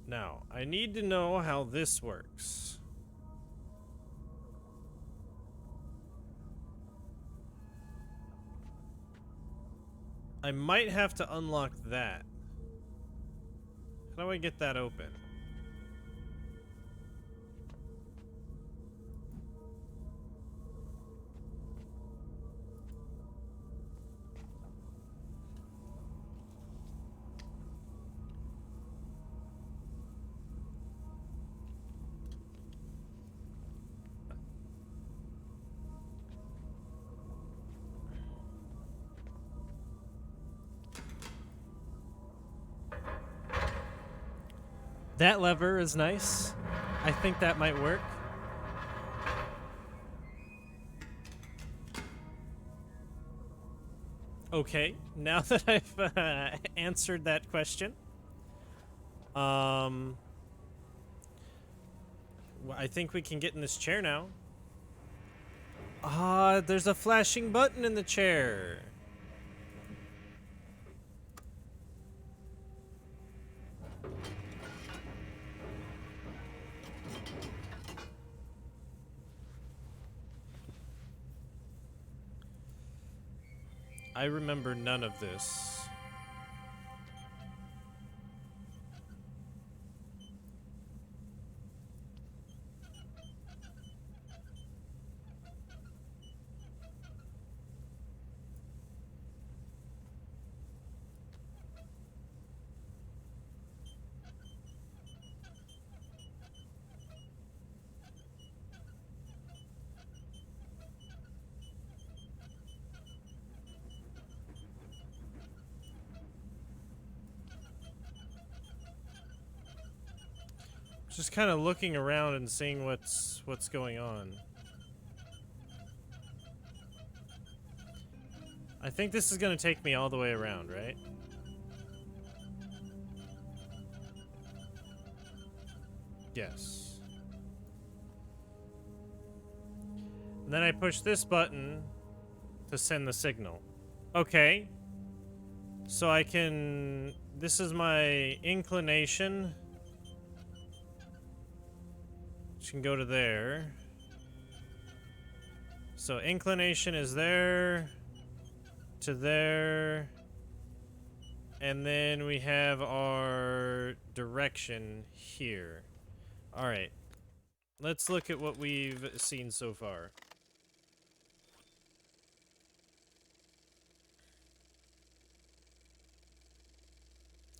Now, I need to know how this works. I might have to unlock that. How do I get that open? That lever is nice. I think that might work. Okay, now that I've answered that question, I think we can get in this chair now. Ah, there's a flashing button in the chair. I remember none of this. Just kind of looking around and seeing what's going on. I think this is going to take me all the way around, right? Yes. And then I push this button to send the signal. Okay. So I can... This is my inclination. Which can go to there. So inclination is there. To there. And then we have our direction here. Alright. Let's look at what we've seen so far.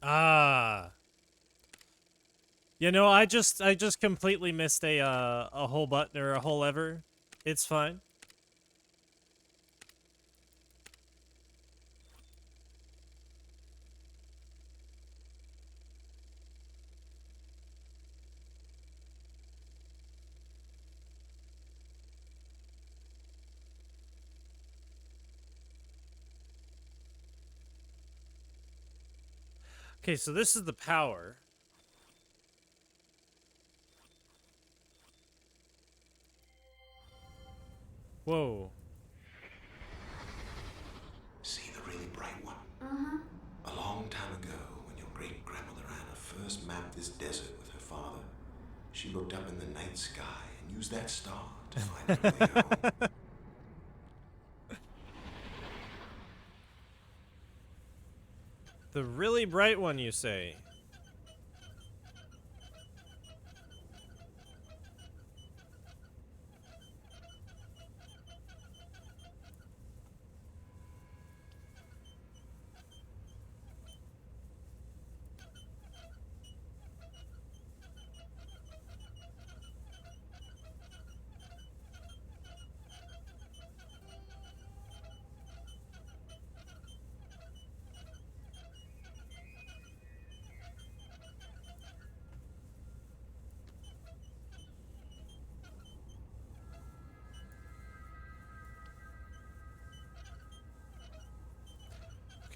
Ah. You know, I just completely missed a whole button or a whole lever. It's fine. Okay, so this is the power. Whoa. See the really bright one? Uh-huh. A long time ago, when your great-grandmother Anna first mapped this desert with her father, she looked up in the night sky and used that star to find her way home. The really bright one, you say?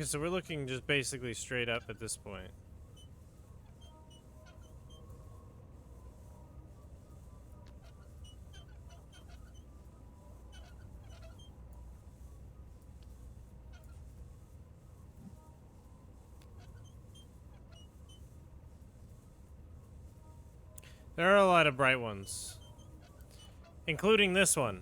Okay, so we're looking just basically straight up at this point. There are a lot of bright ones, including this one.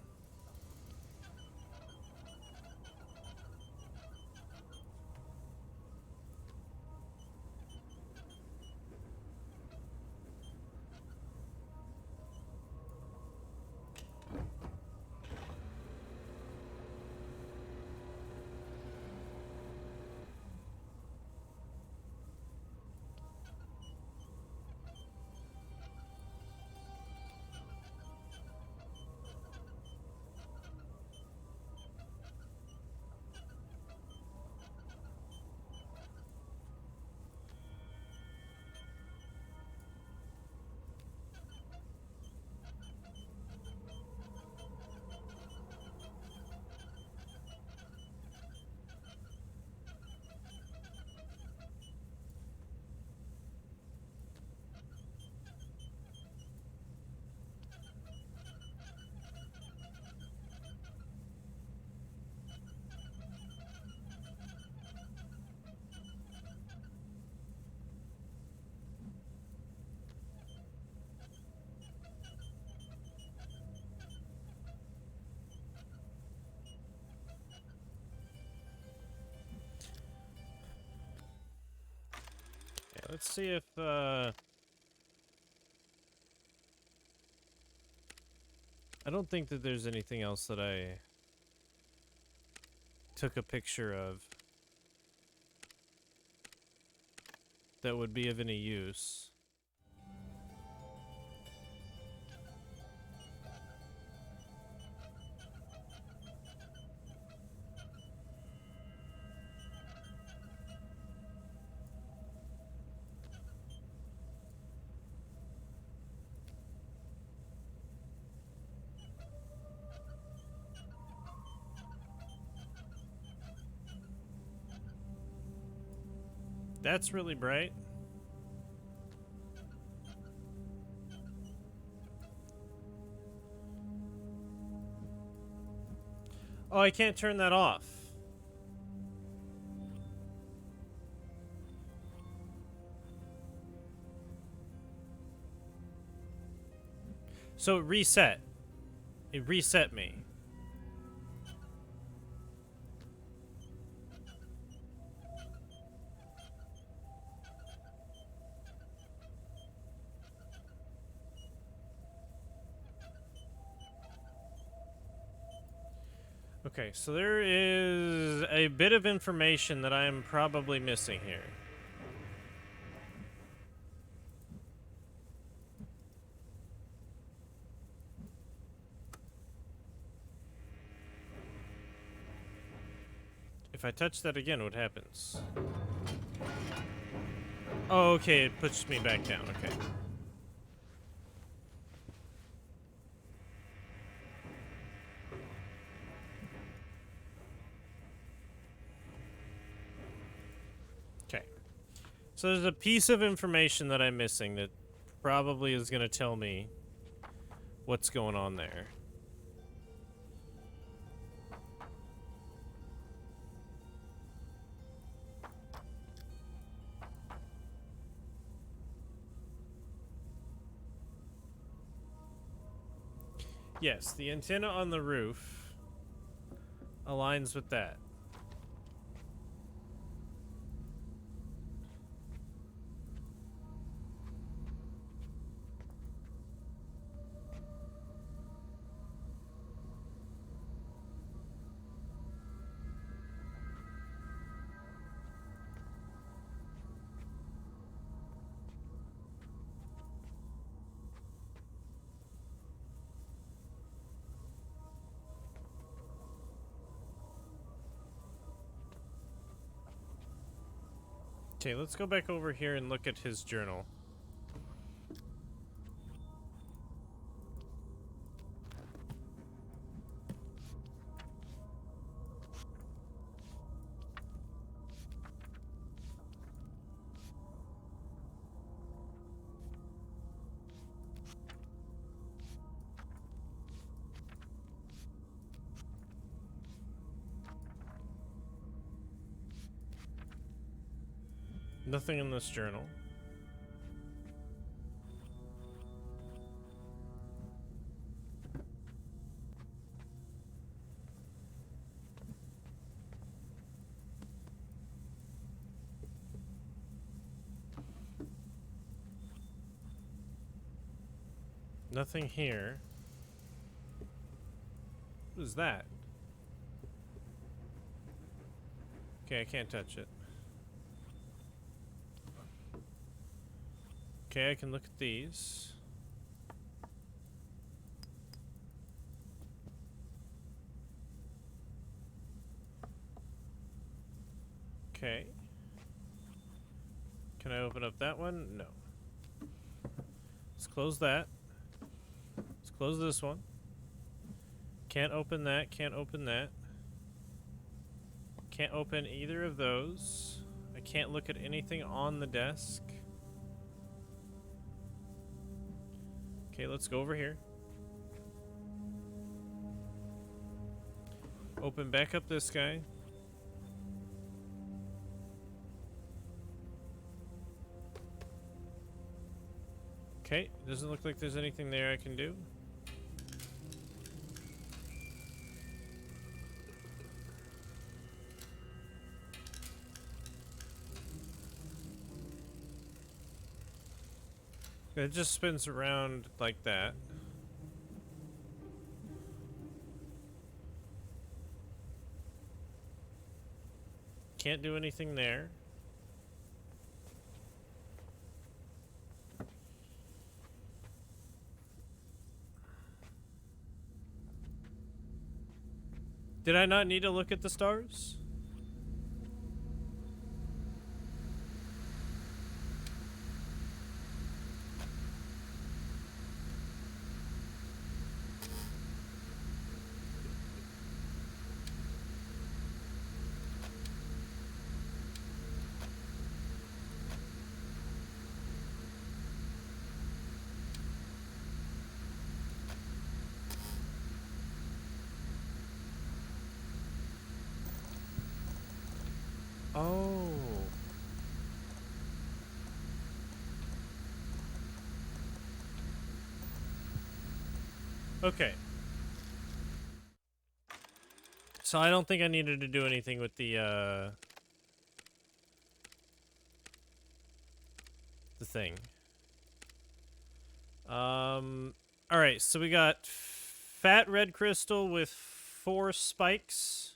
Yeah, let's see if I don't think that there's anything else that I took a picture of that would be of any use. That's really bright. Oh, I can't turn that off. So it reset. It reset me. Okay, so there is a bit of information that I am probably missing here. If I touch that again, what happens? Oh, okay, it pushes me back down, okay. Okay. So there's a piece of information that I'm missing that probably is going to tell me what's going on there. Yes, the antenna on the roof aligns with that. Okay, let's go back over here and look at his journal. Nothing in this journal. Nothing here. What is that? Okay, I can't touch it. Okay, I can look at these. Okay. Can I open up that one? No. Let's close that. Let's close this one. Can't open that, can't open that. Can't open either of those. I can't look at anything on the desk. Okay, let's go over here. Open back up this guy. Okay, doesn't look like there's anything there I can do. It just spins around like that. Can't do anything there. Did I not need to look at the stars? Oh. Okay. So I don't think I needed to do anything with the thing. Alright, so we got fat red crystal with 4 spikes.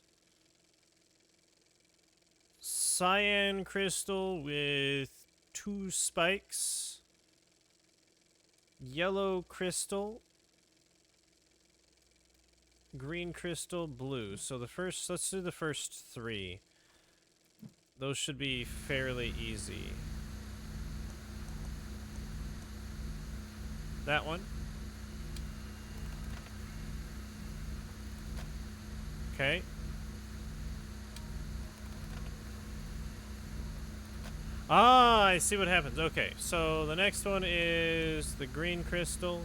Cyan crystal with 2 spikes. Yellow crystal. Green crystal, blue. So the first, let's do the first 3. Those should be fairly easy. That one. Okay. Ah, I see what happens. Okay, so the next one is the green crystal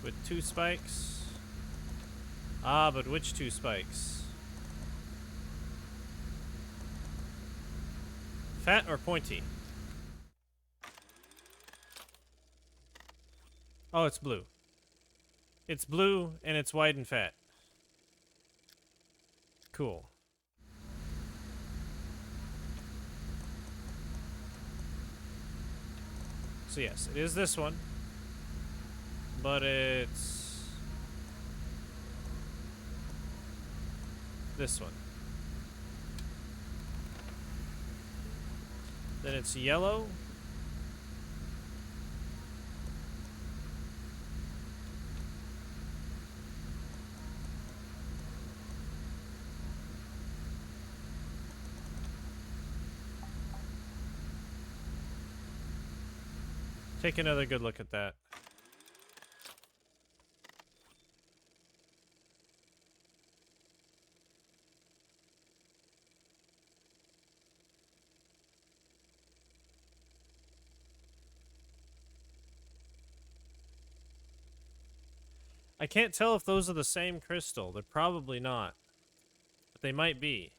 with 2 spikes. Ah, but which 2 spikes? Fat or pointy? Oh, it's blue. It's blue and it's wide and fat. Cool. So yes, it is this one. But it's this one. Then it's yellow. Take another good look at that. I can't tell if those are the same crystal. They're probably not. But they might be.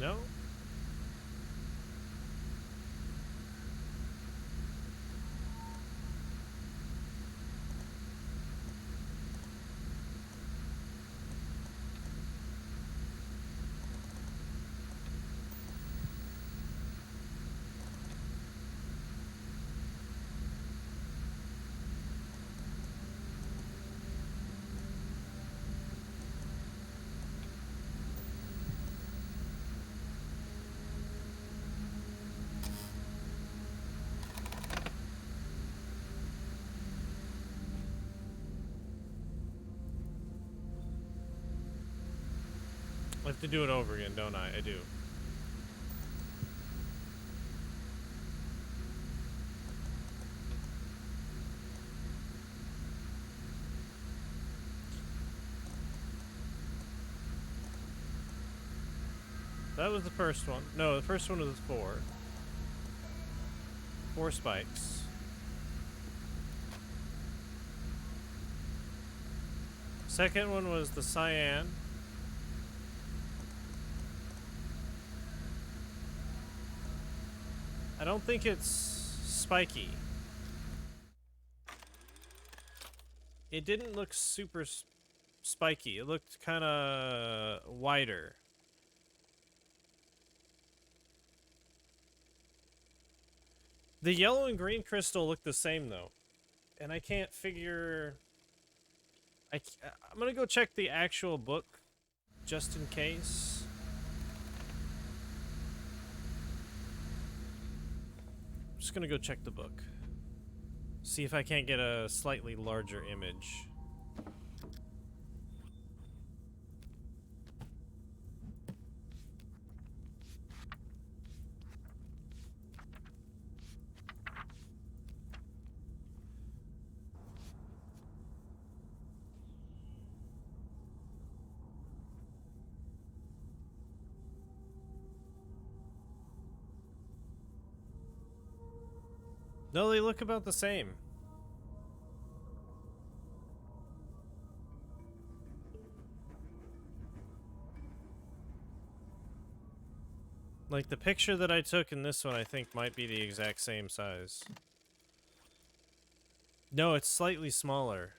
No? I have to do it over again, don't I? I do. That was the first one. No, the first one was 4. 4 spikes. Second one was the cyan. I don't think it's spiky. It didn't look super spiky. It looked kind of wider. The yellow and green crystal look the same though. And I can't figure... I'm gonna go check the actual book just in case. I'm just gonna go check the book. See if I can't get a slightly larger image. No, they look about the same. Like, the picture that I took in this one, I think, might be the exact same size. No, it's slightly smaller.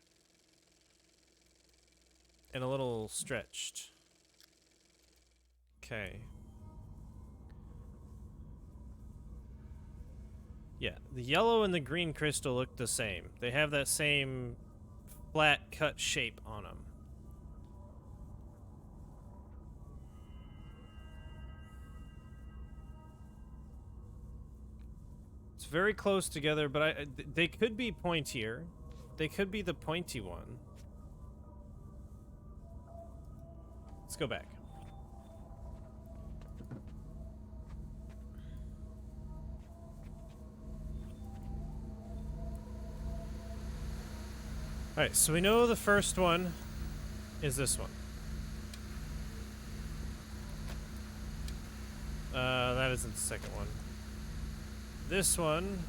And a little stretched. Okay. Yeah, the yellow and the green crystal look the same. They have that same flat cut shape on them. It's very close together, but they could be pointier. They could be the pointy one. Let's go back. Alright, so we know the first one is this one. That isn't the second one. This one...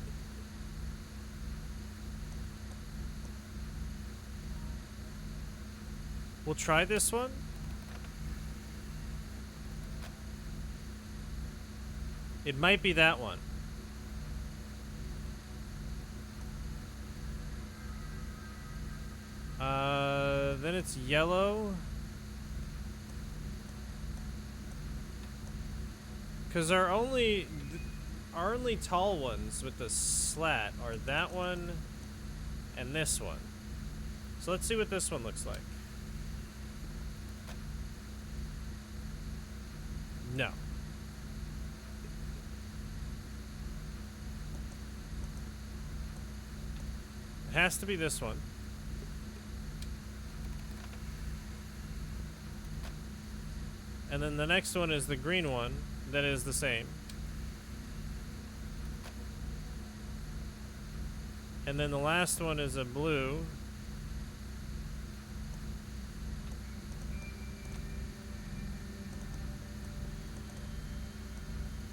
We'll try this one. It might be that one. Then it's yellow. Because our only tall ones with the slat are that one and this one. So let's see what this one looks like. No. It has to be this one. And then the next one is the green one that is the same. And then the last one is a blue.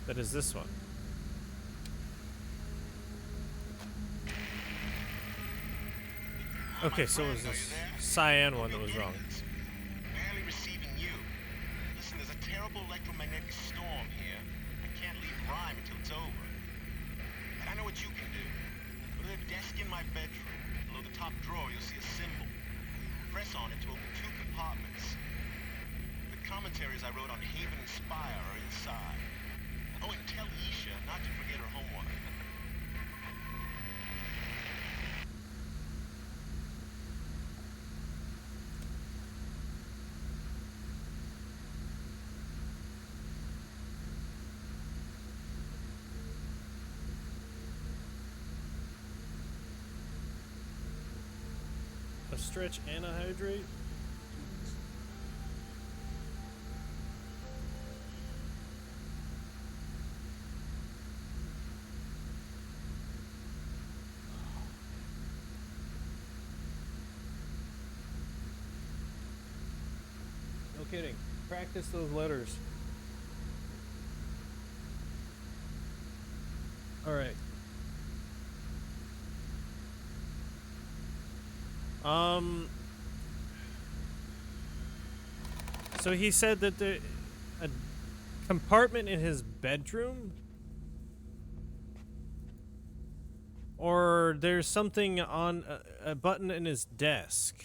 That is this one. Okay, so it was this cyan one that was wrong. Barely receiving you. Listen, there's a terrible electromagnetic storm my bedroom. Below the top drawer, you'll see a symbol. Press on it to open 2 compartments. The commentaries I wrote on Haven and Spire are inside. Oh, and tell Isha not to forget her homework. A stretch and a hydrate? No kidding. Practice those letters. Alright. So he said that a compartment in his bedroom? Or there's something on a button in his desk.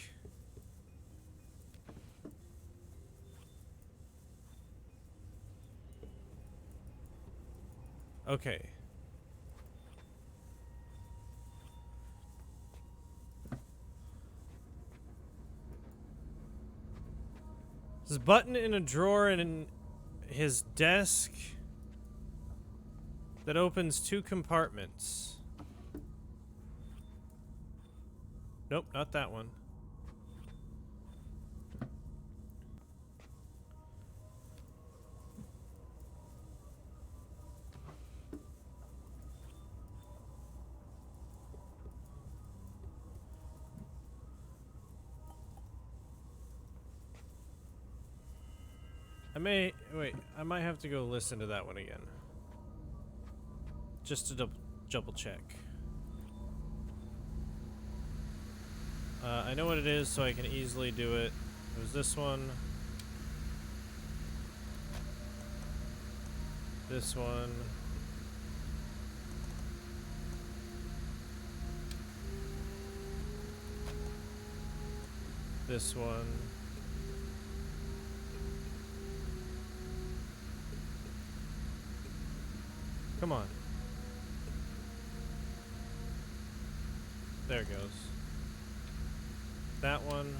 Okay. There's a button in a drawer in his desk that opens 2 compartments. Nope, not that one. I might have to go listen to that one again. Just to double check. I know what it is, so I can easily do it. It was this one. This one. This one. Come on. There it goes. That one.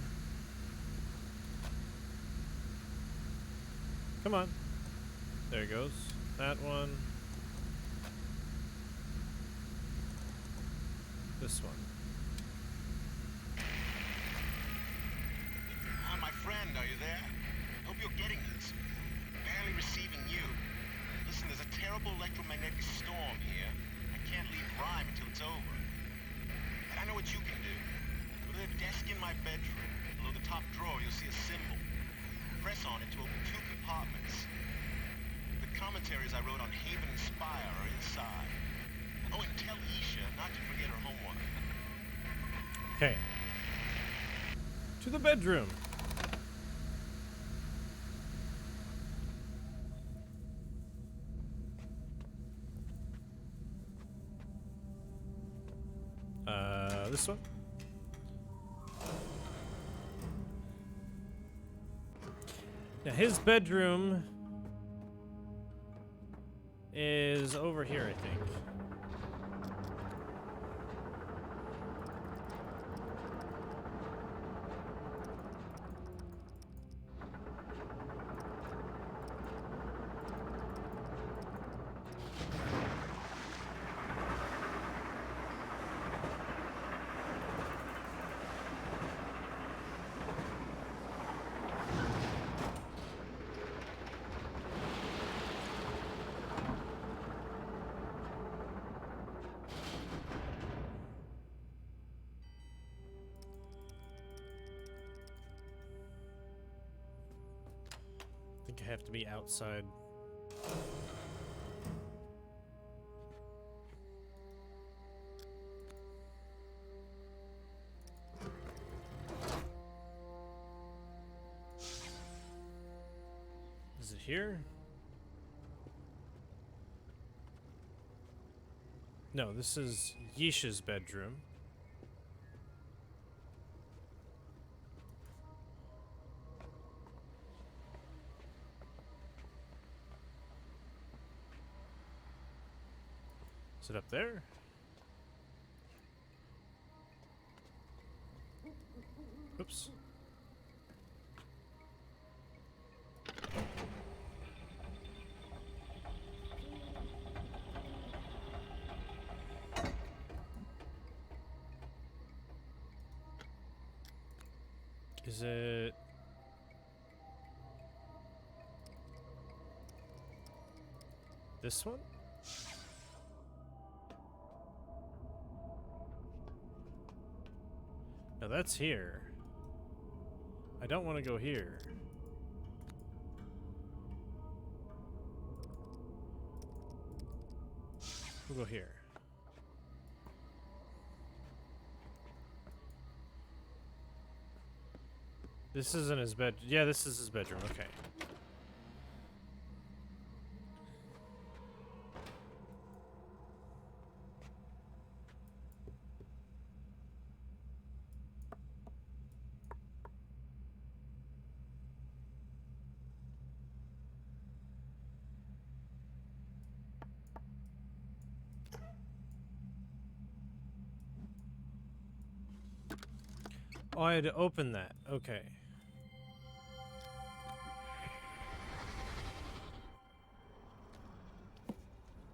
Come on. There it goes. That one. This one. Ah, my friend, are you there? Hope you're getting this. Barely receiving you. Listen, there's a terrible electromagnetic storm here. I can't leave Rhyme until it's over. But I know what you can do. Go to the desk in my bedroom. Below the top drawer, you'll see a symbol. Press on it to open 2 compartments. The commentaries I wrote on Haven and Spire are inside. Oh, and tell Isha not to forget her homework. Okay. To the bedroom. This one. Now his bedroom is over here, I think. I think I have to be outside. Is it here? No, this is Yisha's bedroom. Is it up there? Oops. Is it... this one? No, that's here. I don't want to go here. We'll go here. This isn't his bed. Yeah, this is his bedroom. Okay. Oh, I had to open that. Okay.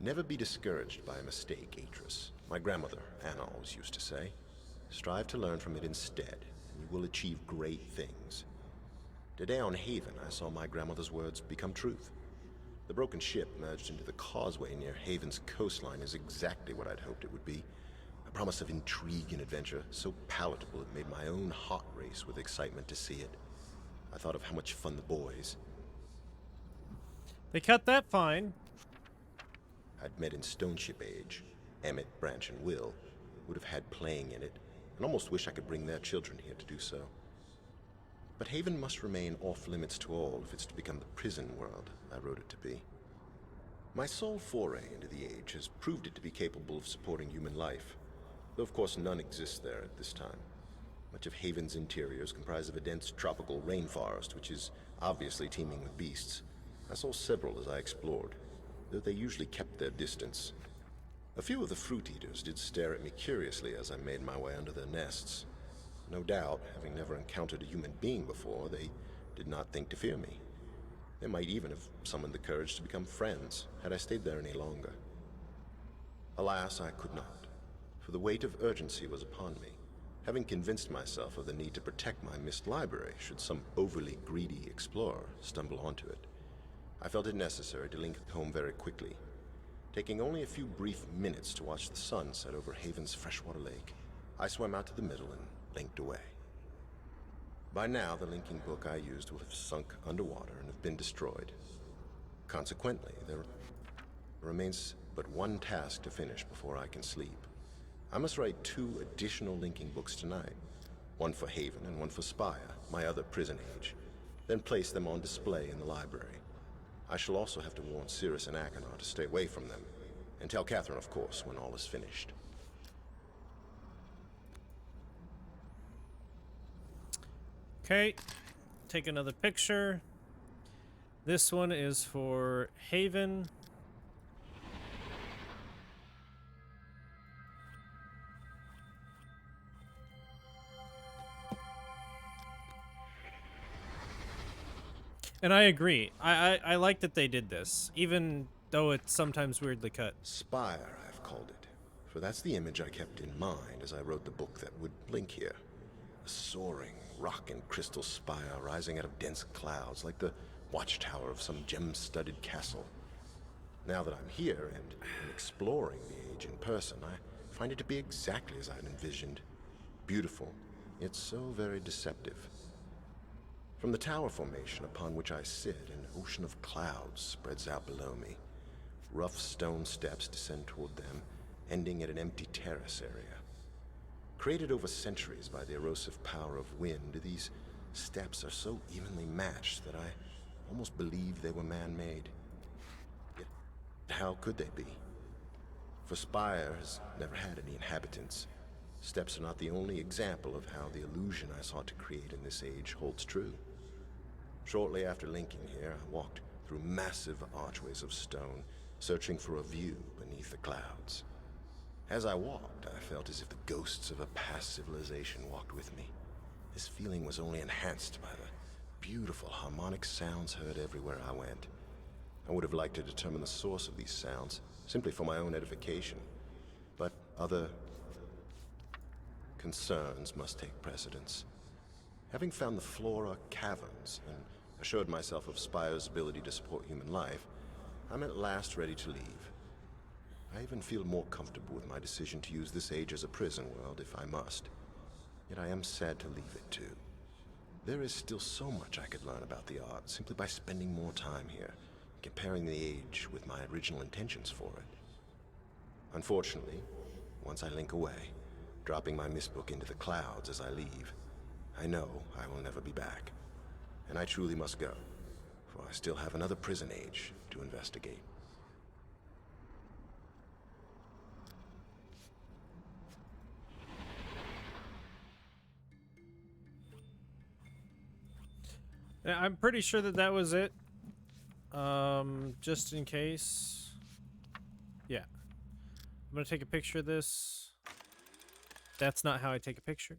Never be discouraged by a mistake, Atris. My grandmother, Anna, always used to say. Strive to learn from it instead, and you will achieve great things. Today on Haven, I saw my grandmother's words become truth. The broken ship merged into the causeway near Haven's coastline is exactly what I'd hoped it would be. A promise of intrigue and adventure, so palatable it made my own heart race with excitement to see it. I thought of how much fun the boys They cut that fine. I'd met in Stoneship Age, Emmett, Branch, and Will, would have had playing in it, and almost wish I could bring their children here to do so. But Haven must remain off limits to all if it's to become the prison world I wrote it to be. My sole foray into the Age has proved it to be capable of supporting human life, though of course none exists there at this time. Much of Haven's interior is comprised of a dense tropical rainforest, which is obviously teeming with beasts. I saw several as I explored, though they usually kept their distance. A few of the fruit eaters did stare at me curiously as I made my way under their nests. No doubt, having never encountered a human being before, they did not think to fear me. They might even have summoned the courage to become friends, had I stayed there any longer. Alas, I could not, for the weight of urgency was upon me, having convinced myself of the need to protect my Myst library should some overly greedy explorer stumble onto it. I felt it necessary to link home very quickly, taking only a few brief minutes to watch the sun set over Haven's freshwater lake. I swam out to the middle and linked away. By now, the linking book I used will have sunk underwater and have been destroyed. Consequently, there remains but one task to finish before I can sleep. I must write 2 additional linking books tonight, one for Haven and one for Spire, my other prison age, then place them on display in the library. I shall also have to warn Cirrus and Achenar to stay away from them, and tell Catherine, of course, when all is finished. Okay, take another picture. This one is for Haven. And I agree. I like that they did this, even though it's sometimes weirdly cut. Spire, I've called it, for that's the image I kept in mind as I wrote the book that would link here. A soaring rock and crystal spire rising out of dense clouds like the watchtower of some gem-studded castle. Now that I'm here and exploring the Age in person, I find it to be exactly as I'd envisioned. Beautiful, yet so very deceptive. From the tower formation upon which I sit, an ocean of clouds spreads out below me. Rough stone steps descend toward them, ending at an empty terrace area. Created over centuries by the erosive power of wind, these steps are so evenly matched that I almost believe they were man-made. Yet, how could they be? For Spire has never had any inhabitants. Steps are not the only example of how the illusion I sought to create in this age holds true. Shortly after linking here, I walked through massive archways of stone, searching for a view beneath the clouds. As I walked, I felt as if the ghosts of a past civilization walked with me. This feeling was only enhanced by the beautiful harmonic sounds heard everywhere I went. I would have liked to determine the source of these sounds, simply for my own edification. But other concerns must take precedence. Having found the flora caverns and assured myself of Spire's ability to support human life, I'm at last ready to leave. I even feel more comfortable with my decision to use this age as a prison world if I must. Yet I am sad to leave it too. There is still so much I could learn about the art simply by spending more time here, comparing the age with my original intentions for it. Unfortunately, once I link away, dropping my Myst book into the clouds as I leave, I know I will never be back. And I truly must go, for I still have another prison age to investigate. Yeah, I'm pretty sure that that was it. Just in case. Yeah. I'm gonna take a picture of this. That's not how I take a picture.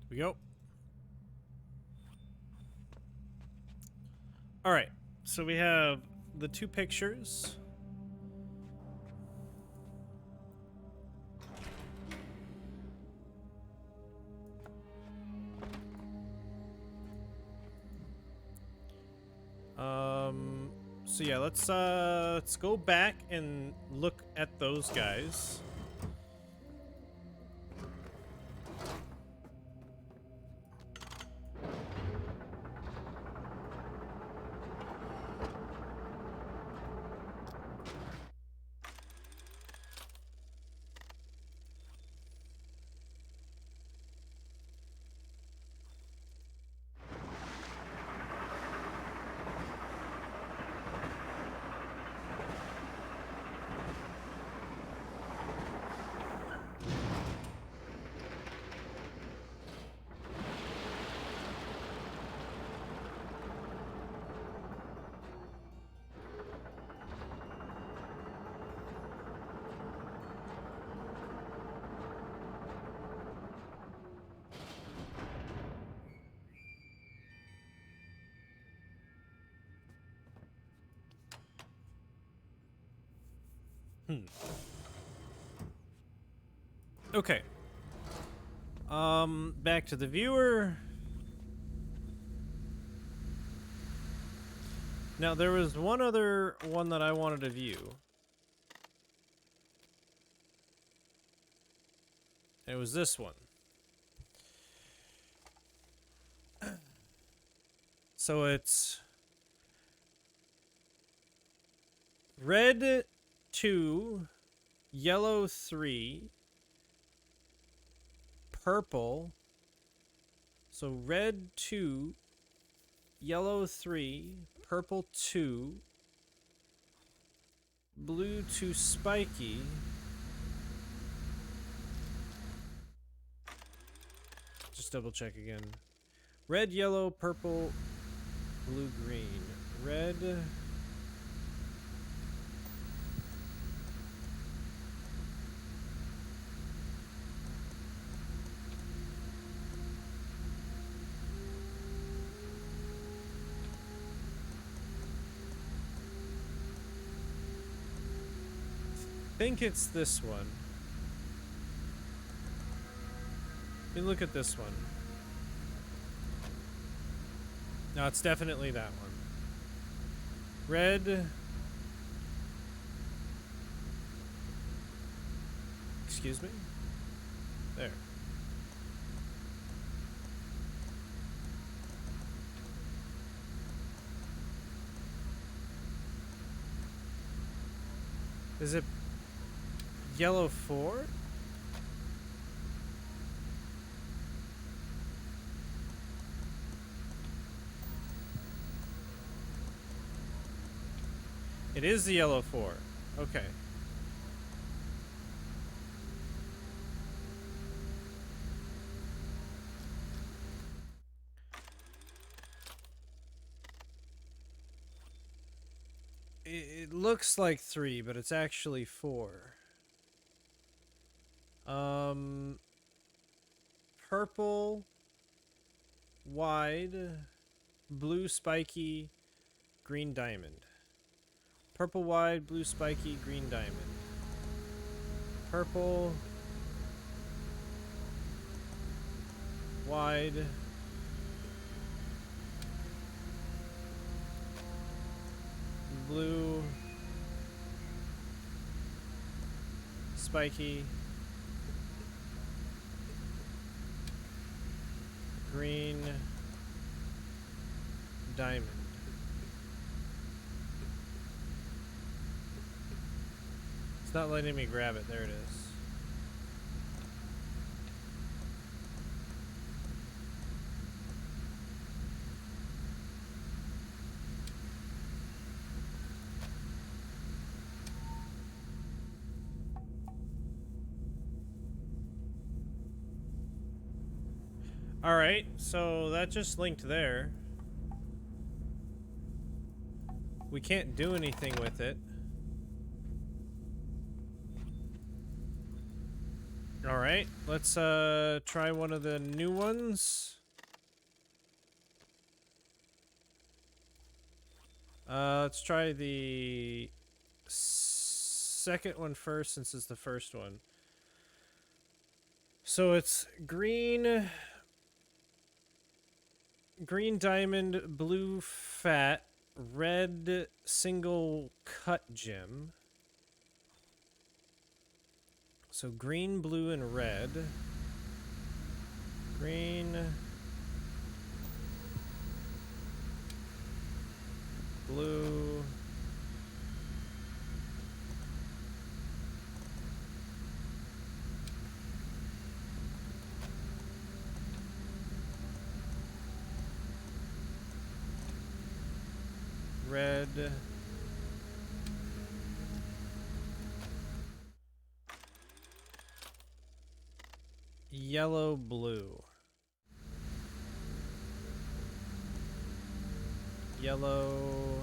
Here we go. All right. So we have the two pictures. So yeah, let's go back and look at those guys. Okay. Back to the viewer. Now there was one other one that I wanted to view. And it was this one. So it's red 2, yellow 3, purple. So red 2, yellow 3, purple 2, blue 2 spiky. Just double check again. Red, yellow, purple, blue, green. Red. I think it's this one. Let me look at this one. No, it's definitely that one. Red. Excuse me? There. Is it yellow 4? It is the yellow 4. Okay. It looks like 3, but it's actually 4. Purple, wide, blue spiky, green diamond. Purple wide, blue spiky, green diamond. Purple, wide, blue, spiky, green, diamond. It's not letting me grab it. There it is. Alright, so that just linked there. We can't do anything with it. Alright, let's try one of the new ones. Let's try the second one first since it's the first one. So it's green diamond, blue fat, red single cut gem. So green, blue, and red. Green, blue, red, yellow, blue. Yellow,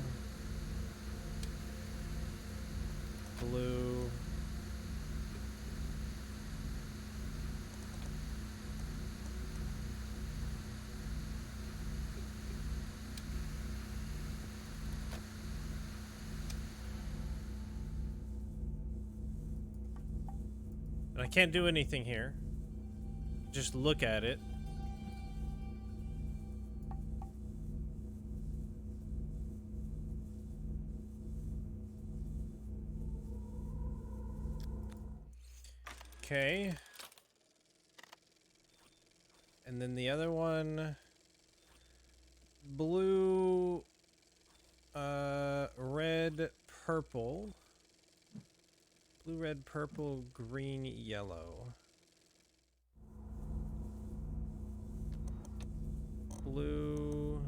blue, and I can't do anything here. Just look at it. Okay. And then the other one, blue, red, purple. Blue, red, purple, green, yellow. Blue.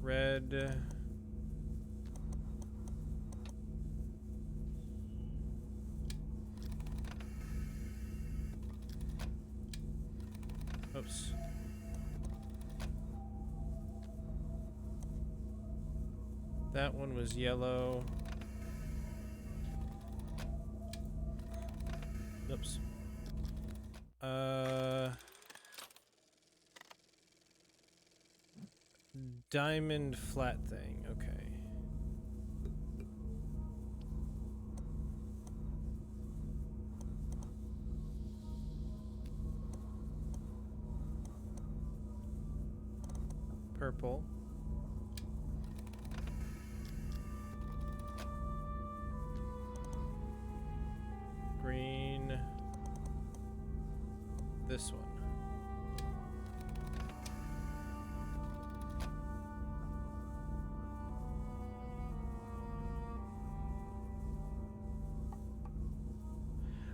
Red. Oops. That one was yellow. Oops. Diamond flat thing. Okay. Purple. Green. This one.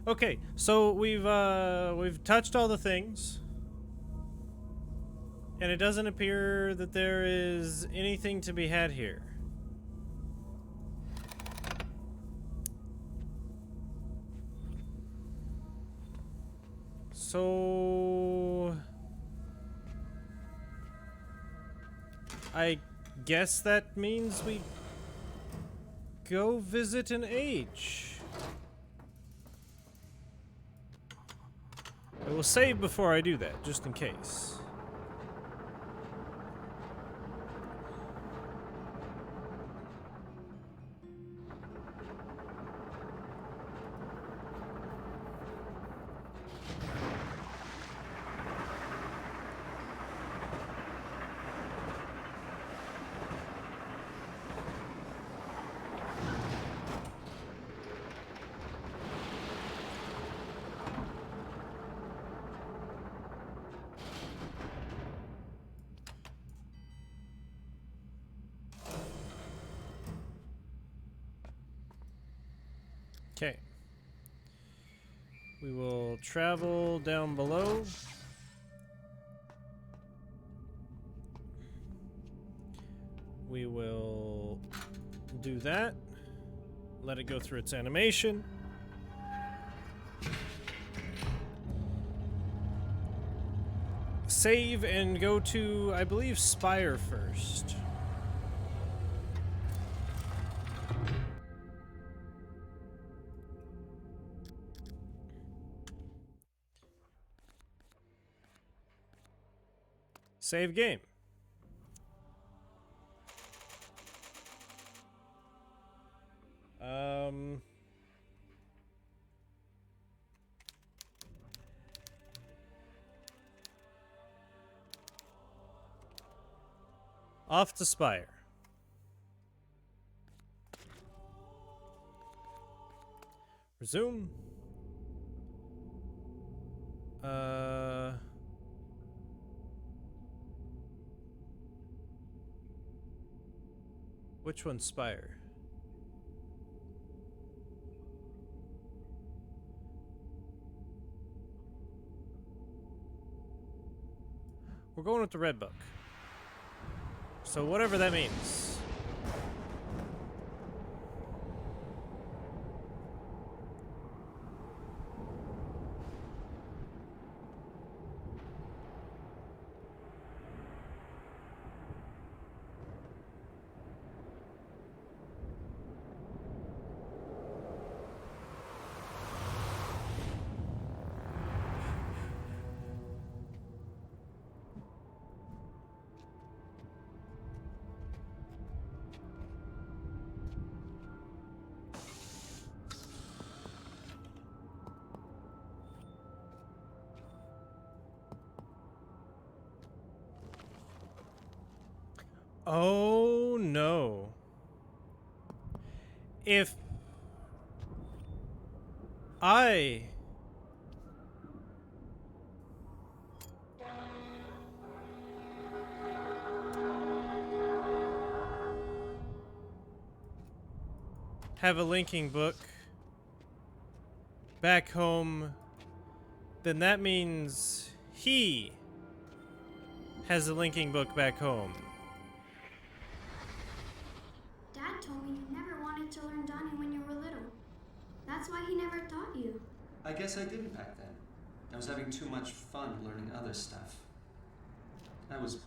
Okay, so we've touched all the things. And it doesn't appear that there is anything to be had here. So I guess that means we go visit an H. I will save before I do that, just in case. Okay. We will travel down below. We will do that. Let it go through its animation. Save and go to, I believe, Spire first. Save game. Off to Spire. Resume. Which one's Spire? We're going with the red book. So whatever that means. Oh no. If I have a linking book back home, then that means he has a linking book back home. Dad told me you never wanted to learn Donnie when you were little. That's why he never taught you. I guess I didn't back then. I was having too much fun learning other stuff. I was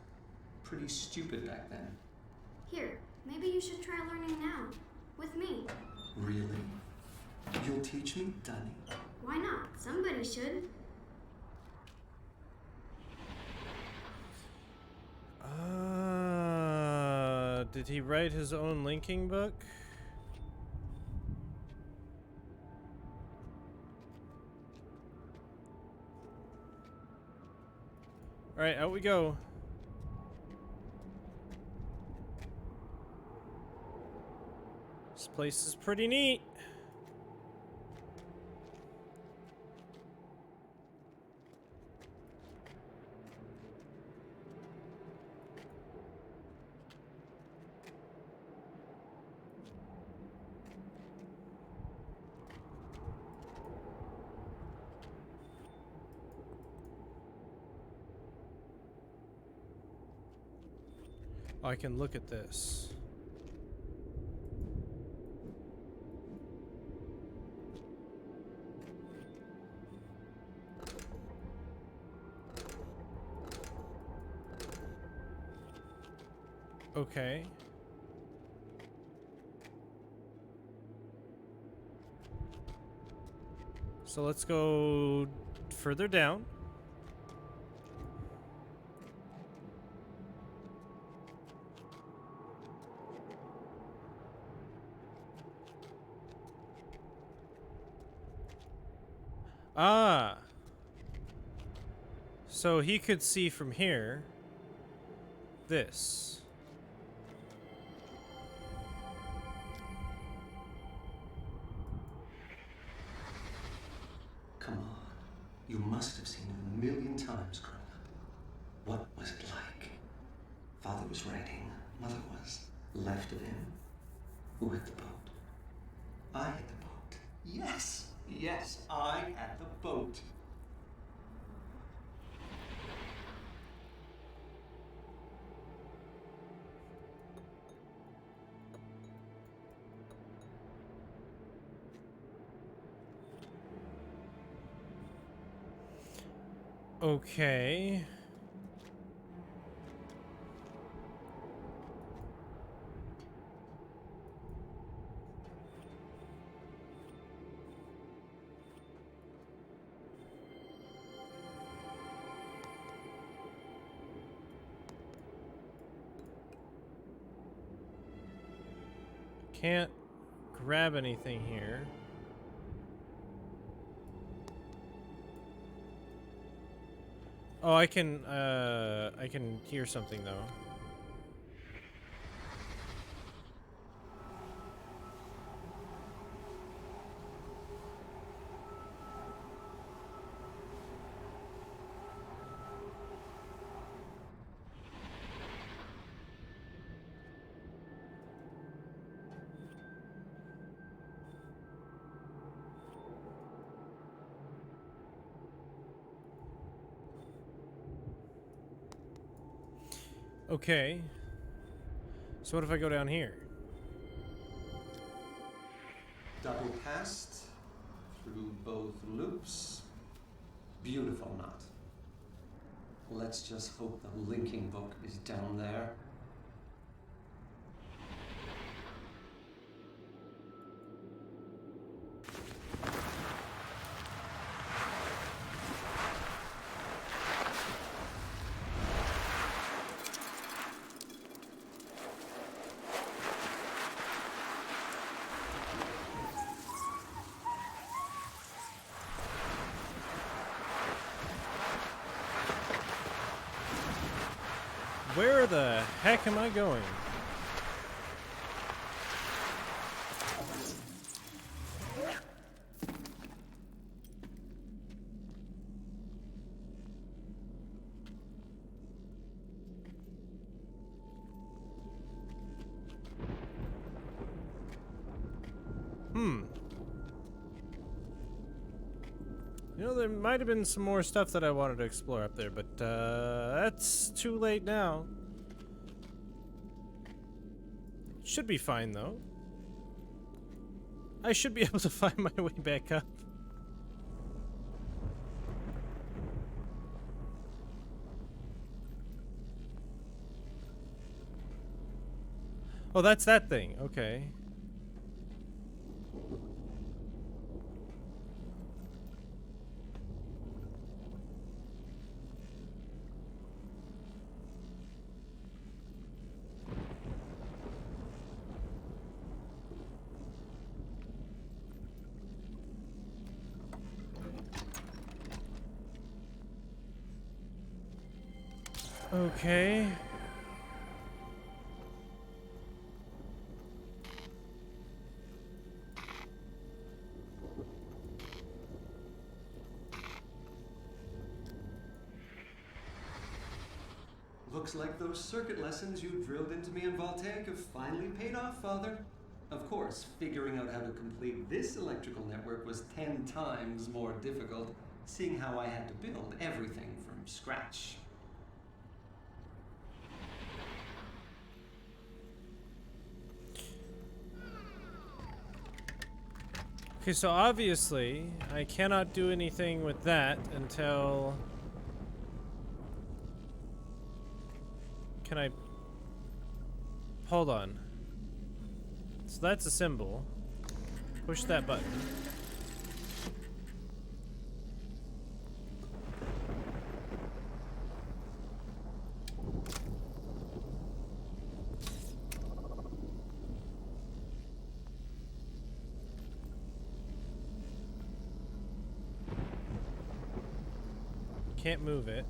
pretty stupid back then. Here, maybe you should try learning now. With me. Really? You'll teach me, Dunny? Why not? Somebody should. Did he write his own linking book? Alright, out we go. This place is pretty neat. I can look at this. Okay. So let's go further down. Ah. So he could see from here this. Come on. You must have seen it a million times growing up. What was it like? Father was writing. Mother was. Left of him. Who had the boat? I had the boat. Yes. Yes, I had the boat. Okay. Can't grab anything here. Oh, I can hear something though. Okay. So what if I go down here? Double passed through both loops. Beautiful knot. Let's just hope the linking book is down there. Where the heck am I going? You know, there might have been some more stuff that I wanted to explore up there, but that's too late now. Should be fine, though. I should be able to find my way back up. Oh, that's that thing. Okay. Okay. Looks like those circuit lessons you drilled into me in Voltaic have finally paid off, Father. Of course, figuring out how to complete this electrical network was 10 times more difficult, seeing how I had to build everything from scratch. Okay, so obviously, I cannot do anything with that until... Can I... hold on. So that's a symbol. Push that button. Can't move it.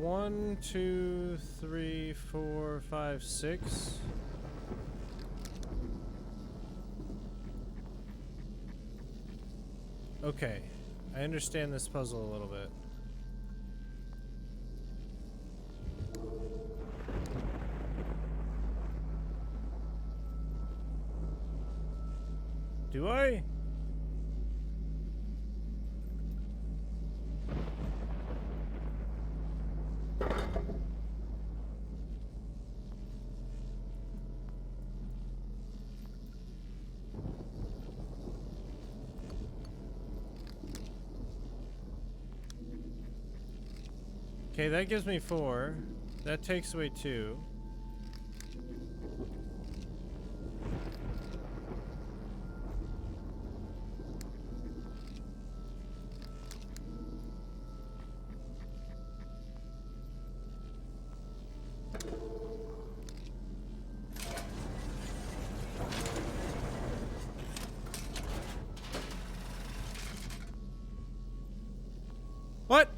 One, two, three, four, five, six. Okay, I understand this puzzle a little bit. Do I? Okay, that gives me 4. That takes away 2. What?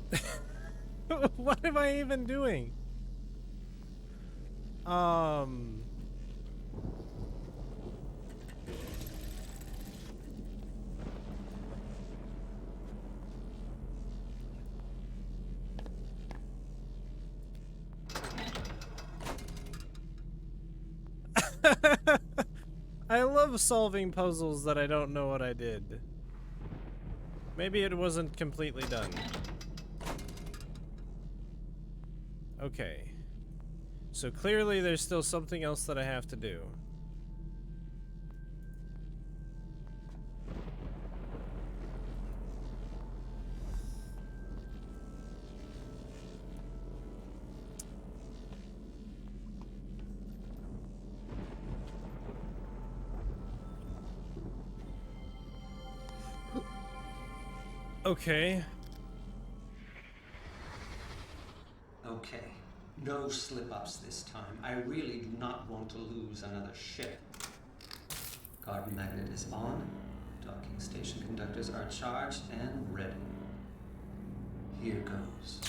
What am I even doing? I love solving puzzles that I don't know what I did. Maybe it wasn't completely done. Okay. So clearly there's still something else that I have to do. Okay. Okay. No slip-ups this time. I really do not want to lose another ship. Guard magnet is on. Docking station conductors are charged and ready. Here goes.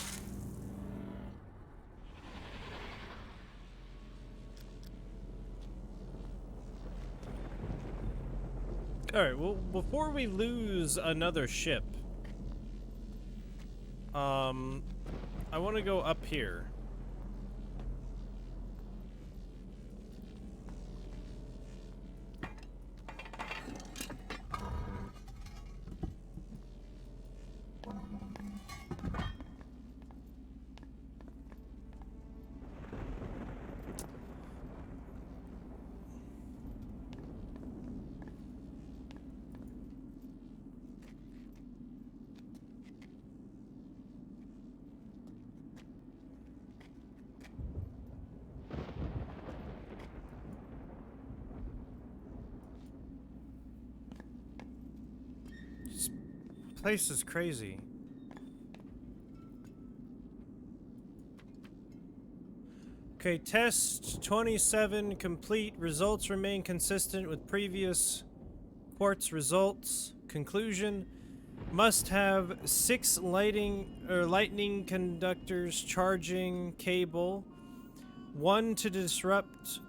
Alright, well, before we lose another ship, I want to go up here. This place is crazy. Okay, test 27 complete. Results remain consistent with previous quartz results. Conclusion: must have 6 lightning conductors charging cable. 1 to disrupt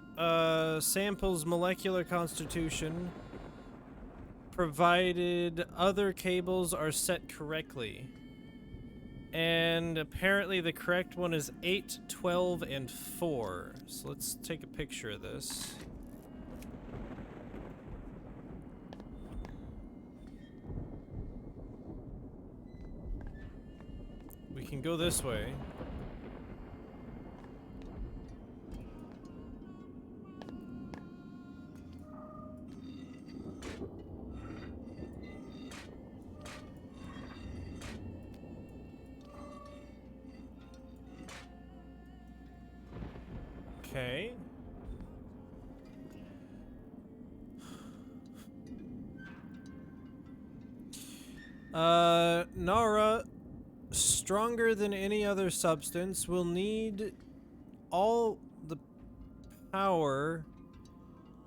sample's molecular constitution, provided other cables are set correctly. And apparently the correct one is 8, 12, and 4. So let's take a picture of this. We can go this way. Okay. Nara, stronger than any other substance, will need all the power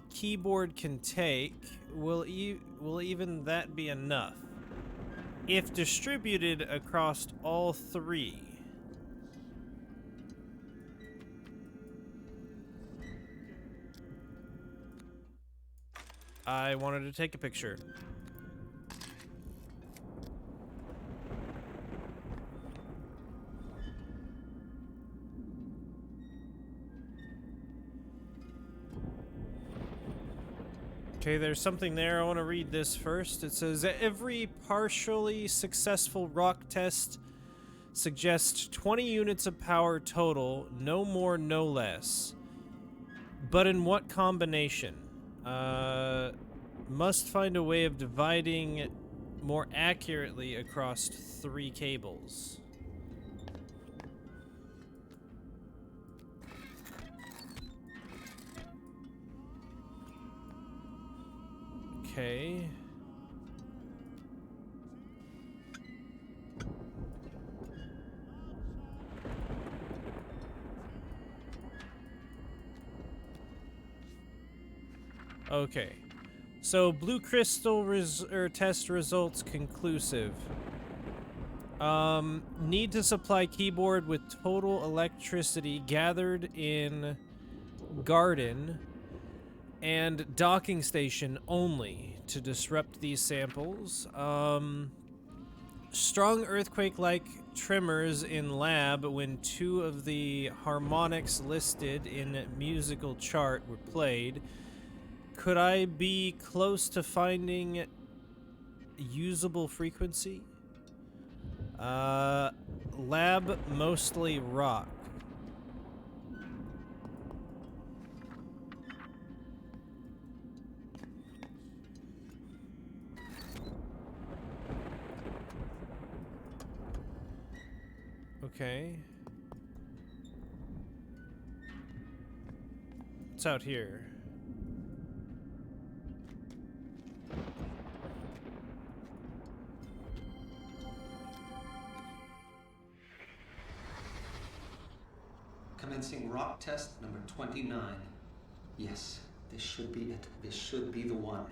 keyboard can take. Will even that be enough? If distributed across all 3. I wanted to take a picture. Okay, there's something there. I want to read this first. It says, every partially successful rock test suggests 20 units of power total, no more, no less. But in what combination? Must find a way of dividing more accurately across 3 cables. Okay. Okay. So blue crystal test results conclusive. Need to supply keyboard with total electricity gathered in garden and docking station only to disrupt these samples. Strong earthquake-like tremors in lab when 2 of the harmonics listed in musical chart were played. Could I be close to finding usable frequency? Lab mostly rock. Okay. What's out here? Commencing rock test number 29. Yes, this should be it. This should be the one.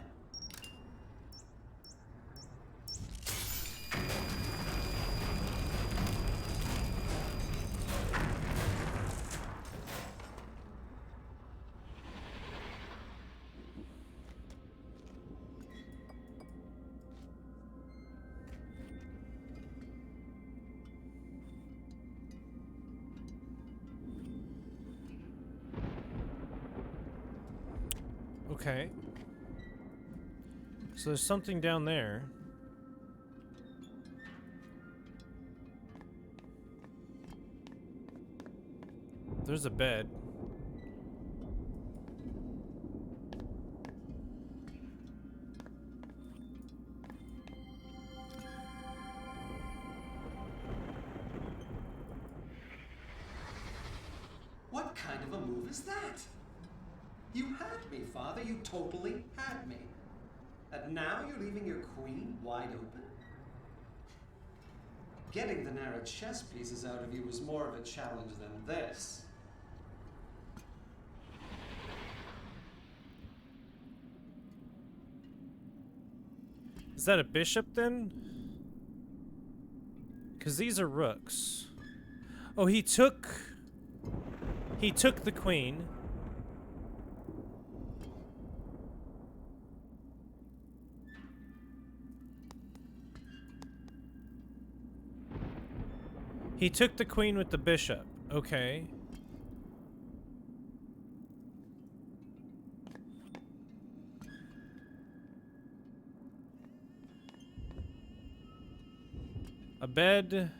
Okay. So there's something down there. There's a bed. What kind of a move is that? You had me, Father. You totally had me. And now you're leaving your queen wide open? Getting the narrow chess pieces out of you was more of a challenge than this. Is that a bishop then? Because these are rooks. Oh, he took He took the queen. He took the queen with the bishop. Okay. A bed.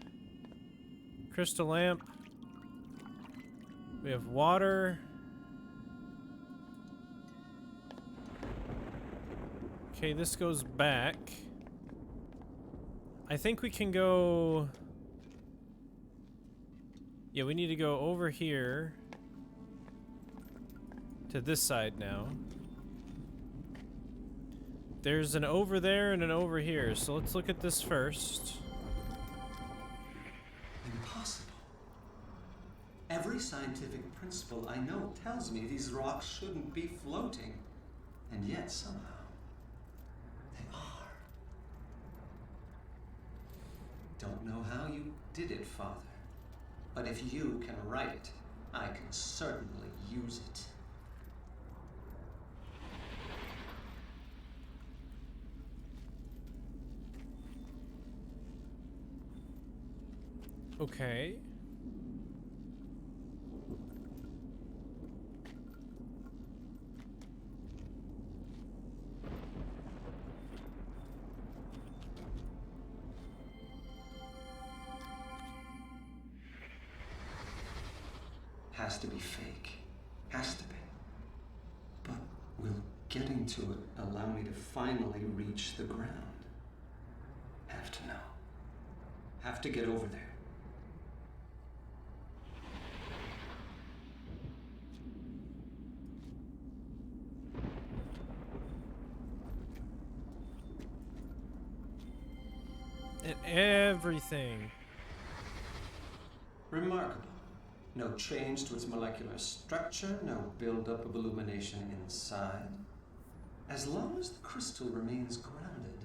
Crystal lamp. We have water. Okay, this goes back. I think we can go... Yeah, we need to go over here to this side now. There's an over there and an over here, so let's look at this first. Impossible. Every scientific principle I know tells me these rocks shouldn't be floating, and yet somehow they are. Don't know how you did it, Father. But if you can write it, I can certainly use it. Okay. Has to be fake. Has to be. But will getting to it allow me to finally reach the ground? Have to know. Have to get over there. And everything. Remarkable. No change to its molecular structure, no buildup of illumination inside. As long as the crystal remains grounded,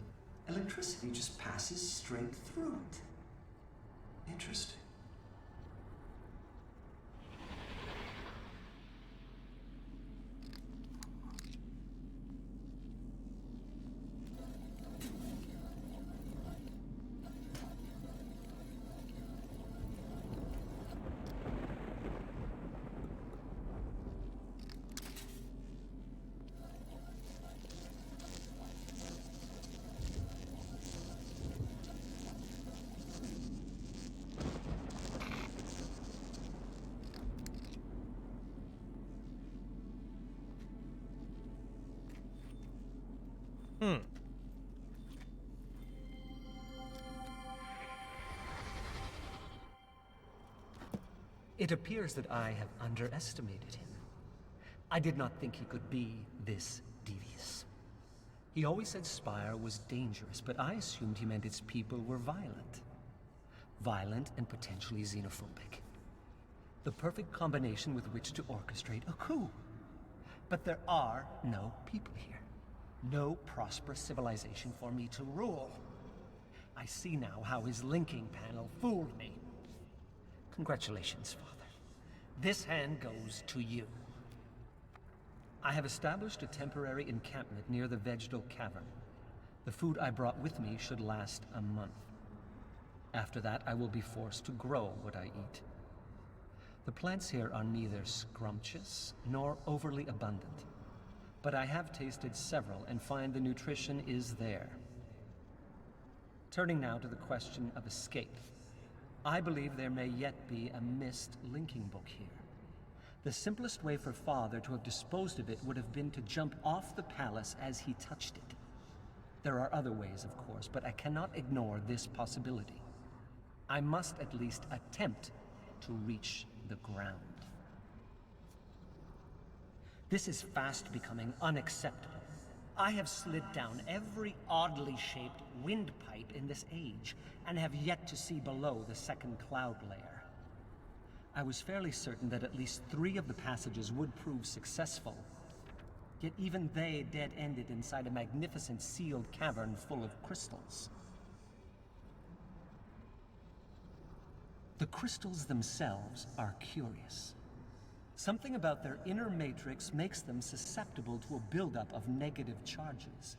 electricity just passes straight through it. Interesting. It appears that I have underestimated him. I did not think he could be this devious. He always said Spire was dangerous, but I assumed he meant its people were violent. Violent and potentially xenophobic. The perfect combination with which to orchestrate a coup. But there are no people here. No prosperous civilization for me to rule. I see now how his linking panel fooled me. Congratulations, Father. This hand goes to you. I have established a temporary encampment near the vegetal cavern. The food I brought with me should last a month. After that, I will be forced to grow what I eat. The plants here are neither scrumptious nor overly abundant, but I have tasted several and find the nutrition is there. Turning now to the question of escape. I believe there may yet be a Myst linking book here. The simplest way for Father to have disposed of it would have been to jump off the palace as he touched it. There are other ways, of course, but I cannot ignore this possibility. I must at least attempt to reach the ground. This is fast becoming unacceptable. I have slid down every oddly shaped windpipe in this age, and have yet to see below the second cloud layer. I was fairly certain that at least 3 of the passages would prove successful, yet even they dead-ended inside a magnificent sealed cavern full of crystals. The crystals themselves are curious. Something about their inner matrix makes them susceptible to a buildup of negative charges.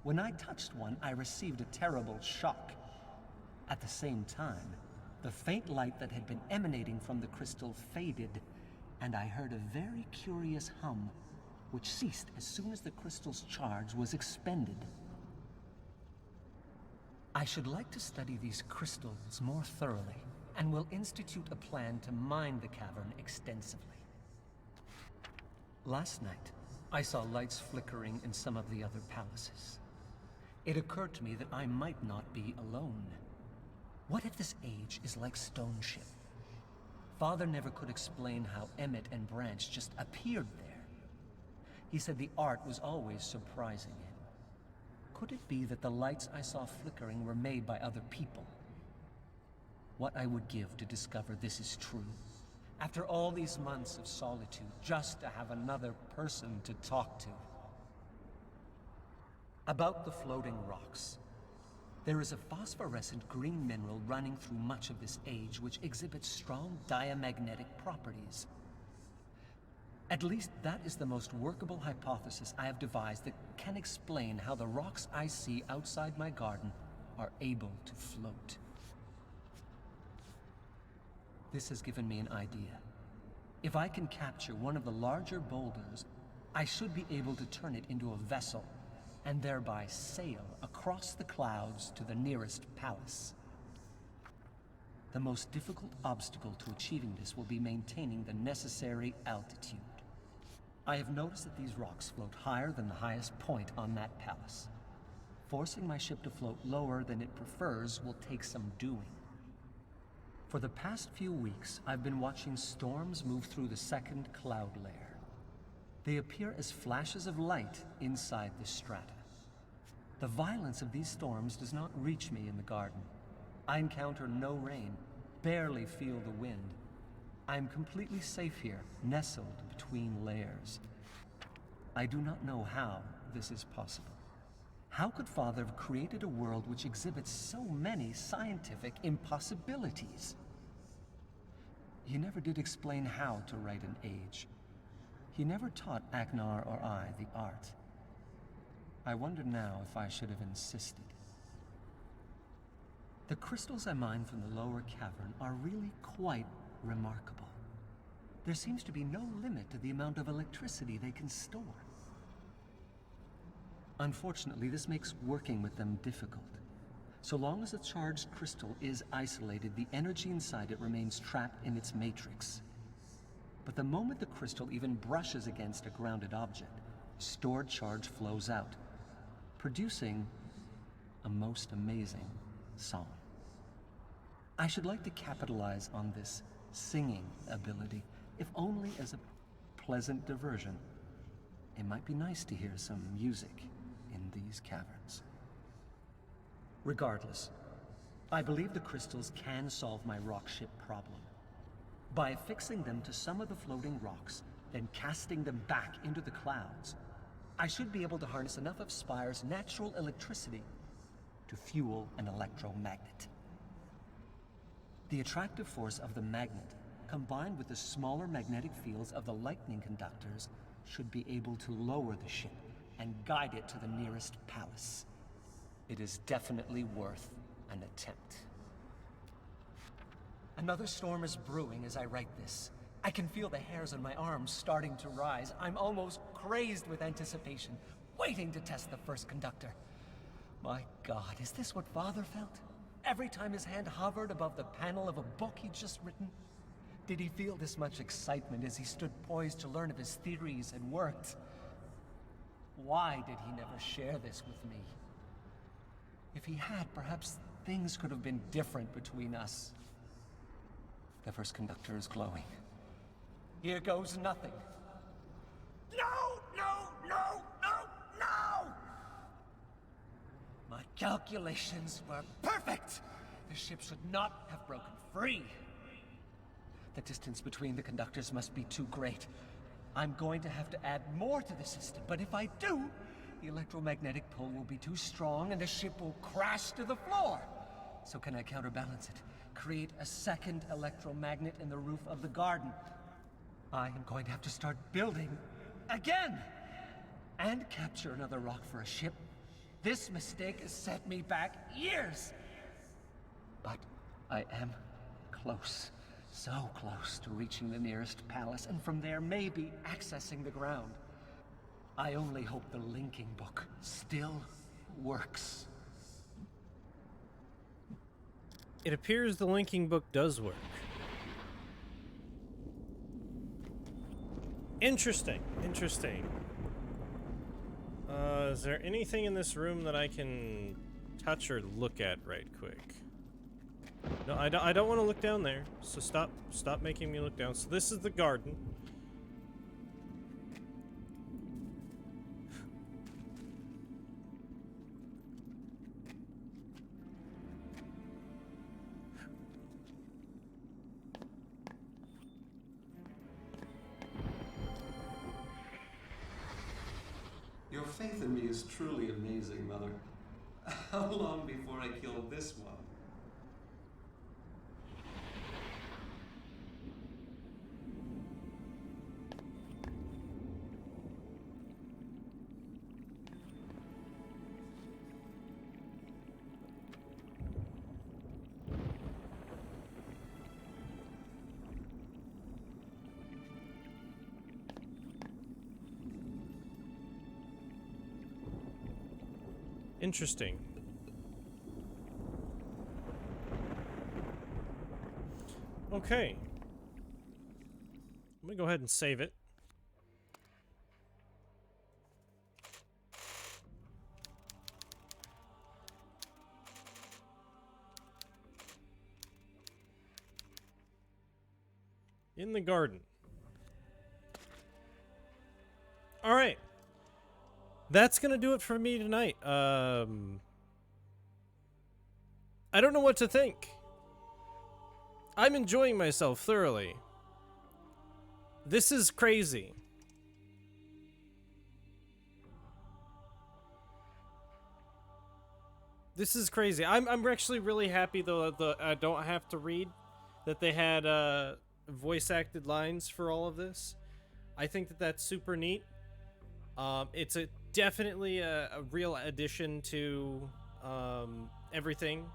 When I touched one, I received a terrible shock. At the same time, the faint light that had been emanating from the crystal faded, and I heard a very curious hum, which ceased as soon as the crystal's charge was expended. I should like to study these crystals more thoroughly, and will institute a plan to mine the cavern extensively. Last night, I saw lights flickering in some of the other palaces. It occurred to me that I might not be alone. What if this age is like Stone Ship? Father never could explain how Emmett and Branch just appeared there. He said the art was always surprising him. Could it be that the lights I saw flickering were made by other people? What I would give to discover this is true. After all these months of solitude, just to have another person to talk to. About the floating rocks. There is a phosphorescent green mineral running through much of this age which exhibits strong diamagnetic properties. At least that is the most workable hypothesis I have devised that can explain how the rocks I see outside my garden are able to float. This has given me an idea. If I can capture one of the larger boulders, I should be able to turn it into a vessel and thereby sail across the clouds to the nearest palace. The most difficult obstacle to achieving this will be maintaining the necessary altitude. I have noticed that these rocks float higher than the highest point on that palace. Forcing my ship to float lower than it prefers will take some doing. For the past few weeks, I've been watching storms move through the second cloud layer. They appear as flashes of light inside the strata. The violence of these storms does not reach me in the garden. I encounter no rain, barely feel the wind. I am completely safe here, nestled between layers. I do not know how this is possible. How could Father have created a world which exhibits so many scientific impossibilities? He never did explain how to write an age. He never taught Agnar or I the art. I wonder now if I should have insisted. The crystals I mine from the lower cavern are really quite remarkable. There seems to be no limit to the amount of electricity they can store. Unfortunately, this makes working with them difficult. So long as a charged crystal is isolated, the energy inside it remains trapped in its matrix. But the moment the crystal even brushes against a grounded object, stored charge flows out, producing a most amazing song. I should like to capitalize on this singing ability, if only as a pleasant diversion. It might be nice to hear some music in these caverns. Regardless, I believe the crystals can solve my rock ship problem. By affixing them to some of the floating rocks, then casting them back into the clouds, I should be able to harness enough of Spire's natural electricity to fuel an electromagnet. The attractive force of the magnet, combined with the smaller magnetic fields of the lightning conductors, should be able to lower the ship and guide it to the nearest palace. It is definitely worth an attempt. Another storm is brewing as I write this. I can feel the hairs on my arms starting to rise. I'm almost crazed with anticipation, waiting to test the first conductor. My God, is this what Father felt? Every time his hand hovered above the panel of a book he'd just written? Did he feel this much excitement as he stood poised to learn of his theories and works? Why did he never share this with me? If he had, perhaps things could have been different between us. The first conductor is glowing. Here goes nothing. No, no, no, no, no! My calculations were perfect! The ship should not have broken free. The distance between the conductors must be too great. I'm going to have to add more to the system, but if I do, the electromagnetic pull will be too strong and the ship will crash to the floor. So can I counterbalance it? Create a second electromagnet in the roof of the garden? I am going to have to start building again and capture another rock for a ship. This mistake has set me back years. But I am close, so close to reaching the nearest palace, and from there maybe accessing the ground. I only hope the linking book still works. It appears the linking book does work. Interesting. Interesting. Is there anything in this room that I can touch or look at right quick? No, I don't want to look down there. So stop making me look down. So this is the garden. Your faith in me is truly amazing, Mother. How long before I kill this one? Interesting. Okay. I'm gonna go ahead and save it. In the garden. All right. That's gonna do it for me tonight. I don't know what to think. I'm enjoying myself thoroughly. This is crazy. This is crazy. I'm actually really happy though that I don't have to read, that they had voice acted lines for all of this. I think that that's super neat. It's definitely a real addition to everything.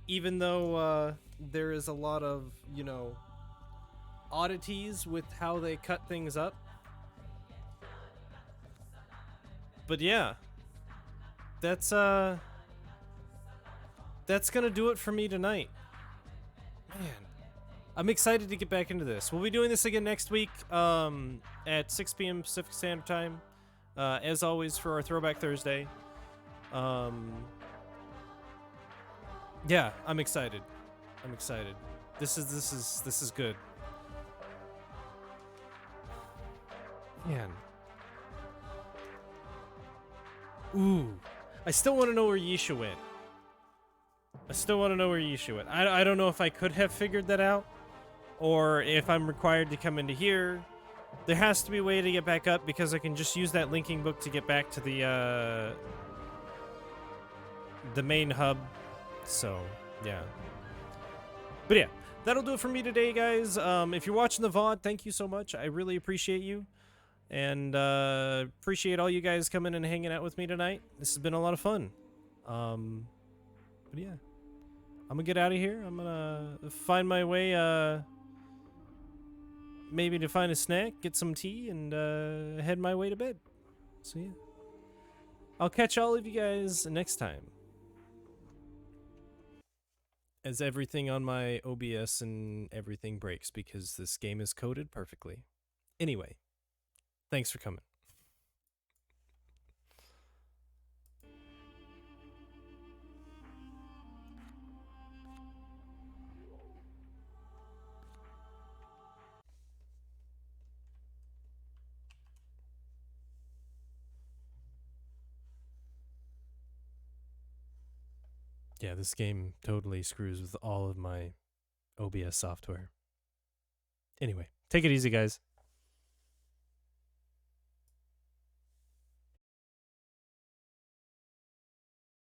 Even though there is a lot of, you know, oddities with how they cut things up. But yeah, that's gonna do it for me tonight. Man, I'm excited to get back into this. We'll be doing this again next week at 6 p.m. Pacific Standard Time, as always for our Throwback Thursday. Yeah, I'm excited. I'm excited. This is good. Man. Ooh. I still want to know where Yisha went. I don't know if I could have figured that out, or if I'm required to come into here. There has to be a way to get back up, because I can just use that linking book to get back to the main hub. So, yeah. But yeah, that'll do it for me today, guys. If you're watching the VOD, thank you so much. I really appreciate you. And appreciate all you guys coming and hanging out with me tonight. This has been a lot of fun. But yeah, I'm gonna get out of here. I'm gonna find my way, maybe to find a snack, get some tea, and head my way to bed. So yeah, I'll catch all of you guys next time. As everything on my OBS and everything breaks because this game is coded perfectly. Anyway, thanks for coming. Yeah, this game totally screws with all of my OBS software. Anyway, take it easy, guys.